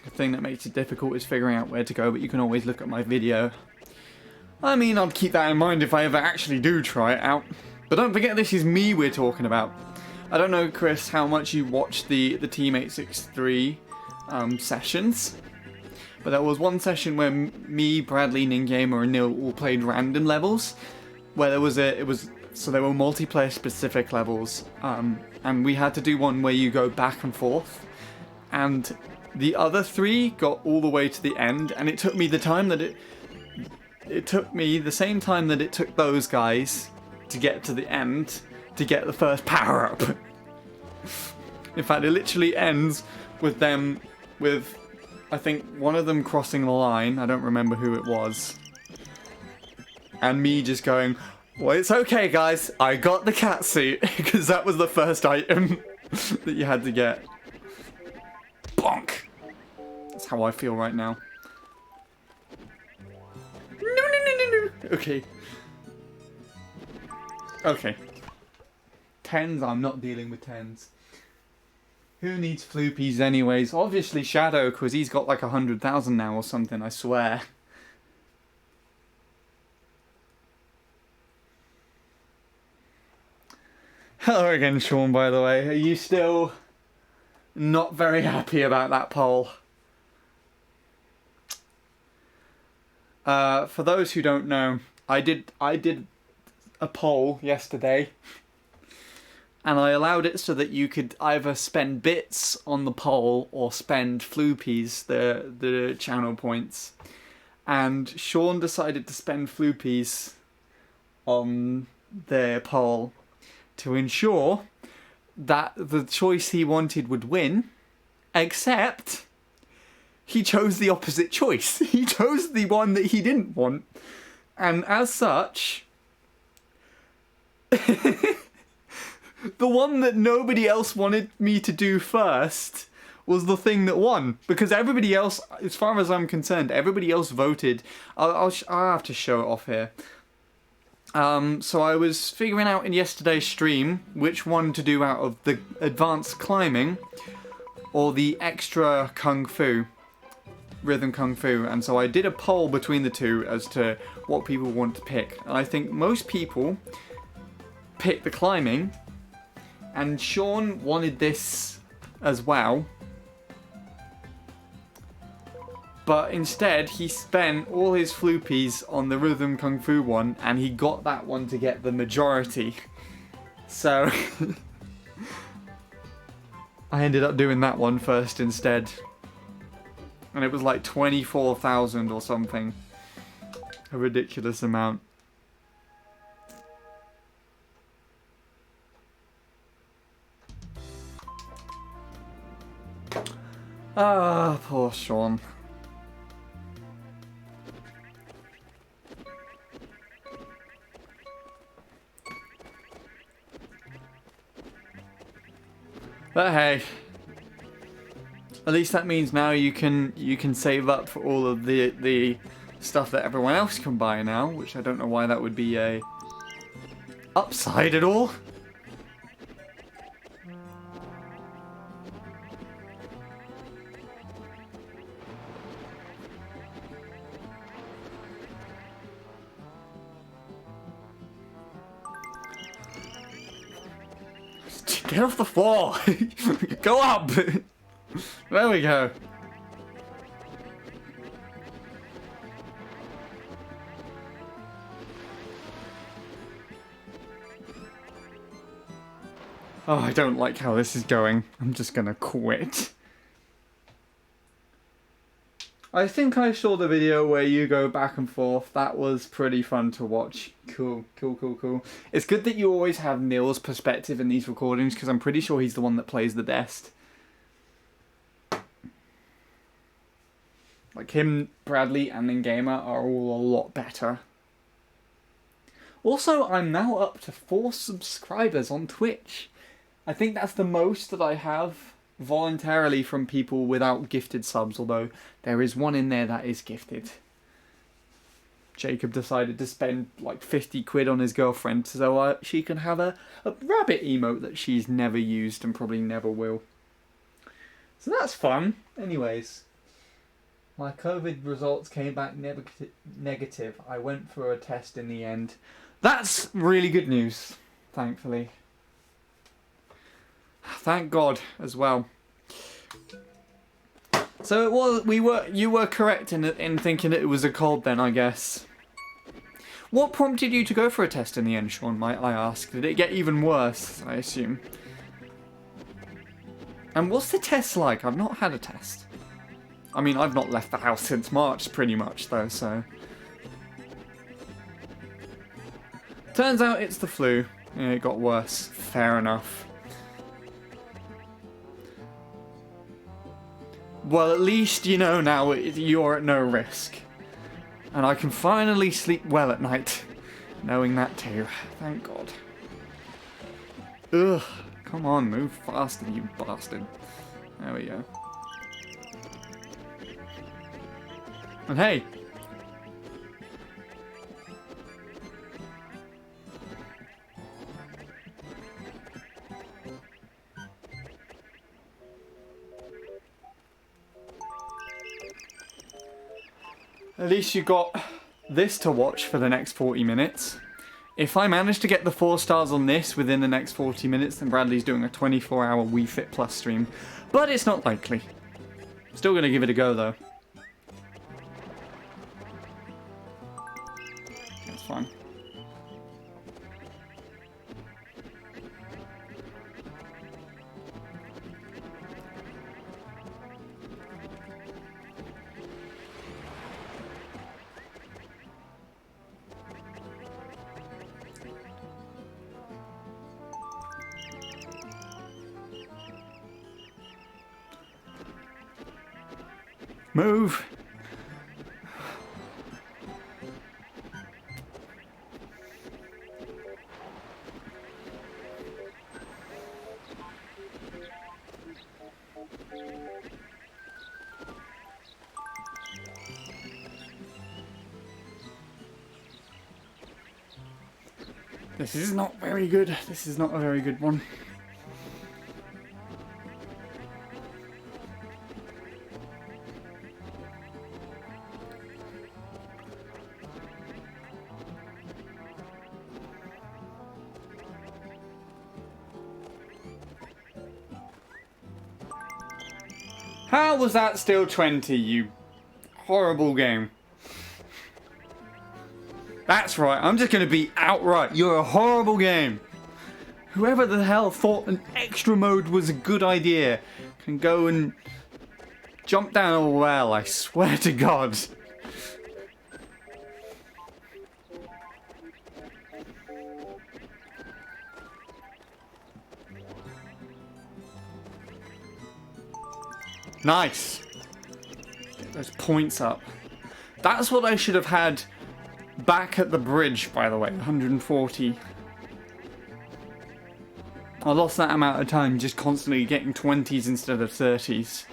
The thing that makes it difficult is figuring out where to go, but you can always look at my video. I mean, I'll keep that in mind if I ever actually do try it out. But don't forget, this is me we're talking about. I don't know, Chris, how much you watched the Team 863 sessions, but there was one session where me, Bradley, Ningamer, and Neil all played random levels, where there was so there were multiplayer specific levels, and we had to do one where you go back and forth, and the other 3 got all the way to the end, and it took me the time that it took me the same time that it took those guys to get to the end to get the first power up. In fact, it literally ends with them, with I think one of them crossing the line. I don't remember who it was, and me just going, well, it's okay guys, I got the cat suit, because that was the first item that you had to get. Bonk! That's how I feel right now. No. Okay. Okay. 10s, I'm not dealing with 10s. Who needs floopies anyways? Obviously Shadow, because he's got like 100,000 now or something, I swear. Hello again, Sean, by the way. Are you still not very happy about that poll? For those who don't know, I did a poll yesterday, and I allowed it so that you could either spend bits on the poll or spend floopies, the channel points. And Sean decided to spend floopies on the poll to ensure that the choice he wanted would win, except he chose the opposite choice. He chose the one that he didn't want. And as such, the one that nobody else wanted me to do first was the thing that won. Because everybody else, as far as I'm concerned, everybody else voted. I'll have to show it off here. So I was figuring out in yesterday's stream which one to do out of the advanced climbing or the extra kung fu, rhythm kung fu, and so I did a poll between the two as to what people want to pick, and I think most people picked the climbing, and Sean wanted this as well, but instead he spent all his floopies on the rhythm kung fu one, and he got that one to get the majority. So I ended up doing that one first instead. And it was like 24,000 or something. A ridiculous amount. Ah, poor Sean. But hey, at least that means now you can save up for all of the stuff that everyone else can buy now, which I don't know why that would be a upside at all. Get off the floor! Go up! There we go. Oh, I don't like how this is going. I'm just gonna quit. I think I saw the video where you go back and forth. That was pretty fun to watch. Cool, cool, cool, cool. It's good that you always have Neil's perspective in these recordings, because I'm pretty sure he's the one that plays the best. Like him, Bradley, and Gamer are all a lot better. Also, I'm now up to 4 subscribers on Twitch. I think that's the most that I have voluntarily from people without gifted subs, although there is one in there that is gifted. Jacob decided to spend like 50 quid on his girlfriend so she can have a rabbit emote that she's never used and probably never will. So that's fun. Anyways, my COVID results came back negative. I went for a test in the end. That's really good news, thankfully. Thank God as well. So it was. You were correct in thinking that it was a cold then, I guess. What prompted you to go for a test in the end, Sean? Might I ask? Did it get even worse? I assume. And what's the test like? I've not had a test. I mean, I've not left the house since March, pretty much, though. So. Turns out it's the flu. Yeah, it got worse. Fair enough. Well, at least you know now you're at no risk. And I can finally sleep well at night, knowing that too. Thank God. Ugh, come on, move faster, you bastard. There we go. And hey! At least you got this to watch for the next 40 minutes. If I manage to get the 4 stars on this within the next 40 minutes, then Bradley's doing a 24-hour Wii Fit Plus stream. But it's not likely. Still gonna give it a go, though. That's fine. Move! This is not very good. This is not a very good one. How was that still 20, you horrible game? That's right, I'm just going to be outright. You're a horrible game. Whoever the hell thought an extra mode was a good idea can go and jump down a well, I swear to God. Nice. Get those points up. That's what I should have had back at the bridge, by the way, 140. I lost that amount of time just constantly getting 20s instead of 30s.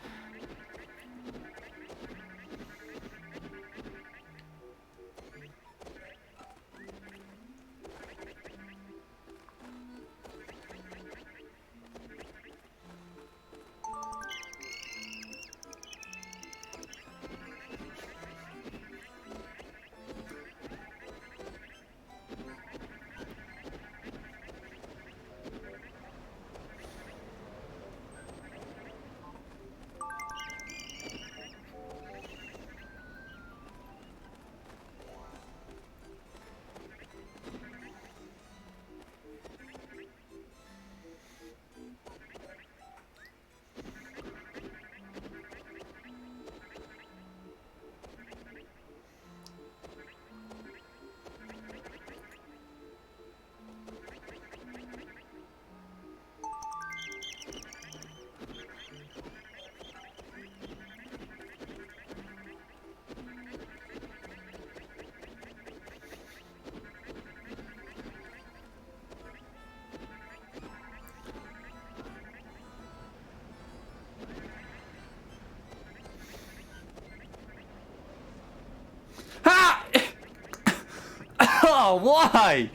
Oh, why?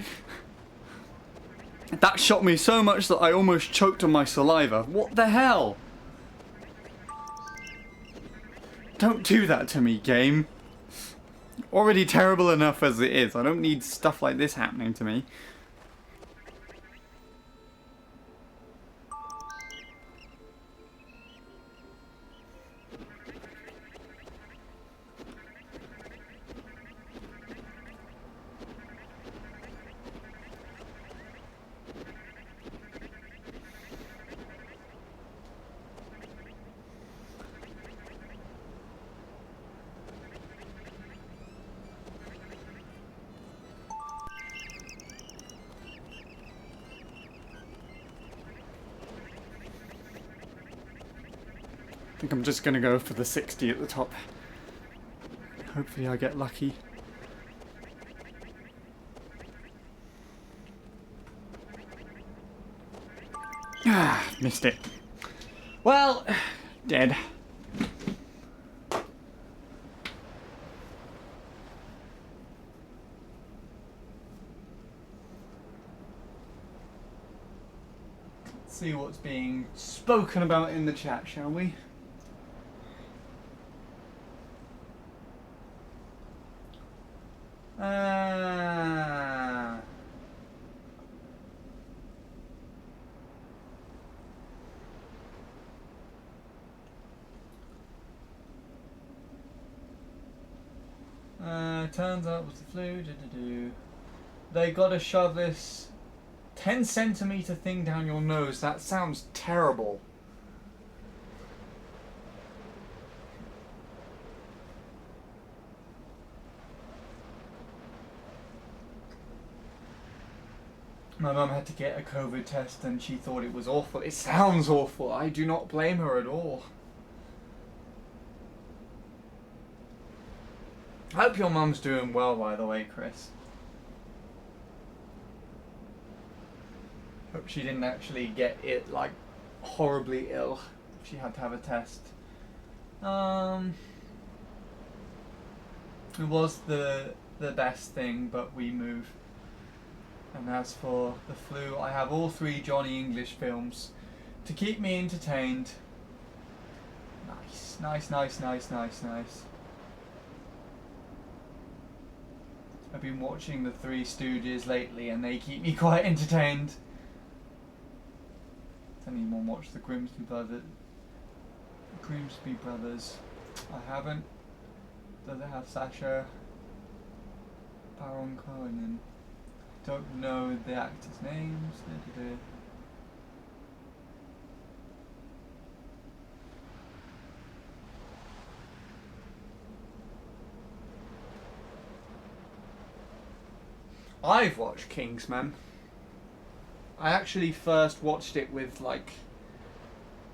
That shocked me so much that I almost choked on my saliva. What the hell? Don't do that to me, game. Already terrible enough as it is. I don't need stuff like this happening to me. I think I'm just going to go for the 60 at the top. Hopefully I get lucky. Ah, missed it. Well, dead. Let's see what's being spoken about in the chat, shall we? it turns out was the flu. They gotta shove this 10 centimeter thing down your nose. That sounds terrible. My mum had to get a COVID test and she thought it was awful. It sounds awful. I do not blame her at all. I hope your mum's doing well, by the way, Chris. Hope she didn't actually get it, like, horribly ill. She had to have a test. It was the best thing, but we moved. And as for the flu, I have all 3 Johnny English films to keep me entertained. Nice, nice, nice, nice, nice, nice. I've been watching the Three Stooges lately and they keep me quite entertained. Does anyone watch the Grimsby Brothers? I haven't. Does it have Sacha Baron Cohen? Don't know the actors' names. I've watched Kingsman. I actually first watched it with like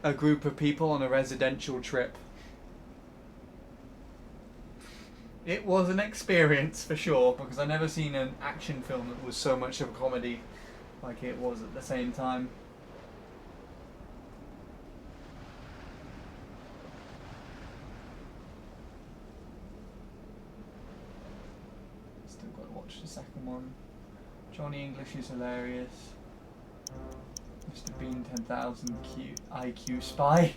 a group of people on a residential trip. It was an experience for sure, because I've never seen an action film that was so much of a comedy like it was at the same time. Still got to watch the second one. Johnny English is hilarious. Mr. Bean 10,000 IQ Spy.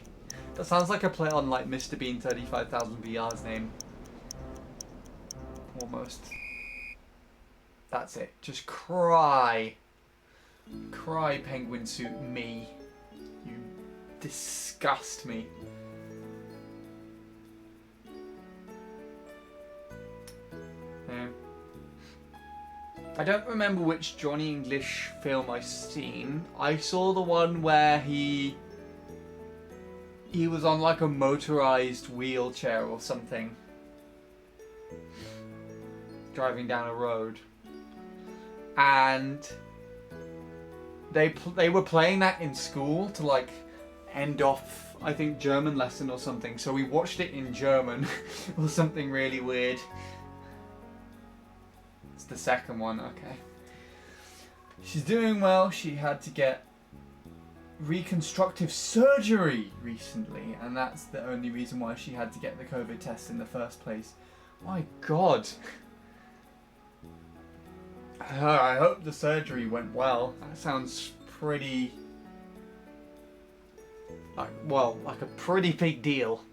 That sounds like a play on like Mr. Bean 35,000 VR's name. Almost. That's it. Just cry. Cry, penguin suit, me. You disgust me. Yeah. I don't remember which Johnny English film I've seen. I saw the one where he was on like a motorized wheelchair or something, driving down a road, and they were playing that in school to like end off, I think, German lesson or something. So we watched it in German or something really weird. It's the second one, okay. She's doing well. She had to get reconstructive surgery recently, and that's the only reason why she had to get the COVID test in the first place. My God. I hope the surgery went well. That sounds pretty... like a pretty big deal.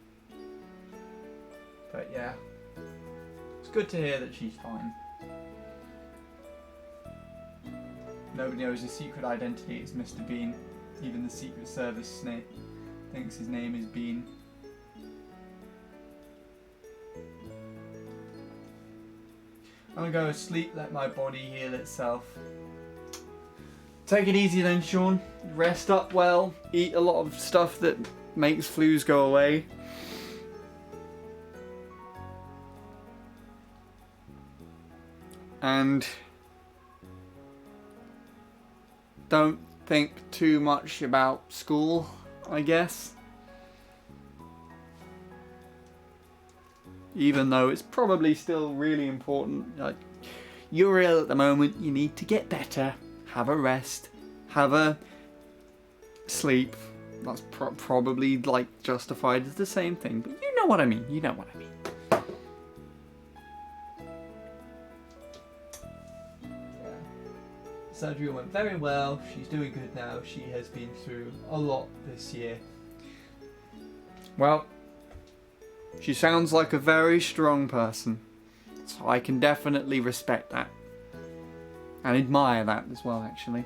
But yeah. It's good to hear that she's fine. Nobody knows his secret identity. It's Mr. Bean. Even the Secret Service thinks his name is Bean. I'm gonna go to sleep, let my body heal itself. Take it easy then, Sean. Rest up well. Eat a lot of stuff that makes flus go away. And don't think too much about school, I guess. Even though it's probably still really important. Like, you're ill at the moment, you need to get better. Have a rest. Have a sleep. That's probably like justified as the same thing, but you know what I mean. You know what I mean. Surgery went very well. She's doing good now. She has been through a lot this year. Well, she sounds like a very strong person, so I can definitely respect that and admire that as well, actually.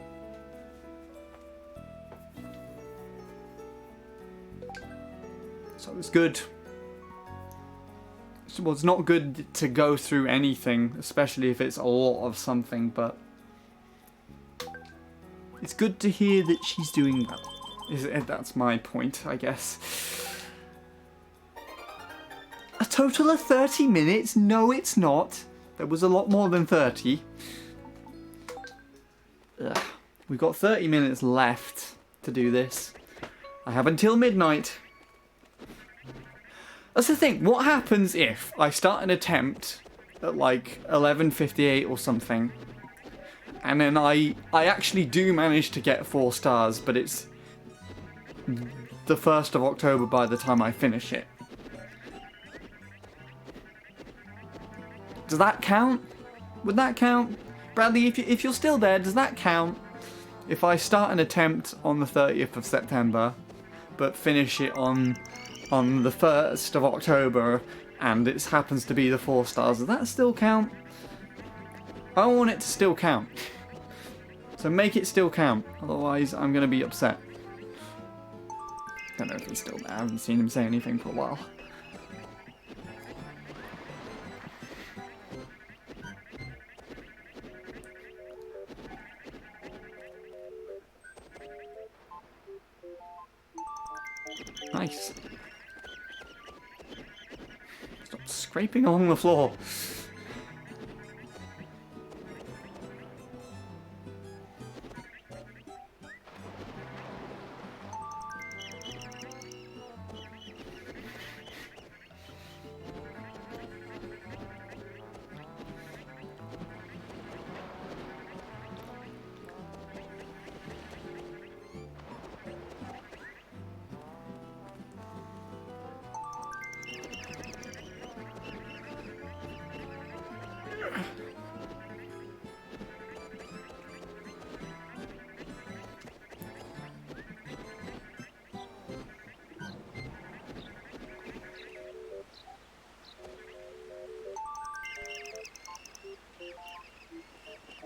So it's good. Well, it's not good to go through anything, especially if it's a lot of something, but it's good to hear that she's doing well. That's my point, I guess. A total of 30 minutes? No, it's not. There was a lot more than 30. Ugh. We've got 30 minutes left to do this. I have until midnight. That's the thing. What happens if I start an attempt at like 11:58 or something, and then I actually do manage to get 4 stars, but it's the 1st of October by the time I finish it? Does that count? Would that count? Bradley, if you're still there, does that count? If I start an attempt on the 30th of September, but finish it on the 1st of October, and it happens to be the 4 stars, does that still count? I want it to still count. So make it still count, otherwise I'm going to be upset. Don't know if he's still there, I haven't seen him say anything for a while. Nice. Stop scraping along the floor.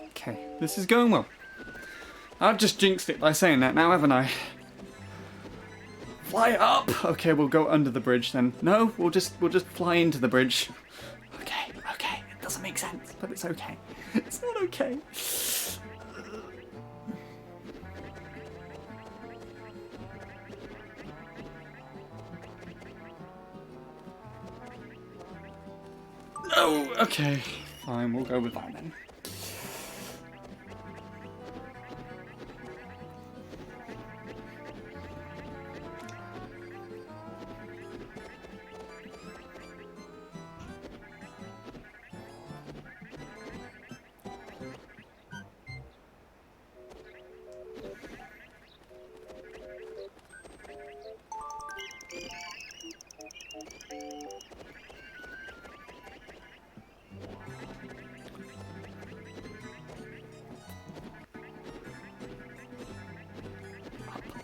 Okay, this is going well. I've just jinxed it by saying that now, haven't I? Fly up! Okay, we'll go under the bridge then. No, we'll just fly into the bridge. Okay, it doesn't make sense, but it's okay. It's not okay. No, okay. Fine, we'll go with that then.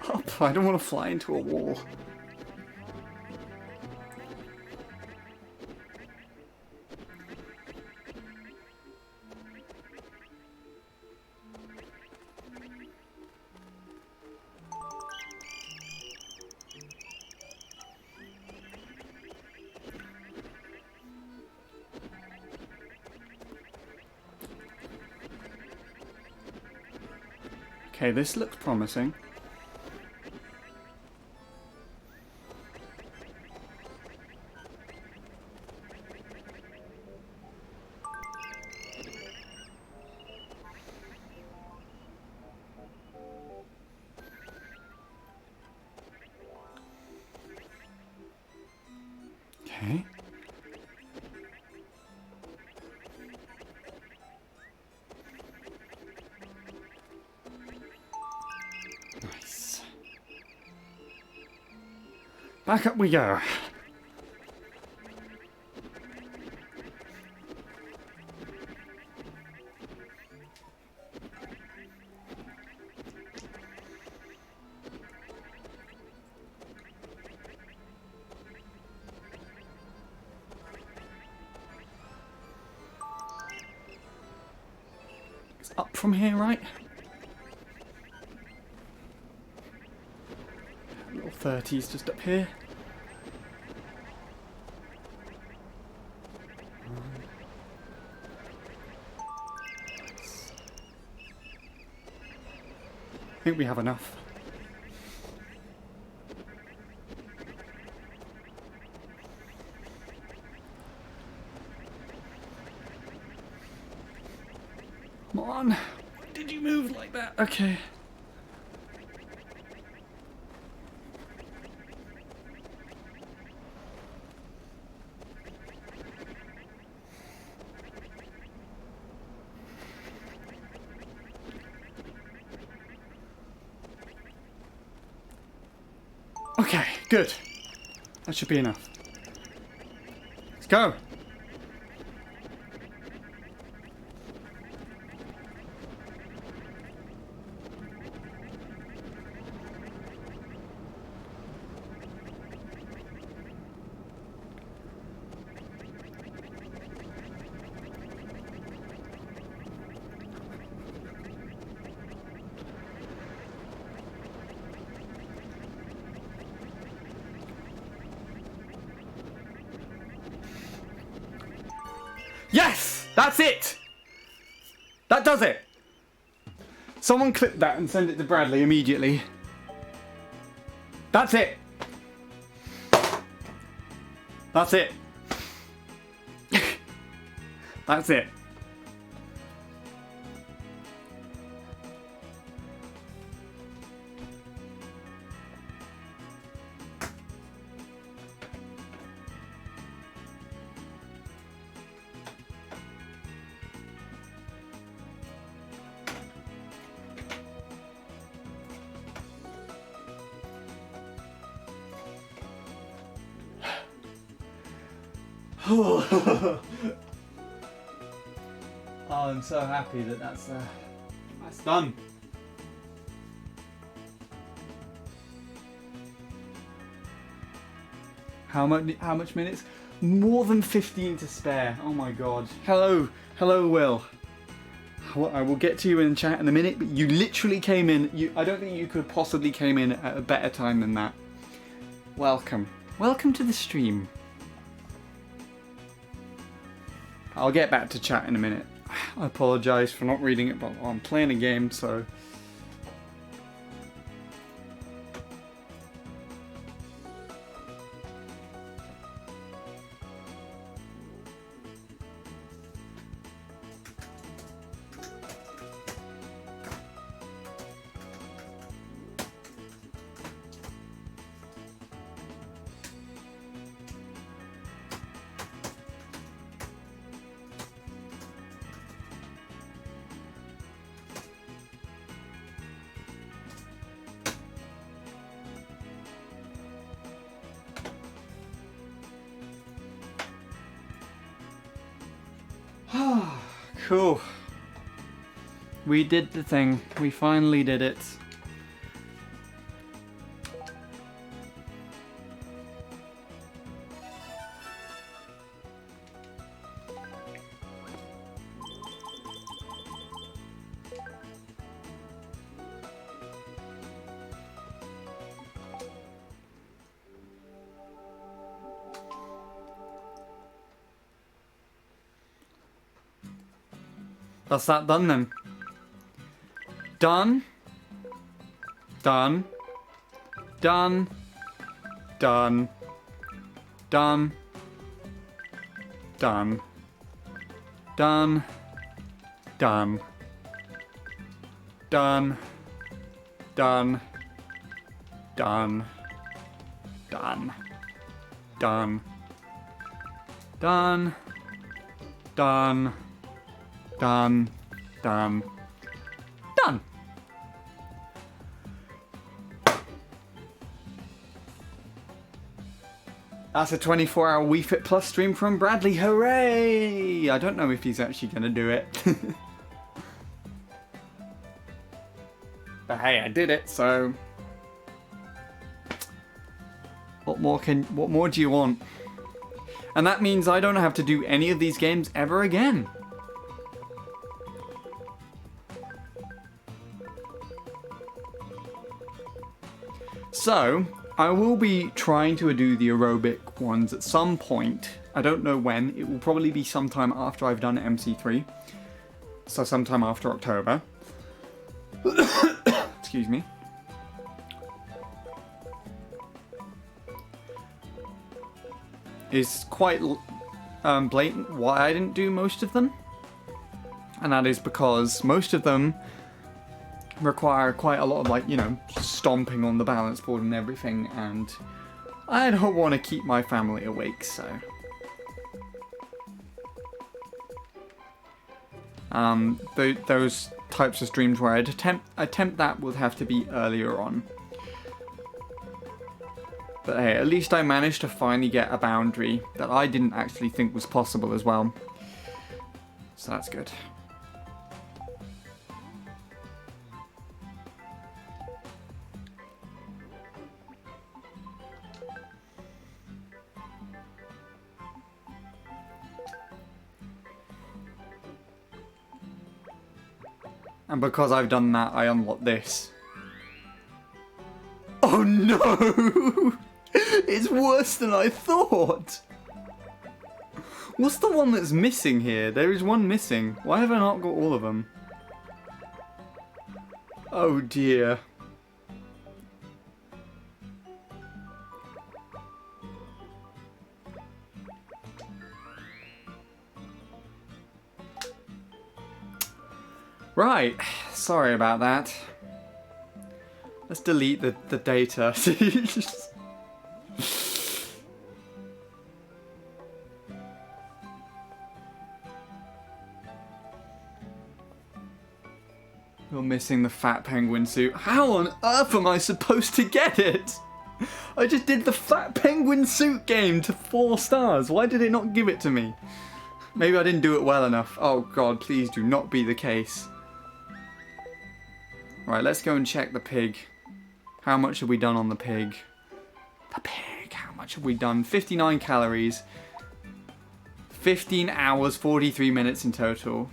Up. I don't want to fly into a wall. Okay, this looks promising. Okay. Nice. Back up we go. It's up from here, right? Little 30s just up here. I think we have enough. Come on. Why did you move like that? Okay. Okay, good. That should be enough. Let's go. Yes! That's it! That does it! Someone clip that and send it to Bradley immediately. That's it! That's it. That's it. Oh, I'm so happy that that's done. How much minutes? More than 15 to spare. Oh my god. Hello, Will. I will get to you in chat in a minute, but you literally came in. I don't think you could possibly came in at a better time than that. Welcome. Welcome to the stream. I'll get back to chat in a minute. I apologise for not reading it, but I'm playing a game, so... Cool. We did the thing. We finally did it. That's that done then. Done. Done. Done. Done. Done. Done. Done. Done. Done. Done. Done. Done. Done. Done. Done. Done. Done. Done. That's a 24-hour Wii Fit Plus stream from Bradley. Hooray! I don't know if he's actually going to do it. But hey, I did it, so... What more do you want? And that means I don't have to do any of these games ever again. So, I will be trying to do the aerobic ones at some point. I don't know when. It will probably be sometime after I've done MC3. So sometime after October. Excuse excuse me, is quite blatant why I didn't do most of them. And that is because most of them require quite a lot of, like, you know, stomping on the balance board and everything, and I don't want to keep my family awake, so. Those types of streams where I'd attempt that would have to be earlier on. But hey, at least I managed to finally get a boundary that I didn't actually think was possible as well. So that's good. And because I've done that, I unlock this. Oh no! It's worse than I thought! What's the one that's missing here? There is one missing. Why have I not got all of them? Oh dear. Right, sorry about that. Let's delete the data. You're missing the fat penguin suit. How on earth am I supposed to get it? I just did the fat penguin suit game to 4 stars. Why did it not give it to me? Maybe I didn't do it well enough. Oh god, please do not be the case. Right, let's go and check the pig. How much have we done on the pig? The pig, how much have we done? 59 calories. 15 hours, 43 minutes in total.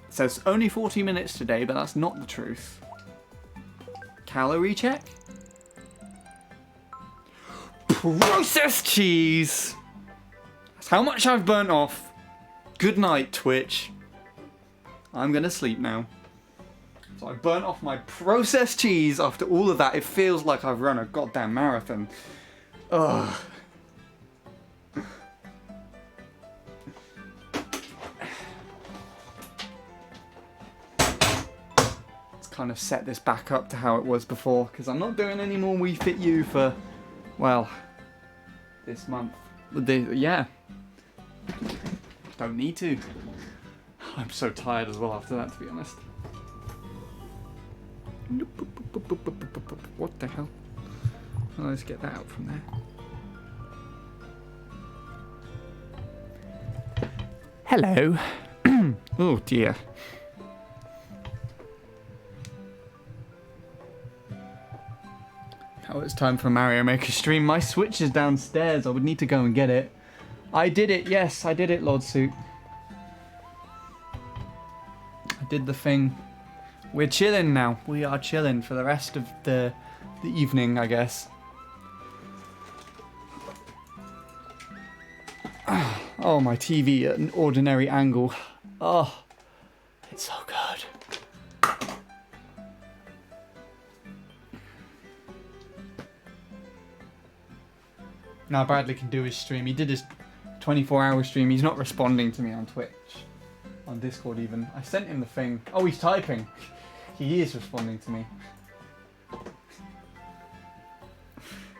It says only 40 minutes today, but that's not the truth. Calorie check? Processed cheese! That's how much I've burnt off. Good night, Twitch. I'm gonna sleep now. So I burnt off my processed cheese after all of that. It feels like I've run a goddamn marathon. Ugh. Let's kind of set this back up to how it was before, because I'm not doing any more Wii Fit U for, well, this month. Yeah. Don't need to. I'm so tired as well after that, to be honest. What the hell? Well, let's get that out from there. Hello. Oh dear. Oh, it's time for Mario Maker stream. My Switch is downstairs. I would need to go and get it. I did it. Yes, I did it, Lord Suit. I did the thing. We're chilling now. We are chilling for the rest of the evening, I guess. Oh, my TV at an ordinary angle. Oh, it's so good. Now Bradley can do his stream. He did his 24-hour stream. He's not responding to me on Twitch. On Discord even. I sent him the thing. Oh, he's typing. He is responding to me.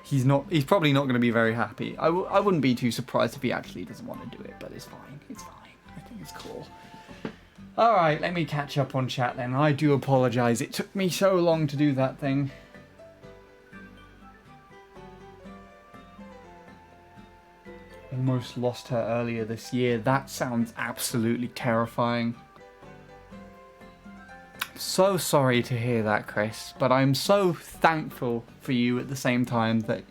He's probably not going to be very happy. I wouldn't be too surprised if he actually doesn't want to do it, but it's fine. It's fine. I think it's cool. Alright, let me catch up on chat then. I do apologise. It took me so long to do that thing. Almost lost her earlier this year. That sounds absolutely terrifying. So sorry to hear that, Chris, but I'm so thankful for you at the same time that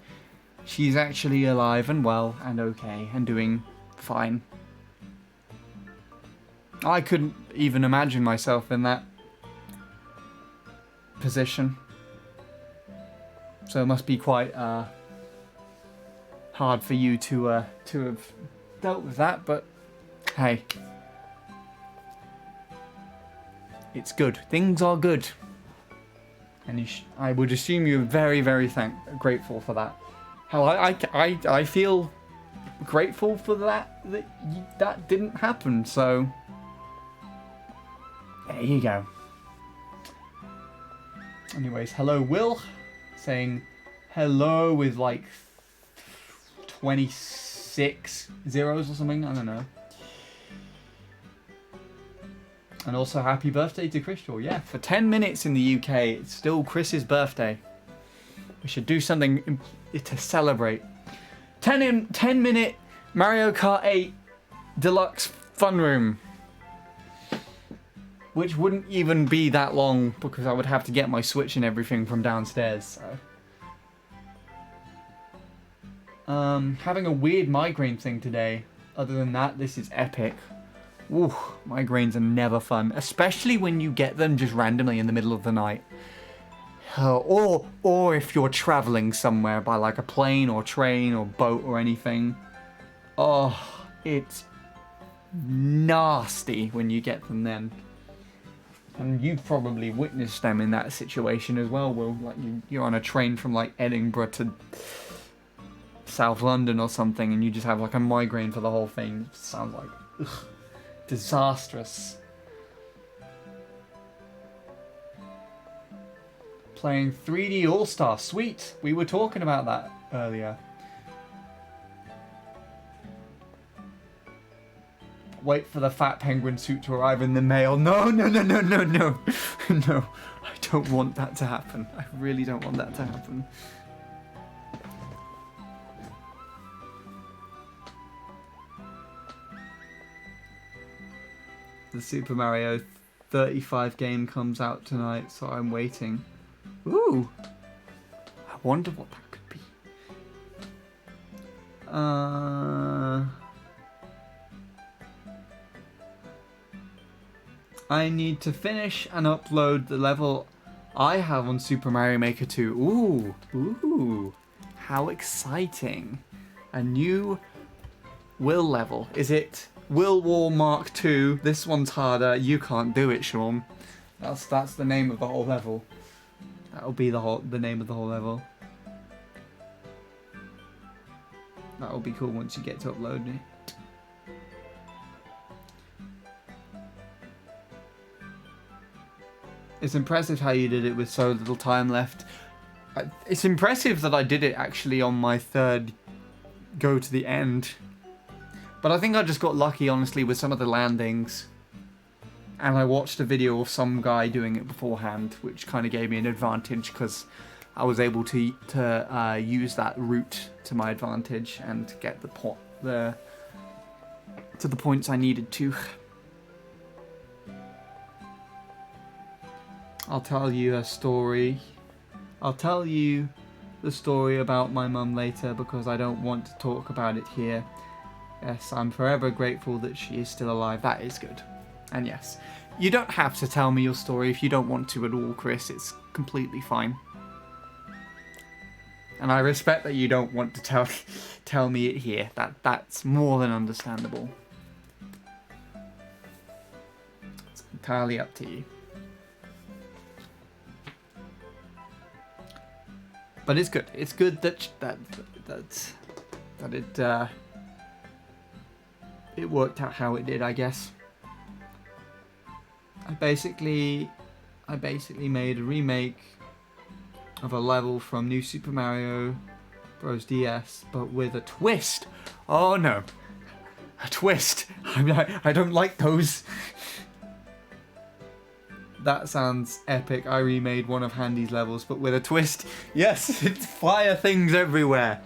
she's actually alive and well and okay and doing fine. I couldn't even imagine myself in that position. So it must be quite hard for you to have dealt with that, but hey. It's good. Things are good. And I would assume you're very, very grateful for that. Hell, I feel grateful for that didn't happen, so there you go. Anyways, hello Will, saying hello with like 26 zeros or something, I don't know. And also happy birthday to Crystal. Yeah, for 10 minutes in the UK, it's still Chris's birthday. We should do something to celebrate. 10-minute Mario Kart 8 Deluxe Fun Room. Which wouldn't even be that long because I would have to get my Switch and everything from downstairs. So. Having a weird migraine thing today. Other than that, this is epic. Ooh, migraines are never fun, especially when you get them just randomly in the middle of the night. Or if you're traveling somewhere by like a plane or train or boat or anything. Oh, it's nasty when you get them then. And you've probably witnessed them in that situation as well, Will. Like you're on a train from like Edinburgh to South London or something, and you just have like a migraine for the whole thing. It sounds like disastrous. Playing 3D All-Star. Sweet. We were talking about that earlier. Wait for the fat penguin suit to arrive in the mail. No. No, I don't want that to happen. I really don't want that to happen. The Super Mario 35 game comes out tonight, so I'm waiting. Ooh! I wonder what that could be. I need to finish and upload the level I have on Super Mario Maker 2. Ooh! How exciting! A new Will level. Is it Will War Mark 2? This one's harder. You can't do it, Sean. That's the name of the whole level. That'll be the name of the whole level. That'll be cool once you get to upload it. It's impressive how you did it with so little time left. It's impressive that I did it actually on my third go to the end. But I think I just got lucky, honestly, with some of the landings. And I watched a video of some guy doing it beforehand, which kind of gave me an advantage because I was able to use that route to my advantage and get to the points I needed to. I'll tell you a story. I'll tell you the story about my mum later because I don't want to talk about it here. Yes, I'm forever grateful that she is still alive. That is good. And yes, you don't have to tell me your story if you don't want to at all, Chris. It's completely fine. And I respect that you don't want to tell me it here. That's more than understandable. It's entirely up to you. But it's good. It's good that it worked out how it did, I guess. I basically made a remake of a level from New Super Mario Bros. DS, but with a twist. Oh no, a twist. I don't like those. That sounds epic. I remade one of Handy's levels, but with a twist. Yes, it's fire things everywhere.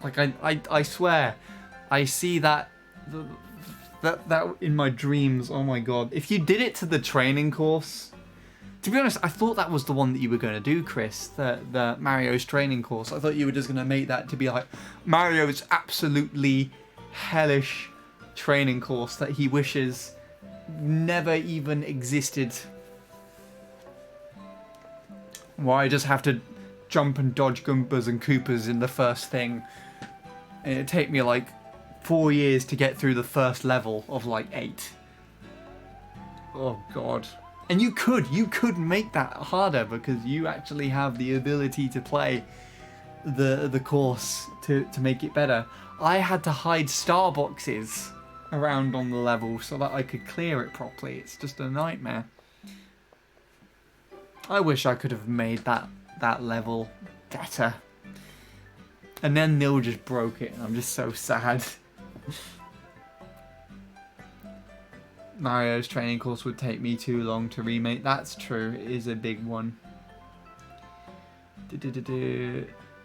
Like I swear, I see that in my dreams. Oh my god! If you did it to the training course, to be honest, I thought that was the one that you were going to do, Chris. The Mario's training course. I thought you were just going to make that to be like Mario's absolutely hellish training course that he wishes never even existed. Why I just have to jump and dodge Goombas and Koopas in the first thing. And it'd take me like 4 years to get through the first level of like 8. Oh god. And you could make that harder because you actually have the ability to play the course to make it better. I had to hide star boxes around on the level so that I could clear it properly. It's just a nightmare. I wish I could have made that level better. And then Neil just broke it, and I'm just so sad. Mario's training course would take me too long to remake. That's true, it is a big one.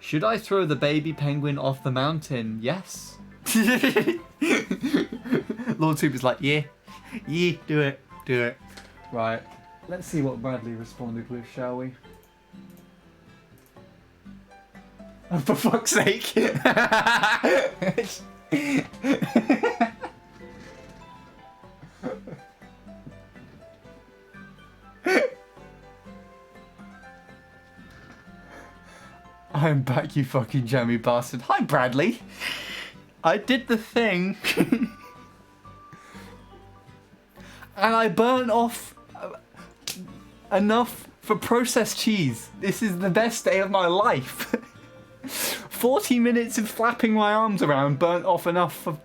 Should I throw the baby penguin off the mountain? Yes. Lord Super's like, yeah, do it. Right, let's see what Bradley responded with, shall we? Oh, for fuck's sake! I'm back, you fucking jammy bastard. Hi, Bradley. I did the thing. And I burnt off enough for processed cheese. This is the best day of my life. 40 minutes of flapping my arms around burnt off enough for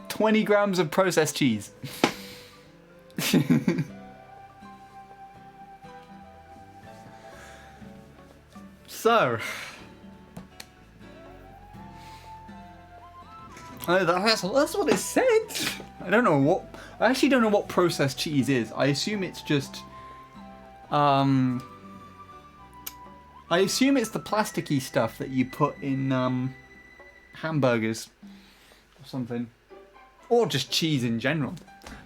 20 grams of processed cheese. So, that's what it said. I actually don't know what processed cheese is. I assume it's just, I assume it's the plasticky stuff that you put in hamburgers or something, or just cheese in general.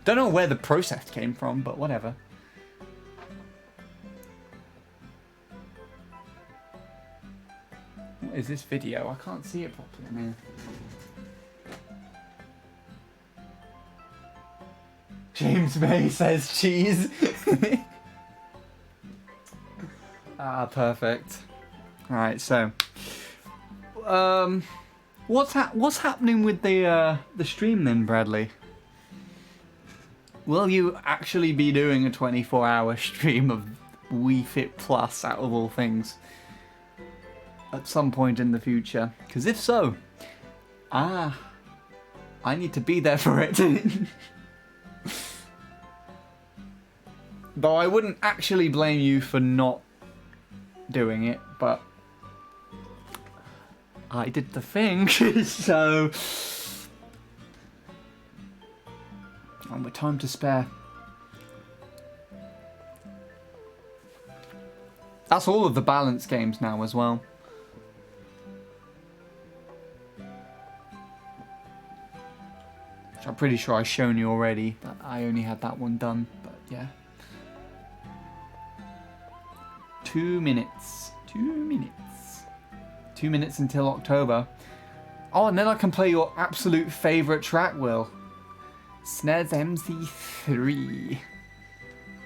Don't know where the process came from, but whatever. What is this video? I can't see it properly. I mean, James May says cheese. Ah, perfect. All right, so what's happening with the stream then, Bradley? Will you actually be doing a 24-hour stream of Wii Fit Plus out of all things at some point in the future? Because if so, I need to be there for it. Though I wouldn't actually blame you for not doing it, but I did the thing, so... And with time to spare. That's all of the balance games now as well. Which I'm pretty sure I've shown you already, that I only had that one done, but yeah. 2 minutes. 2 minutes. 2 minutes until October. Oh, and then I can play your absolute favourite track, Will. SNES MC3.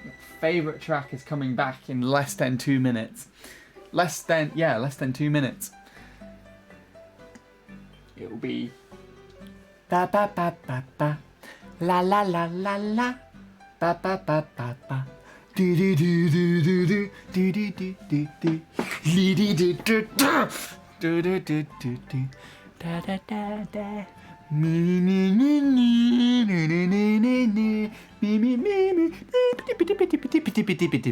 Your favourite track is coming back in less than 2 minutes. Less than 2 minutes. It'll be... Ba ba ba ba ba. La la la la la. Ba ba ba ba ba. Do do do do do do do do do do do do do do do do do da da da da me me me me me me me me me me me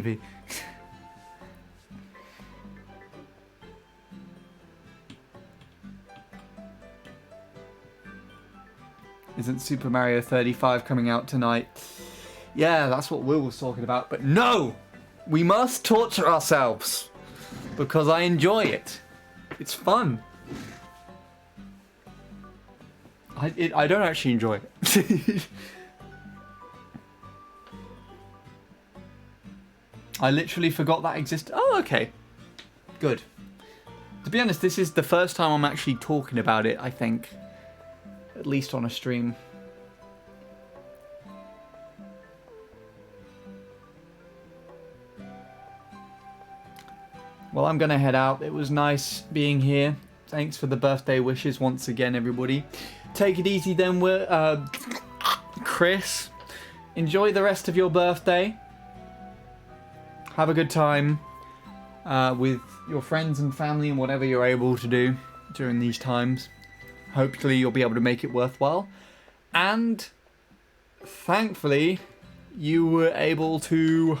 me. Isn't Super Mario 35 coming out tonight? Yeah, that's what Will was talking about. But no! We must torture ourselves. Because I enjoy it. It's fun. I don't actually enjoy it. I literally forgot that existed. Oh, okay. Good. To be honest, this is the first time I'm actually talking about it, I think. At least on a stream. Well, I'm gonna head out. It was nice being here. Thanks for the birthday wishes once again, everybody. Take it easy then, Chris. Enjoy the rest of your birthday. have a good time with your friends and family and whatever you're able to do during these times. Hopefully you'll be able to make it worthwhile. And thankfully, you were able to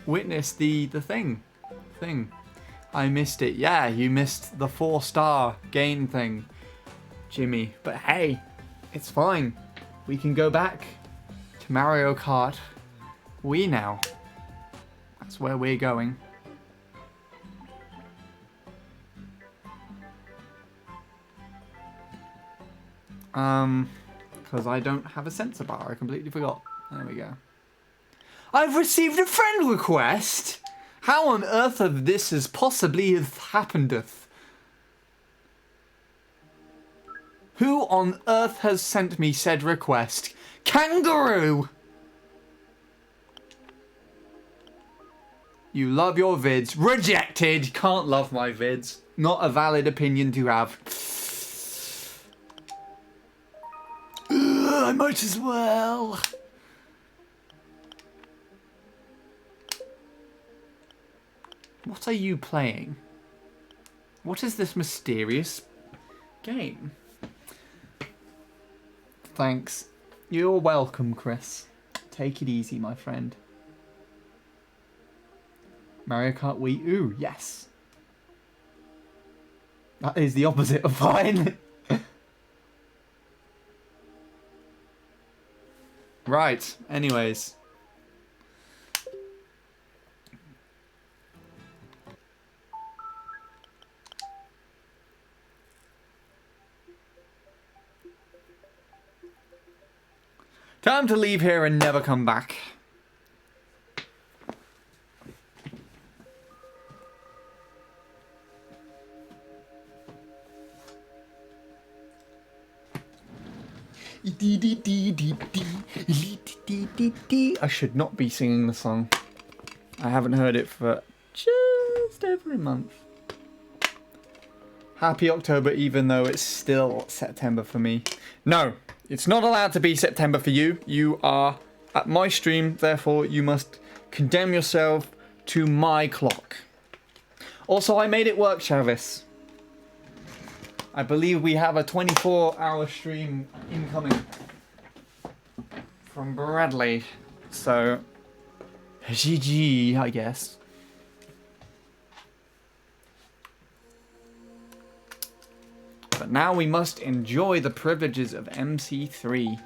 witness the thing. I missed it. Yeah, you missed the 4-star gain thing, Jimmy. But hey, it's fine. We can go back to Mario Kart Wii now. That's where we're going. Because I don't have a sensor bar. I completely forgot. There we go. I've received a friend request! How on earth of this has possibly happenedeth? Who on earth has sent me said request? Kangaroo! You love your vids. Rejected! Can't love my vids. Not a valid opinion to have. I might as well. What are you playing? What is this mysterious game? Thanks. You're welcome, Chris. Take it easy, my friend. Mario Kart Wii U, yes. That is the opposite of fine. Right, anyways. Time to leave here and never come back. I should not be singing the song. I haven't heard it for just over a month. Happy October, even though it's still September for me. No, it's not allowed to be September for you. You are at my stream, therefore you must condemn yourself to my clock. Also, I made it work, Travis. I believe we have a 24-hour stream incoming from Bradley. So, GG, I guess. But now we must enjoy the privileges of MC3.